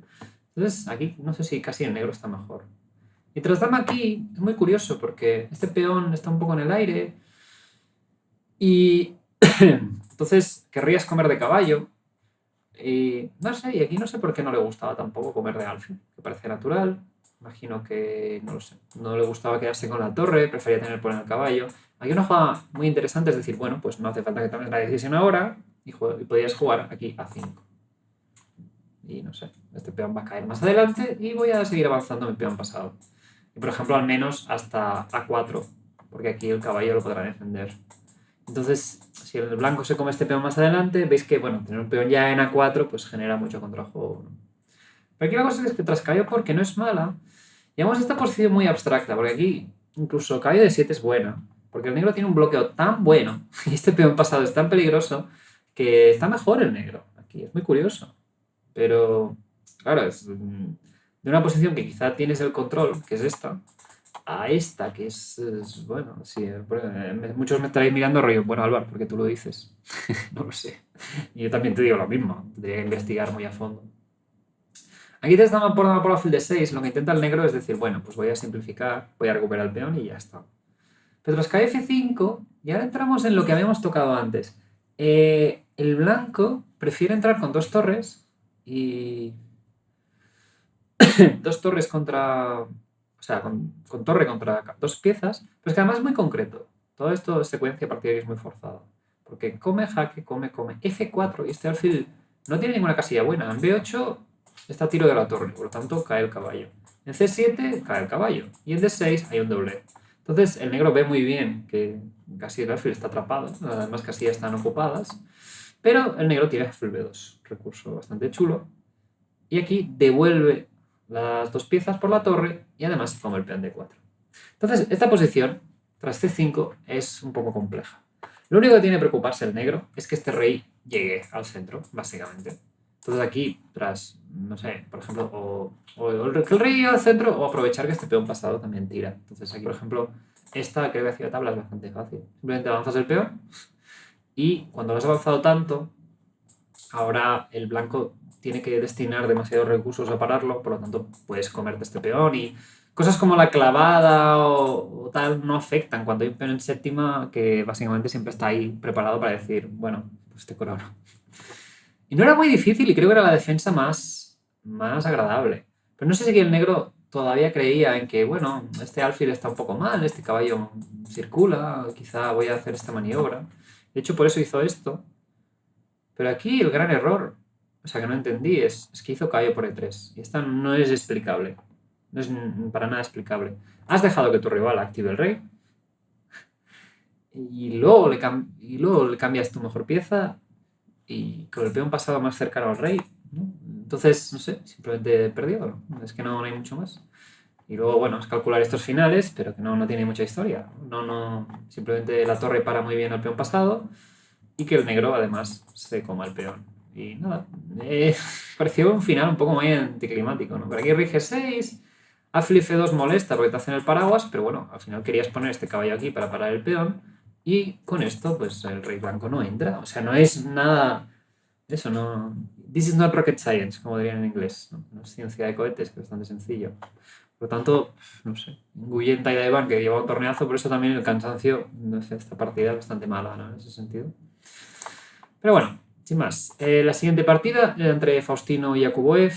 Entonces aquí no sé si casi el negro está mejor. Y tras dama aquí es muy curioso porque este peón está un poco en el aire y entonces querrías comer de caballo. Y no sé, y aquí no sé por qué no le gustaba tampoco comer de alfil, que parece natural. Imagino que, no lo sé, no le gustaba quedarse con la torre, prefería tener por en el caballo. Aquí una jugada muy interesante es decir, bueno, pues no hace falta que tomes la decisión ahora y podrías jugar aquí a 5. Y no sé, este peón va a caer más adelante y voy a seguir avanzando mi peón pasado. Y por ejemplo, al menos hasta A4, porque aquí el caballo lo podrá defender. Entonces, si el blanco se come este peón más adelante, veis que, bueno, tener un peón ya en A4 pues genera mucho contrajuego, ¿no? Pero aquí la cosa es que tras caballo porque no es mala, llevamos esta posición muy abstracta, porque aquí incluso caballo de 7 es buena, porque el negro tiene un bloqueo tan bueno y este peón pasado es tan peligroso que está mejor el negro. Aquí es muy curioso. Pero, claro, es de una posición que quizá tienes el control, que es esta, a esta, que es bueno, sí, muchos me estaréis mirando rollo, bueno, Álvaro, porque tú lo dices. No lo sé. Y yo también te digo lo mismo, tendría que investigar muy a fondo. Aquí te dama por alfil de 6, lo que intenta el negro es decir, bueno, pues voy a simplificar, voy a recuperar el peón y ya está. Pero tras cae F5, y ahora entramos en lo que habíamos tocado antes. El blanco prefiere entrar con 2 torres y 2 torres contra... O sea, con torre contra 2 piezas, pero es que además es muy concreto. Todo esto es secuencia partidaria es muy forzada. Porque come, jaque, come, F4 y este alfil no tiene ninguna casilla buena. En B8 está tiro de la torre, por lo tanto cae el caballo. En C7 cae el caballo y en D6 hay un doble. Entonces el negro ve muy bien que casi el alfil está atrapado, las demás casillas están ocupadas, pero el negro tiene alfil B2, recurso bastante chulo. Y aquí devuelve las 2 piezas por la torre y además se come el peón D4. Entonces, esta posición, tras C5, es un poco compleja. Lo único que tiene que preocuparse el negro es que este rey llegue al centro, básicamente. Entonces aquí, tras, no sé, por ejemplo, o que el rey llegue al centro o aprovechar que este peón pasado también tira. Entonces aquí, por ejemplo, esta que hacia la tabla es bastante fácil. Simplemente avanzas el peón y cuando lo has avanzado tanto, ahora el blanco tiene que destinar demasiados recursos a pararlo, por lo tanto puedes comerte este peón y cosas como la clavada o tal no afectan cuando hay un peón en séptima que básicamente siempre está ahí preparado para decir, bueno, pues te corono. Y no era muy difícil y creo que era la defensa más agradable. Pero no sé si el negro todavía creía en que, bueno, este alfil está un poco mal, este caballo circula, quizá voy a hacer esta maniobra. De hecho, por eso hizo esto. Pero aquí el gran error, o sea, que no entendí, es que hizo caballo por E3. Y esto no es explicable. No es para nada explicable. Has dejado que tu rival active el rey y luego le cambias tu mejor pieza y con el peón pasado más cercano al rey, ¿no? Entonces, no sé, simplemente perdió. Es que no hay mucho más. Y luego, bueno, es calcular estos finales, pero que no tiene mucha historia. Simplemente la torre para muy bien al peón pasado y que el negro además se coma el peón. Y nada, pareció un final un poco muy anticlimático, ¿no? Pero aquí rige 6, alfil F2 molesta porque te hacen el paraguas, pero bueno, al final querías poner este caballo aquí para parar el peón y con esto pues el rey blanco no entra. O sea, no es nada... Eso no... This is not rocket science, como dirían en inglés. No es ciencia de cohetes, que es bastante sencillo. Por lo tanto, no sé, Nguyen Taiwan que lleva un torneazo, por eso también el cansancio, no sé, esta partida es bastante mala, ¿no? En ese sentido. Pero bueno, sin más. La siguiente partida era entre Faustino y Yakuboev.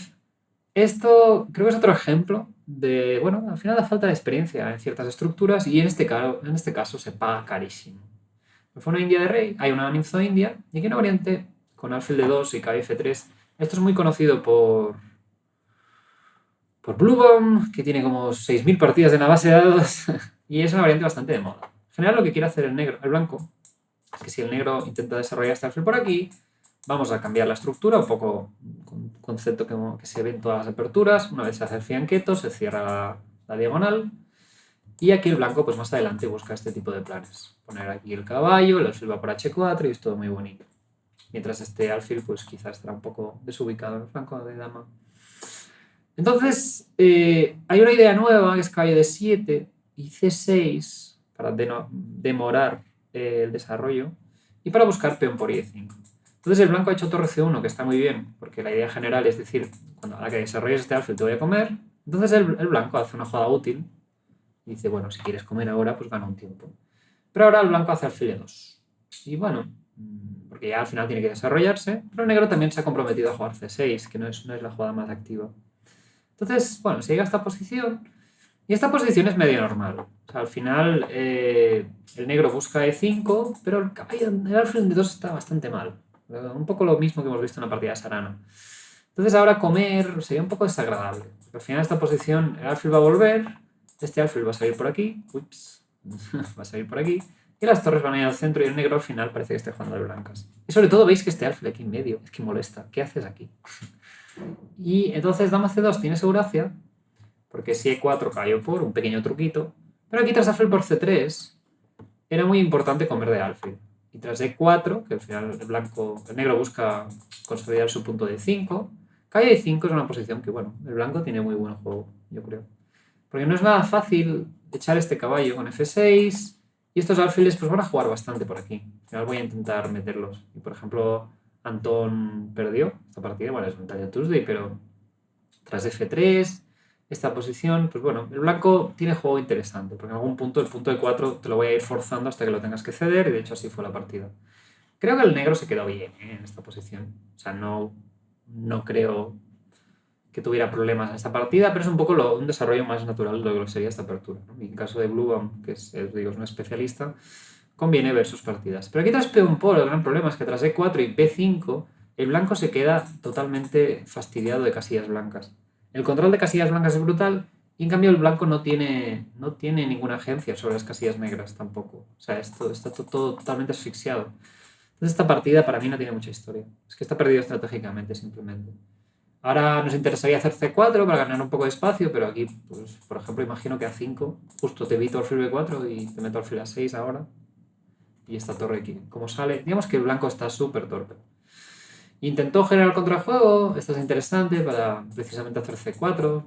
Esto creo que es otro ejemplo de, bueno, al final la falta de experiencia en ciertas estructuras y en este caso se paga carísimo. Fue una india de rey, hay una ninfo india y aquí una variante con alfil de 2 y caballo F3. Esto es muy conocido por Bluebomb, que tiene como 6.000 partidas en la base de datos y es una variante bastante de moda. En general lo que quiere hacer el blanco, es que si el negro intenta desarrollar este alfil por aquí, vamos a cambiar la estructura, un poco con un concepto que se ve en todas las aperturas. Una vez se hace el fianqueto, se cierra la diagonal y aquí el blanco pues más adelante busca este tipo de planes. Poner aquí el caballo, el alfil va por H4 y es todo muy bonito. Mientras este alfil pues quizás estará un poco desubicado en el flanco de dama. Entonces, hay una idea nueva que es caballo D7 y C6 para demorar el desarrollo y para buscar peón por I5. Entonces el blanco ha hecho torre C1, que está muy bien, porque la idea general es decir, cuando a la que desarrolles este alfil te voy a comer. Entonces el blanco hace una jugada útil y dice, bueno, si quieres comer ahora, pues gana un tiempo. Pero ahora el blanco hace alfil E2. Y bueno, porque ya al final tiene que desarrollarse, pero el negro también se ha comprometido a jugar C6, que no es la jugada más activa. Entonces, bueno, se llega a esta posición y esta posición es medio normal. O sea, al final el negro busca E5, pero el alfil D2 está bastante mal. Un poco lo mismo que hemos visto en la partida de Sarano. Entonces ahora comer sería un poco desagradable. Porque al final esta posición, el alfil va a volver, este alfil va a salir por aquí, ups, va a salir por aquí, y las torres van a ir al centro y el negro al final parece que esté jugando de blancas. Y sobre todo veis que este alfil aquí en medio es que molesta. ¿Qué haces aquí? Y entonces dama C2 tiene su gracia, porque si E4 cayó por un pequeño truquito, pero aquí tras alfil por C3 era muy importante comer de alfil. Y tras E4, que al final el negro busca consolidar su punto de 5, calle de 5 es una posición que, bueno, el blanco tiene muy buen juego, yo creo. Porque no es nada fácil echar este caballo con F6 y estos alfiles pues van a jugar bastante por aquí. Al final voy a intentar meterlos. Y por ejemplo, Antón perdió esta partida, bueno, es un Talla Tuesday, pero tras F3, esta posición, pues bueno, el blanco tiene juego interesante, porque en algún punto, el punto de 4 te lo voy a ir forzando hasta que lo tengas que ceder, y de hecho así fue la partida. Creo que el negro se quedó bien en esta posición. O sea, no creo que tuviera problemas en esta partida, pero es un poco un desarrollo más natural de lo que sería esta apertura, ¿no? Y en caso de Blue, que es un especialista, conviene ver sus partidas. Pero aquí tras peón por, el gran problema es que tras E4 y B5, el blanco se queda totalmente fastidiado de casillas blancas. El control de casillas blancas es brutal y en cambio el blanco no tiene ninguna agencia sobre las casillas negras tampoco. O sea, esto está todo totalmente asfixiado. Entonces esta partida para mí no tiene mucha historia. Es que está perdido estratégicamente simplemente. Ahora nos interesaría hacer C4 para ganar un poco de espacio, pero aquí, pues, por ejemplo, imagino que A5, justo te evito alfil B4 y te meto alfil A6 ahora. Y esta torre aquí, como sale, digamos que el blanco está súper torpe. Intentó generar contrajuego, esto es interesante para precisamente hacer C4,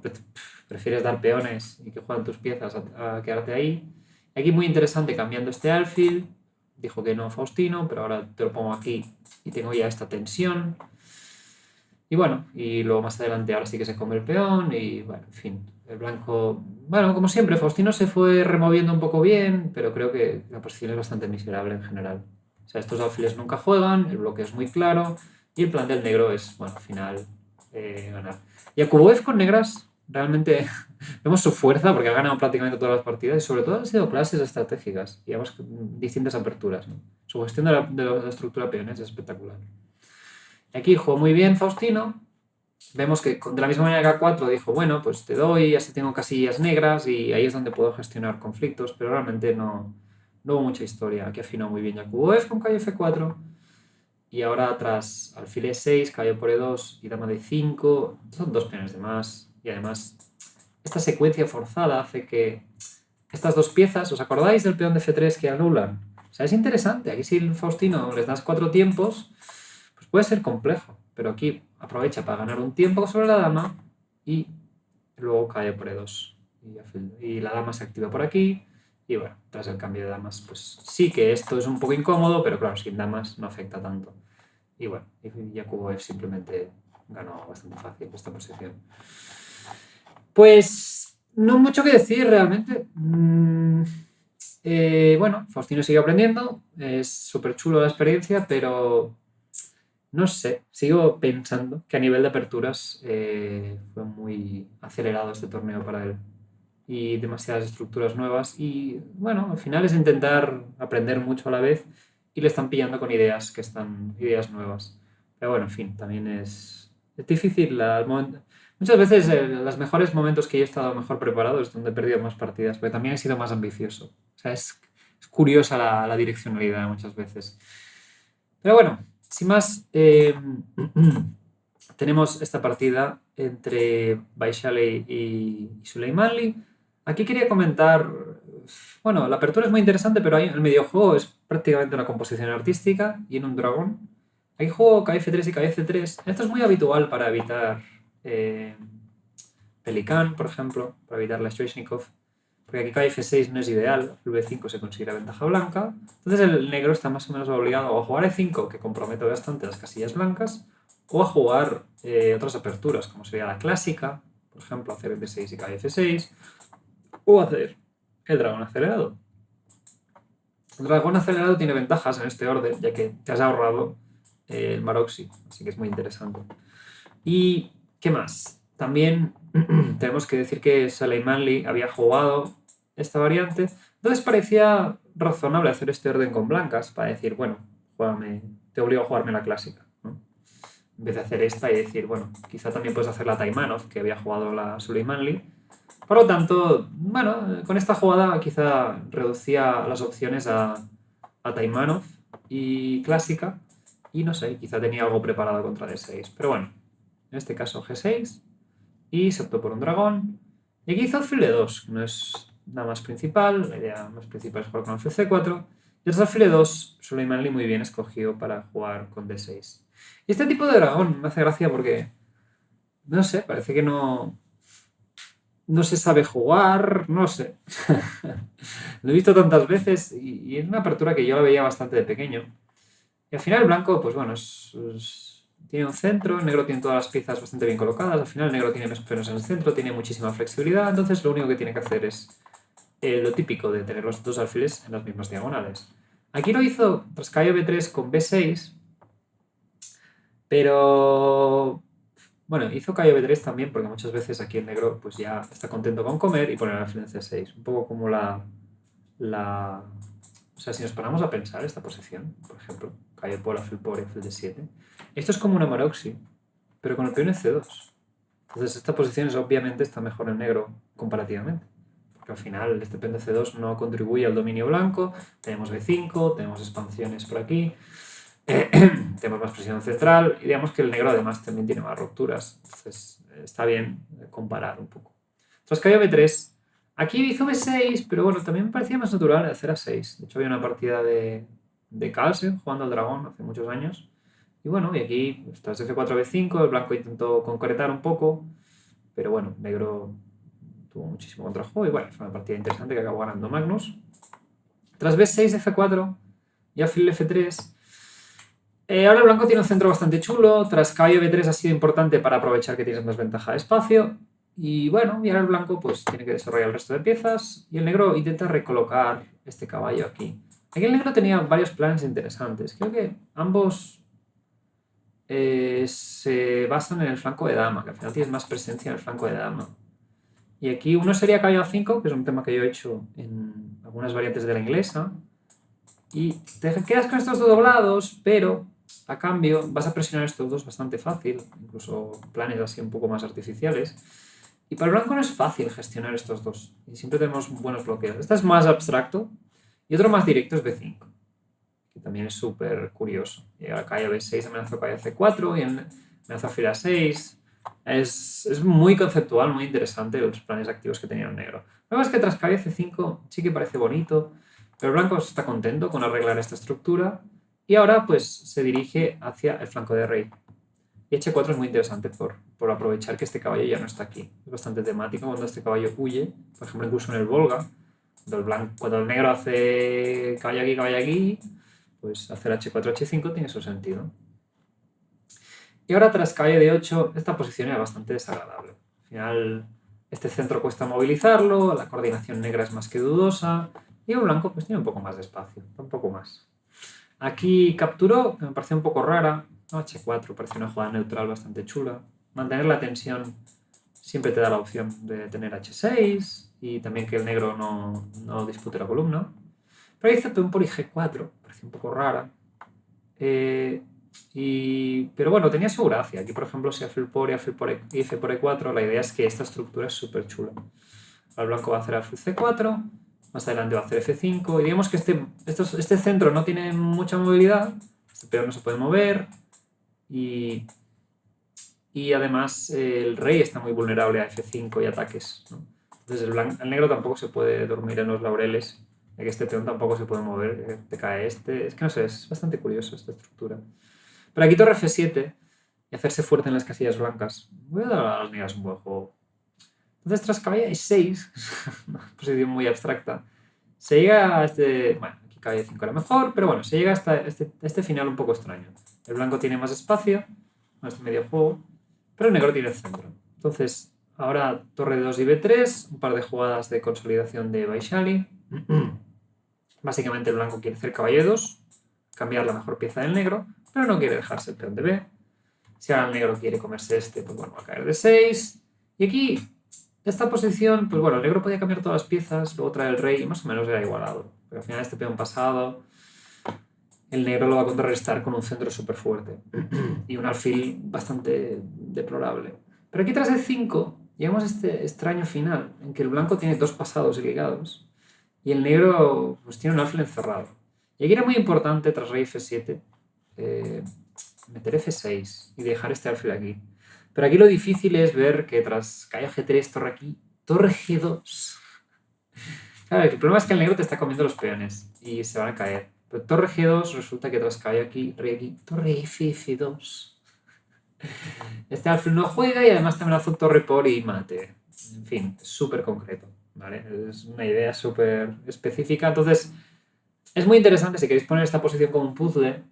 prefieres dar peones y que jueguen tus piezas a quedarte ahí. Aquí muy interesante cambiando este alfil, dijo que no Faustino, pero ahora te lo pongo aquí y tengo ya esta tensión. Y bueno, y luego más adelante ahora sí que se come el peón y bueno, en fin, el blanco, bueno, como siempre, Faustino se fue removiendo un poco bien, pero creo que la posición es bastante miserable en general. O sea, estos alfiles nunca juegan, el bloque es muy claro y el plan del negro es, bueno, al final ganar. Y a Kuboev con negras realmente vemos su fuerza porque ha ganado prácticamente todas las partidas y sobre todo han sido clases estratégicas y además distintas aperturas, ¿no? Su gestión de la estructura peones es espectacular. Aquí jugó muy bien Faustino. Vemos que de la misma manera que A4 dijo, bueno, pues te doy, así tengo casillas negras y ahí es donde puedo gestionar conflictos, pero realmente no hubo mucha historia. Aquí afinó muy bien Jakubo F con caballo F4 y ahora tras alfil E6, caballo por E2 y dama D5, son dos peones de más y además esta secuencia forzada hace que estas dos piezas, ¿os acordáis del peón de F3 que anulan? O sea, es interesante. Aquí si el Faustino les das 4 tiempos, pues puede ser complejo, pero aquí aprovecha para ganar un tiempo sobre la dama y luego cae por E2. Y la dama se activa por aquí y bueno, tras el cambio de damas, pues sí que esto es un poco incómodo, pero claro, sin damas no afecta tanto. Y bueno, Jakubo F simplemente ganó bastante fácil esta posición. Pues no mucho que decir realmente. Bueno, Faustino sigue aprendiendo, es súper chulo la experiencia, pero no sé, sigo pensando que a nivel de aperturas fue muy acelerado este torneo para él y demasiadas estructuras nuevas y bueno, al final es intentar aprender mucho a la vez y le están pillando con ideas ideas nuevas. Pero bueno, en fin, también es difícil muchas veces los mejores momentos que yo he estado mejor preparado es donde he perdido más partidas, porque también he sido más ambicioso. O sea, es curiosa la direccionalidad muchas veces. Pero bueno, sin más, tenemos esta partida entre Baishali y Suleimanli. Aquí quería comentar, bueno, la apertura es muy interesante, pero el mediojuego es prácticamente una composición artística y en un dragón. Aquí juego KF3 y KF3. Esto es muy habitual para evitar Pelicán, por ejemplo, para evitar la Stoichkov. Porque aquí cae F6 no es ideal, el B5 se considera ventaja blanca. Entonces el negro está más o menos obligado a jugar E5, que compromete bastante las casillas blancas, o a jugar otras aperturas, como sería la clásica, por ejemplo, hacer B6 y cae F6, o hacer el dragón acelerado. El dragón acelerado tiene ventajas en este orden, ya que te has ahorrado el Maroczy, así que es muy interesante. ¿Y qué más? También tenemos que decir que Soleimani había jugado esta variante, entonces parecía razonable hacer este orden con blancas para decir, bueno, te obligo a jugarme la clásica, ¿no? En vez de hacer esta y decir, bueno, quizá también puedes hacer la Taimanov, que había jugado la Soleimani. Por lo tanto, bueno, con esta jugada quizá reducía las opciones a Taimanov y clásica, y no sé, quizá tenía algo preparado contra D6, pero bueno, en este caso G6, y se optó por un dragón. Y aquí hizo alfil E2, que no es nada más principal, la idea más principal es jugar con alfil C4. Y el alfil E2, Soleimani muy bien escogido para jugar con D6. Y este tipo de dragón me hace gracia porque, no sé, parece que no se sabe jugar, no sé. Lo he visto tantas veces y es una apertura que yo la veía bastante de pequeño. Y al final el blanco, pues bueno, tiene un centro, el negro tiene todas las piezas bastante bien colocadas, al final el negro tiene menos pelos en el centro, tiene muchísima flexibilidad, entonces lo único que tiene que hacer es lo típico de tener los dos alfiles en las mismas diagonales. Aquí lo hizo tras caballo B3 con B6, pero bueno, hizo caballo B3 también porque muchas veces aquí el negro pues ya está contento con comer y poner el alfil en C6, un poco como o sea, si nos ponemos a pensar esta posición, por ejemplo, caballo por alfil D7, esto es como una Maroczy, pero con el peón en C2. Entonces esta posición obviamente está mejor en negro comparativamente, porque al final este peón de C2 no contribuye al dominio blanco, tenemos B5, tenemos expansiones por aquí, tenemos más presión central y digamos que el negro además también tiene más rupturas, entonces está bien comparar un poco. Tras caballo B3, aquí hizo B6, pero bueno, también me parecía más natural hacer A6. De hecho, había una partida de Carlsen jugando al dragón hace muchos años. Y bueno, y aquí, pues, tras F4, B5, el blanco intentó concretar un poco, pero bueno, negro tuvo muchísimo contrajuego y bueno, fue una partida interesante que acabó ganando Magnus. Tras B6, F4 y alfil F3. Ahora el blanco tiene un centro bastante chulo. Tras caballo B3 ha sido importante para aprovechar que tienes más ventaja de espacio. Y bueno, y ahora el blanco pues tiene que desarrollar el resto de piezas y el negro intenta recolocar este caballo aquí. Aquí el negro tenía varios planes interesantes. Creo que ambos se basan en el flanco de dama, que al final tienes más presencia en el flanco de dama. Y aquí uno sería caballo A5, que es un tema que yo he hecho en algunas variantes de la inglesa. Y te quedas con estos dos doblados, pero a cambio vas a presionar estos dos bastante fácil, incluso planes así un poco más artificiales. Y para el blanco no es fácil gestionar estos dos. Y siempre tenemos buenos bloqueos. Este es más abstracto y otro más directo es B5, que también es súper curioso. Y ahora caballo B6 amenaza caballo C4 y amenaza alfil A6. Es muy conceptual, muy interesante los planes activos que tenía el negro. Lo que es que tras caballo C5 sí que parece bonito, pero el blanco está contento con arreglar esta estructura y ahora pues se dirige hacia el flanco de rey. Y H4 es muy interesante por aprovechar que este caballo ya no está aquí. Es bastante temático cuando este caballo huye, por ejemplo, incluso en el Volga, cuando el negro hace caballo aquí, pues hacer H4, H5 tiene su sentido. Y ahora tras caballo de 8, esta posición era bastante desagradable. Al final, este centro cuesta movilizarlo, la coordinación negra es más que dudosa, y el blanco pues tiene un poco más de espacio, un poco más. Aquí capturó, que me pareció un poco rara, H4 parece una jugada neutral bastante chula. Mantener la tensión siempre te da la opción de tener H6 y también que el negro no dispute la columna. Pero hice peón por G4, parece un poco rara. Pero bueno, tenía su gracia. Aquí, por ejemplo, si alfil por y F por E4, la idea es que esta estructura es súper chula. El blanco va a hacer alfil C4, más adelante va a hacer F5, y digamos que este centro no tiene mucha movilidad, este peón no se puede mover, y además el rey está muy vulnerable a F5 y ataques, ¿no? Entonces el negro tampoco se puede dormir en los laureles, ya que este peón tampoco se puede mover, te cae este, es que no sé, es bastante curioso esta estructura. Pero aquí torre F7 y hacerse fuerte en las casillas blancas. Voy a dar a las negras un buen juego. Entonces, tras caballo E6, una posición muy abstracta, se llega a este... Bueno, aquí caballo E5 era mejor, pero bueno, se llega hasta este final un poco extraño. El blanco tiene más espacio, en este medio juego, pero el negro tiene el centro. Entonces, ahora torre 2 y B3, un par de jugadas de consolidación de Baishali. Básicamente el blanco quiere hacer caballo 2, cambiar la mejor pieza del negro, pero no quiere dejarse el peón de B. Si ahora el negro quiere comerse este, pues bueno, va a caer de 6. Y aquí, esta posición, pues bueno, el negro podía cambiar todas las piezas, luego traer el rey y más o menos era igualado. Pero al final este peón pasado, el negro lo va a contrarrestar con un centro súper fuerte y un alfil bastante deplorable. Pero aquí tras el 5 llegamos a este extraño final en que el blanco tiene dos pasados ligados y el negro pues tiene un alfil encerrado. Y aquí era muy importante tras rey F7 meter F6 y dejar este alfil aquí. Pero aquí lo difícil es ver que tras caballo G3, torre aquí, torre G2. Claro, el problema es que el negro te está comiendo los peones y se van a caer. Pero torre G2 resulta que tras caballo aquí, rey aquí, torre F2. Este alfil no juega y además te amenaza torre por y mate. En fin, es súper concreto, ¿vale? Es una idea súper específica. Entonces, es muy interesante si queréis poner esta posición como un puzzle.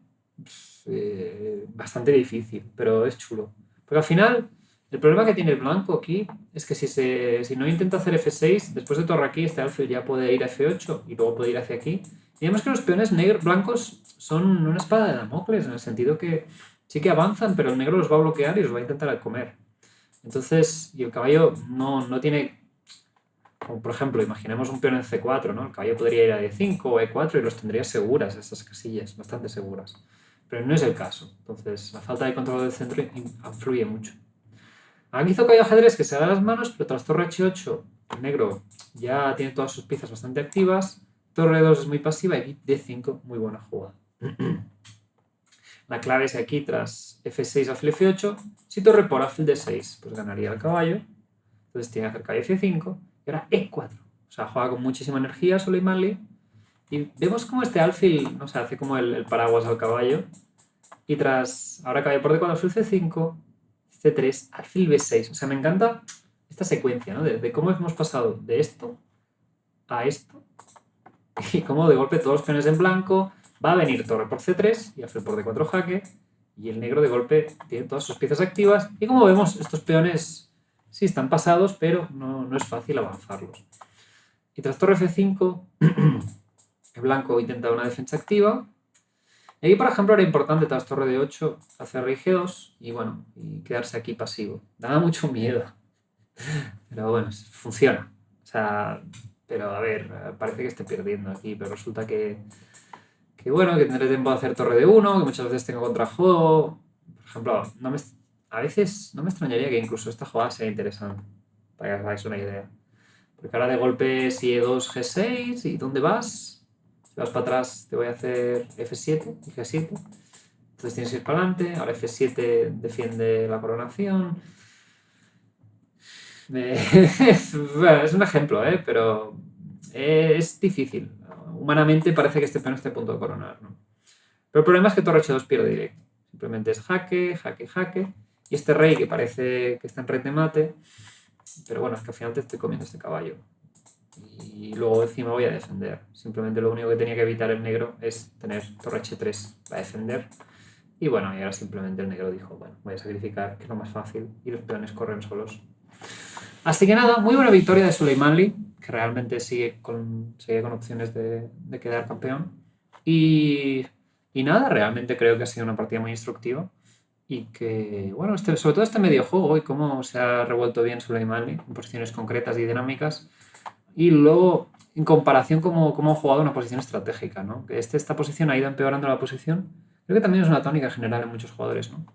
Bastante difícil, pero es chulo. Porque al final, el problema que tiene el blanco aquí es que si no intenta hacer F6, después de torre aquí, este alfil ya puede ir a F8 y luego puede ir hacia aquí. Y vemos que los peones blancos son una espada de Damocles, en el sentido que sí que avanzan, pero el negro los va a bloquear y los va a intentar comer. Entonces, y el caballo no tiene... Como por ejemplo, imaginemos un peón en C4, ¿no? El caballo podría ir a D5 o E4 y los tendría seguras, esas casillas, bastante seguras. Pero no es el caso. Entonces, la falta de control del centro influye mucho. Aquí hizo caballo ajedrez que se da las manos, pero tras torre H8, el negro ya tiene todas sus piezas bastante activas. Torre 2 es muy pasiva y aquí D5, muy buena jugada. La clave es que aquí tras F6 alfil F8, si torre por alfil D6, pues ganaría el caballo. Entonces tiene que hacer caballo F5 y ahora E4. O sea, juega con muchísima energía Soleimani. Y vemos como este alfil, no sé, hace como el paraguas al caballo. Y tras, ahora caballo por D4, alfil C5, C3, alfil B6. O sea, me encanta esta secuencia, ¿no? De cómo hemos pasado de esto a esto. Y cómo de golpe todos los peones en blanco, va a venir torre por C3 y alfil por D4 jaque. Y el negro de golpe tiene todas sus piezas activas. Y como vemos, estos peones sí están pasados, pero no es fácil avanzarlos. Y tras torre F5, el blanco intenta una defensa activa. Y aquí, por ejemplo, era importante tras torre de 8 hacer rey G2 y bueno, y quedarse aquí pasivo. Daba mucho miedo. Pero bueno, funciona. O sea, pero a ver, parece que esté perdiendo aquí, pero resulta que bueno, que tendré tiempo de hacer torre de 1, que muchas veces tengo contrajuego. Por ejemplo, a veces no me extrañaría que incluso esta jugada sea interesante, para que os hagáis una idea. Porque ahora de golpe si E2, G6, ¿y dónde vas? Si vas para atrás te voy a hacer F7 y G7. Entonces tienes que ir para adelante. Ahora F7 defiende la coronación. Es un ejemplo, pero es difícil. Humanamente parece que este peón esté a punto de coronar, ¿no? Pero el problema es que torre H2 pierde directo. Simplemente es jaque, jaque, jaque. Y este rey que parece que está en red de mate. Pero bueno, es que al final te estoy comiendo este caballo. Y luego encima voy a defender. Simplemente lo único que tenía que evitar el negro es tener torre H3 para defender. Y bueno, y ahora simplemente el negro dijo, bueno, voy a sacrificar, que es lo más fácil. Y los peones corren solos. Así que nada, muy buena victoria de Soleimani, que realmente sigue con opciones de quedar campeón. Y nada, realmente creo que ha sido una partida muy instructiva. Y que, bueno, sobre todo este medio juego y cómo se ha revuelto bien Soleimani en posiciones concretas y dinámicas. Y luego, en comparación, cómo ha jugado una posición estratégica, ¿no? Que esta posición ha ido empeorando la posición. Creo que también es una tónica general en muchos jugadores, ¿no?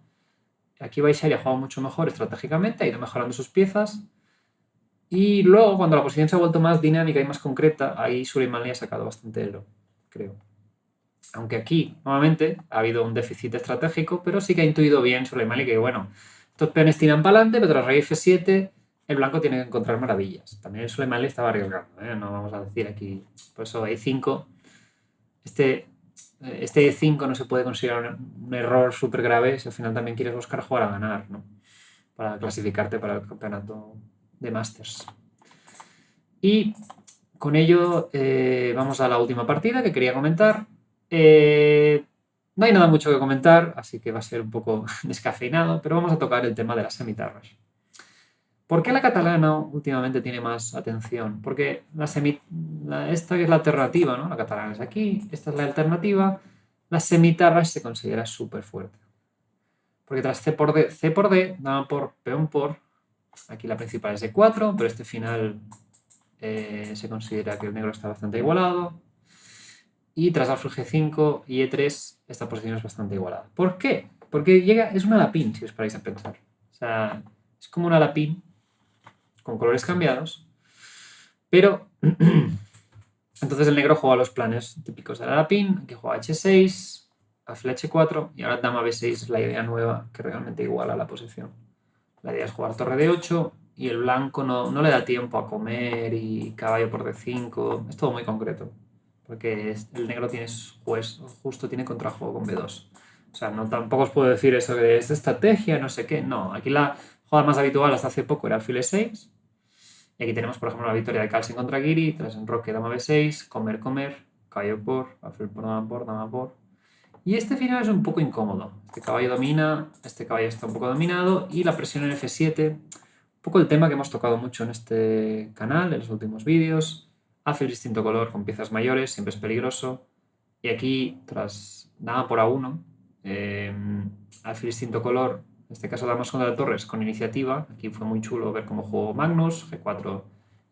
Aquí Baishari ha jugado mucho mejor estratégicamente, ha ido mejorando sus piezas. Y luego, cuando la posición se ha vuelto más dinámica y más concreta, ahí Soleimani ha sacado bastante elo, creo. Aunque aquí, nuevamente, ha habido un déficit estratégico, pero sí que ha intuido bien Soleimani que, bueno, estos peones tiran para adelante, pero tras rey F7, el blanco tiene que encontrar maravillas. También Soleimani estaba arriesgando, no vamos a decir aquí. Por eso E5, este E5 no se puede considerar un error súper grave si al final también quieres buscar jugar a ganar, ¿no? Para clasificarte para el campeonato de Masters. Y con ello vamos a la última partida que quería comentar. No hay nada mucho que comentar, así que va a ser un poco descafeinado, pero vamos a tocar el tema de las semitarras. ¿Por qué la catalana últimamente tiene más atención? Porque esta es la alternativa, ¿no? La catalana es aquí, esta es la alternativa. La semitarra se considera súper fuerte. Porque tras C por D, dama por, peón por, aquí la principal es de 4, pero este final se considera que el negro está bastante igualado. Y tras alfil G5 y E3, esta posición es bastante igualada. ¿Por qué? Porque es una lapín, si os paráis a pensar. O sea, es como una lapín con colores cambiados, pero entonces el negro juega los planes típicos de la lapín, aquí juega H6, alfil H4 y ahora dama B6 es la idea nueva que realmente iguala la posición. La idea es jugar torre D8 y el blanco no le da tiempo a comer y caballo por D5, es todo muy concreto, porque el negro tiene justo tiene contrajuego con B2. O sea, tampoco os puedo decir eso de esta estrategia, no sé qué, no, aquí la jugada más habitual hasta hace poco era alfil E6. Y aquí tenemos, por ejemplo, la victoria de Carlsen contra Giri, tras enroque dama B6, comer, caballo por, alfil por, dama por. Y este final es un poco incómodo. Este caballo domina, este caballo está un poco dominado y la presión en F7, un poco el tema que hemos tocado mucho en este canal, en los últimos vídeos. Alfil distinto color con piezas mayores, siempre es peligroso. Y aquí, tras dama por A1, alfil distinto color, en este caso damas contra torres con iniciativa. Aquí fue muy chulo ver cómo jugó Magnus, G4,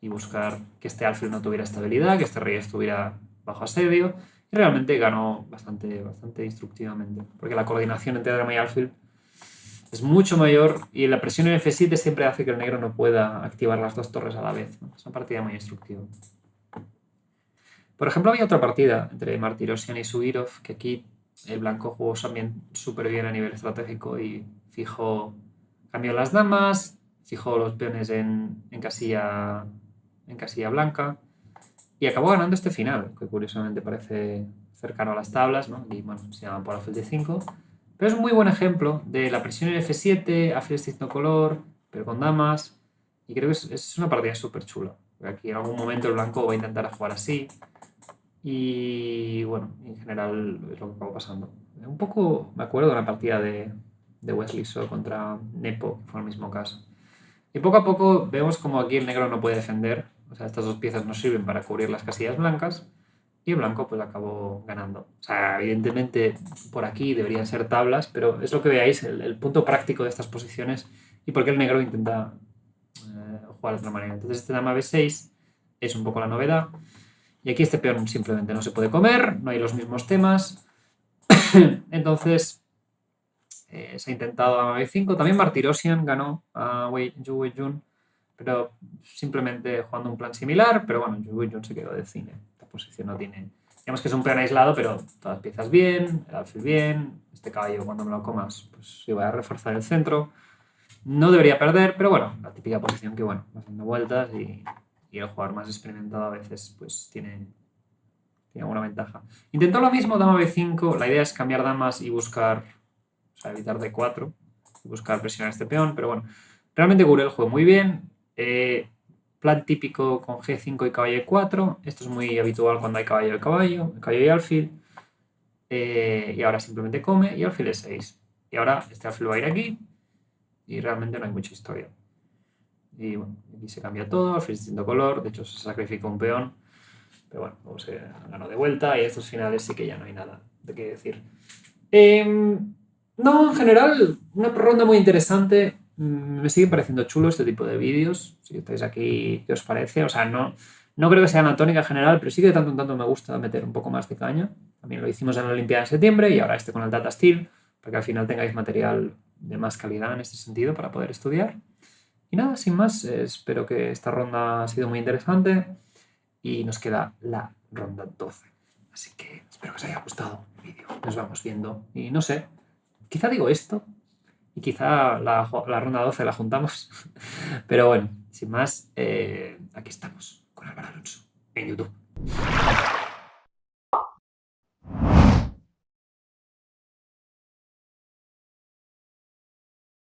y buscar que este alfil no tuviera estabilidad, que este rey estuviera bajo asedio. Y realmente ganó bastante instructivamente, porque la coordinación entre dama y alfil es mucho mayor y la presión en F7 siempre hace que el negro no pueda activar las dos torres a la vez, ¿no? Es una partida muy instructiva. Por ejemplo, había otra partida entre Martirosyan y Sugirov, que aquí el blanco jugó también súper bien a nivel estratégico y cambió las damas, fijó los peones en casilla blanca y acabó ganando este final, que curiosamente parece cercano a las tablas, ¿no? Y bueno, se llama por alfil D5. Pero es un muy buen ejemplo de la presión en F7, alfil distinto color, pero con damas. Y creo que es una partida súper chula. Aquí en algún momento el blanco va a intentar jugar así. Y bueno, en general es lo que acabó pasando. Un poco me acuerdo de una partida de Wesley So contra Nepo, que fue el mismo caso. Y poco a poco vemos como aquí el negro no puede defender. O sea, estas dos piezas no sirven para cubrir las casillas blancas. Y el blanco pues acabó ganando. O sea, evidentemente por aquí deberían ser tablas, pero es lo que veáis, el punto práctico de estas posiciones y por qué el negro intenta jugar de otra manera. Entonces este dama B6 es un poco la novedad. Y aquí este peón simplemente no se puede comer, no hay los mismos temas. Entonces se ha intentado dama B5. También Martirosyan ganó a Yu Weijun, pero simplemente jugando un plan similar. Pero bueno, Yu Weijun se quedó de cine. Esta posición no tiene... Digamos que es un peón aislado, pero todas las piezas bien, el alfil bien. Este caballo cuando me lo comas, pues voy a reforzar el centro. No debería perder, pero bueno, la típica posición que bueno, vas dando vueltas y el jugador más experimentado a veces pues tiene alguna ventaja. Intentó lo mismo, dama B5, la idea es cambiar damas y buscar, o sea, evitar D4 y buscar presionar este peón, pero bueno, realmente Gurel jugó muy bien, plan típico con G5 y caballo E4, esto es muy habitual cuando hay caballo y alfil, y ahora simplemente come y alfil E6, y ahora este alfil va a ir aquí y realmente no hay mucha historia. Y bueno, aquí se cambia todo, alfil distinto color, de hecho se sacrifica un peón, pero bueno, luego se ganó de vuelta y estos finales sí que ya no hay nada de qué decir. No, en general, una ronda muy interesante. Me sigue pareciendo chulo este tipo de vídeos. Si estáis aquí, ¿qué os parece? O sea, no creo que sea una tónica general, pero sí que de tanto en tanto me gusta meter un poco más de caña. También lo hicimos en la Olimpiada en septiembre y ahora este con el Data Steel, para que al final tengáis material de más calidad en este sentido para poder estudiar. Y nada, sin más, espero que esta ronda ha sido muy interesante y nos queda la ronda 12. Así que espero que os haya gustado el vídeo. Nos vamos viendo y no sé, quizá digo esto y quizá la ronda 12 la juntamos. Pero bueno, sin más, aquí estamos con Álvaro Alonso en YouTube.